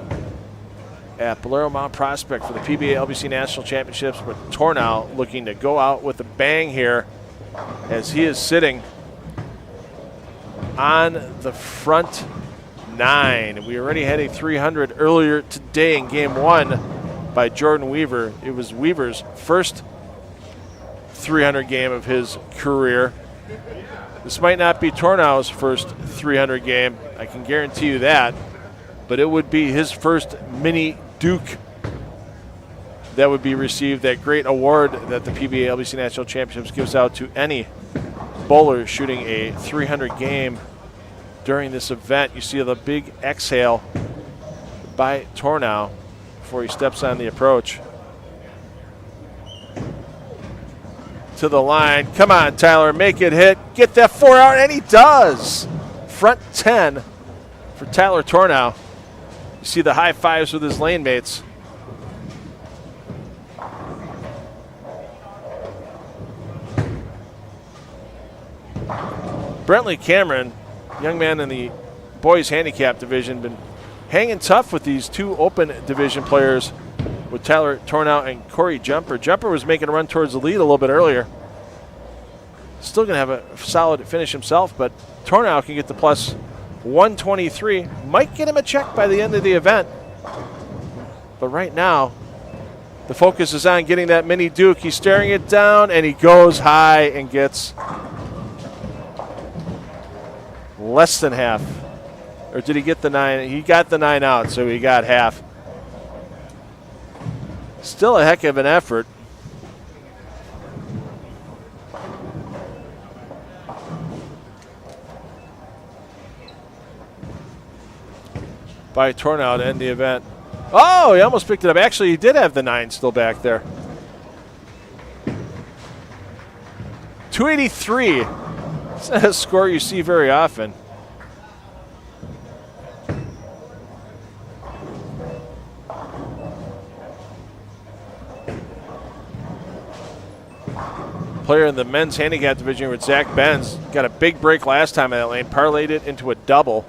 at Bolero Mount Prospect for the PBA LBC National Championships, with Tornow looking to go out with a bang here, as he is sitting on the front 9. We already had a 300 earlier today in game 1 by Jordan Weaver. It was Weaver's first 300 game of his career. This might not be Tornow's first 300 game, I can guarantee you that, but it would be his first mini Duke that would be received, that great award that the PBA LBC National Championships gives out to any bowler shooting a 300 game during this event. You see the big exhale by Tornow before he steps on the approach. To the line. Come on, Tyler, make it hit. Get that 4 out, and he does. Front 10 for Tyler Tornow. You see the high fives with his lane mates. Brentley Cameron, young man in the boys handicap division, been hanging tough with these 2 open division players, with Tyler Tornow and Corey Jumper. Jumper was making a run towards the lead a little bit earlier. Still going to have a solid finish himself, but Tornow can get the plus 123. Might get him a check by the end of the event. But right now, the focus is on getting that mini Duke. He's staring it down, and he goes high and gets less than half. Or did he get the 9? He got the 9 out, so he got half. Still a heck of an effort. By Tornow to end the event. Oh, he almost picked it up. Actually, he did have the 9 still back there. 283. It's not a score you see very often. Player in the men's handicap division with Zack Benz got a big break last time in that lane, parlayed it into a double,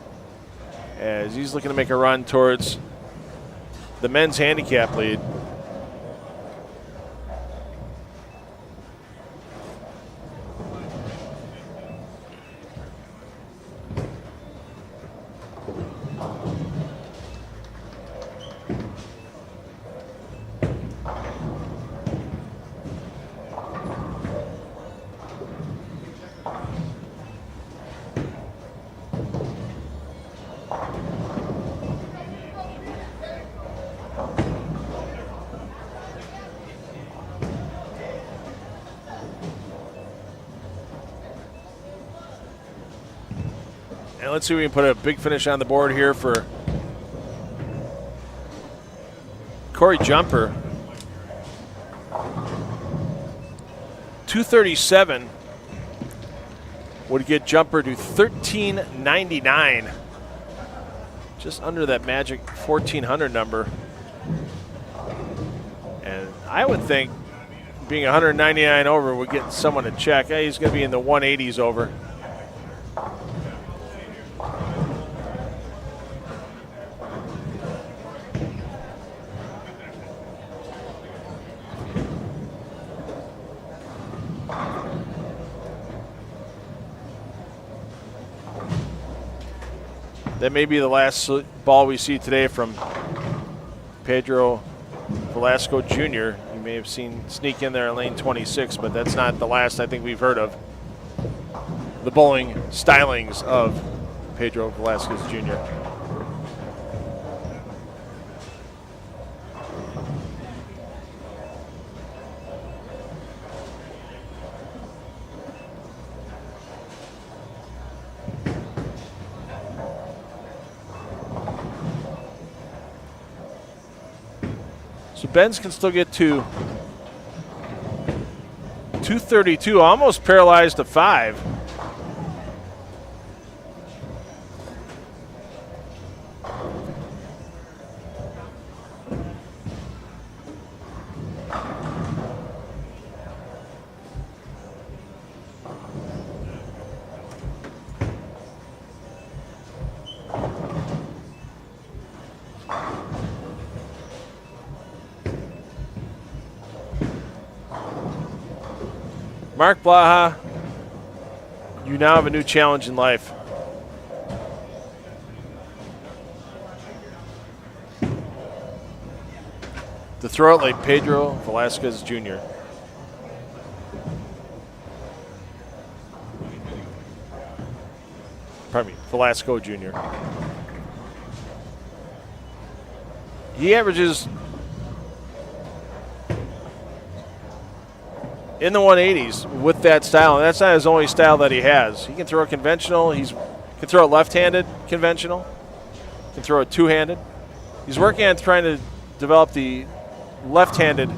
as he's looking to make a run towards the men's handicap lead. And let's see if we can put a big finish on the board here for Corey Jumper. 237 would get Jumper to 1399. Just under that magic 1400 number. And I would think being 199 over would get someone to check. Hey, he's going to be in the 180s over. That may be the last ball we see today from Pedro Velasco Jr. You may have seen sneak in there in lane 26, but that's not the last I think we've heard of the bowling stylings of Pedro Velasquez Jr. So Benz can still get to 232, almost paralyzed to 5. Mark Blaha, you now have a new challenge in life. To throw it like Pedro Velasco Jr. Pardon me, Velasco Jr. He averages in the 180s with that style, and that's not his only style that he has. He can throw it conventional. He can throw it left-handed conventional. Can throw it two-handed. He's working on trying to develop the left-handed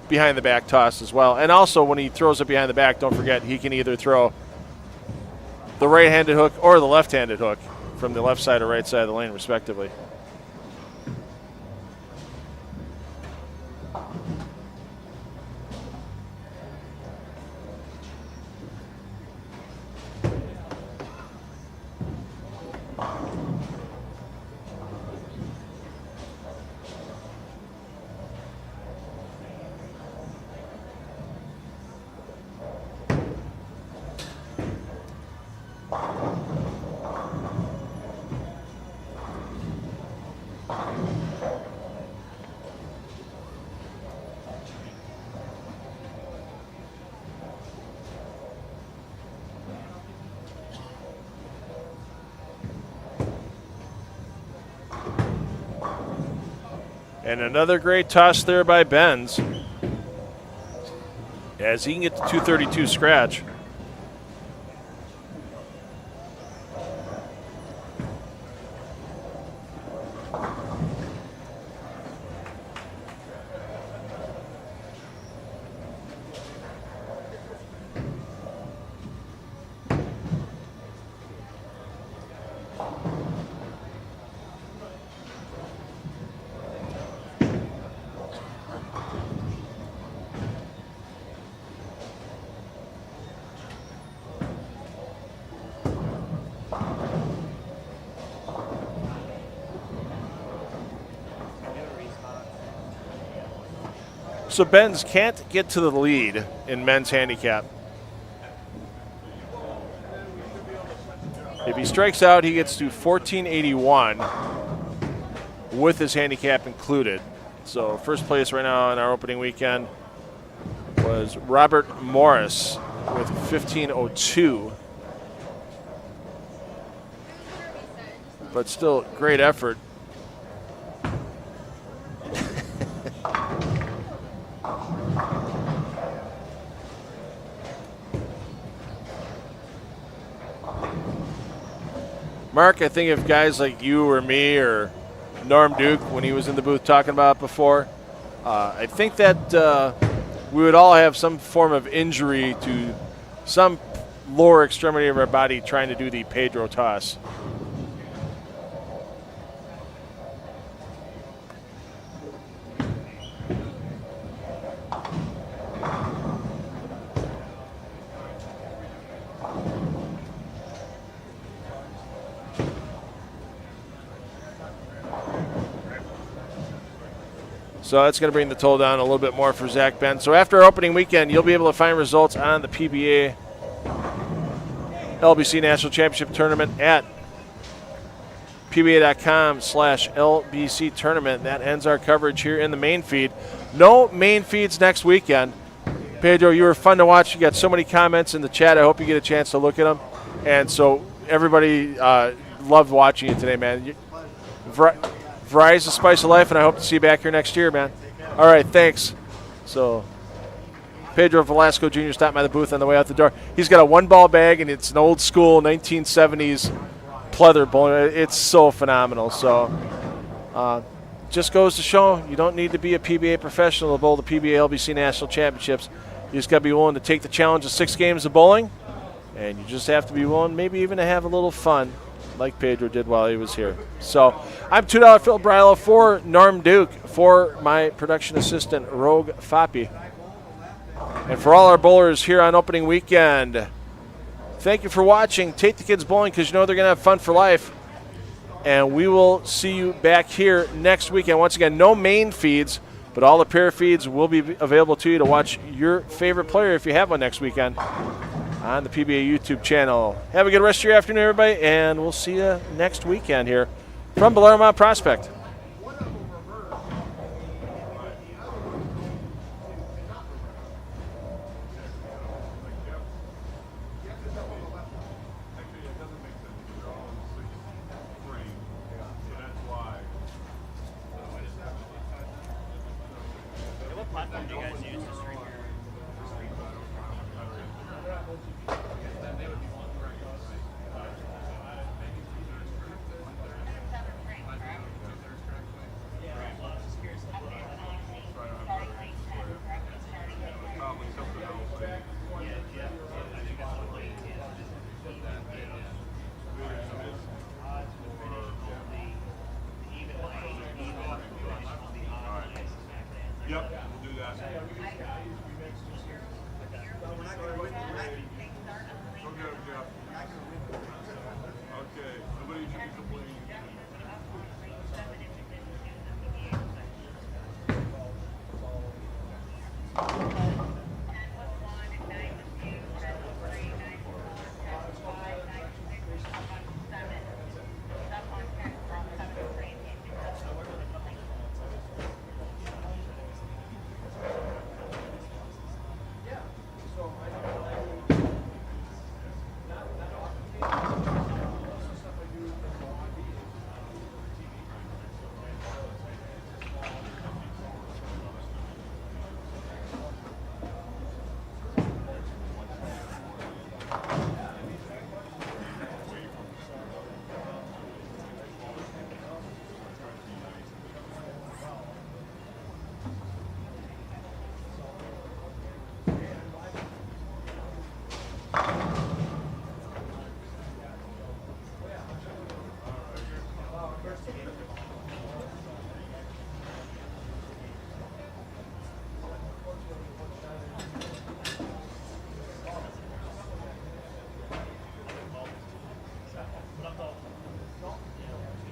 behind-the-back toss as well. And also, when he throws it behind the back, don't forget he can either throw the right-handed hook or the left-handed hook from the left side or right side of the lane, respectively. And another great toss there by Benz, as he can get the 232 scratch. So Benz can't get to the lead in men's handicap. If he strikes out, he gets to 1481 with his handicap included. So first place right now in our opening weekend was Robert Morris with 1502. But still, great effort. Mark, I think if guys like you or me or Norm Duke, when he was in the booth talking about it before, I think that we would all have some form of injury to some lower extremity of our body trying to do the Pedro toss. So that's going to bring the total down a little bit more for Zack Benz. So after our opening weekend, you'll be able to find results on the PBA LBC National Championship Tournament at pba.com/LBC Tournament. That ends our coverage here in the main feed. No main feeds next weekend. Pedro, you were fun to watch. You got so many comments in the chat. I hope you get a chance to look at them. And so everybody loved watching you today, man. Variety's the spice of life, and I hope to see you back here next year, man. All right, thanks. So Pedro Velasco Jr. stopped by the booth on the way out the door. He's got a one-ball bag, and it's an old-school 1970s pleather bowling. It's so phenomenal. So just goes to show you don't need to be a PBA professional to bowl the PBA LBC National Championships. You just got to be willing to take the challenge of 6 games of bowling, and you just have to be willing maybe even to have a little fun like Pedro did while he was here. So I'm $2 Phil Brylo for Norm Duke, for my production assistant, Rogue Foppy. And for all our bowlers here on opening weekend, thank you for watching. Take the kids bowling because you know they're going to have fun for life. And we will see you back here next weekend. Once again, no main feeds, but all the pair feeds will be available to you to watch your favorite player if you have one next weekend on the PBA YouTube channel. Have a good rest of your afternoon, everybody, and we'll see you next weekend here from Bellarmont Prospect.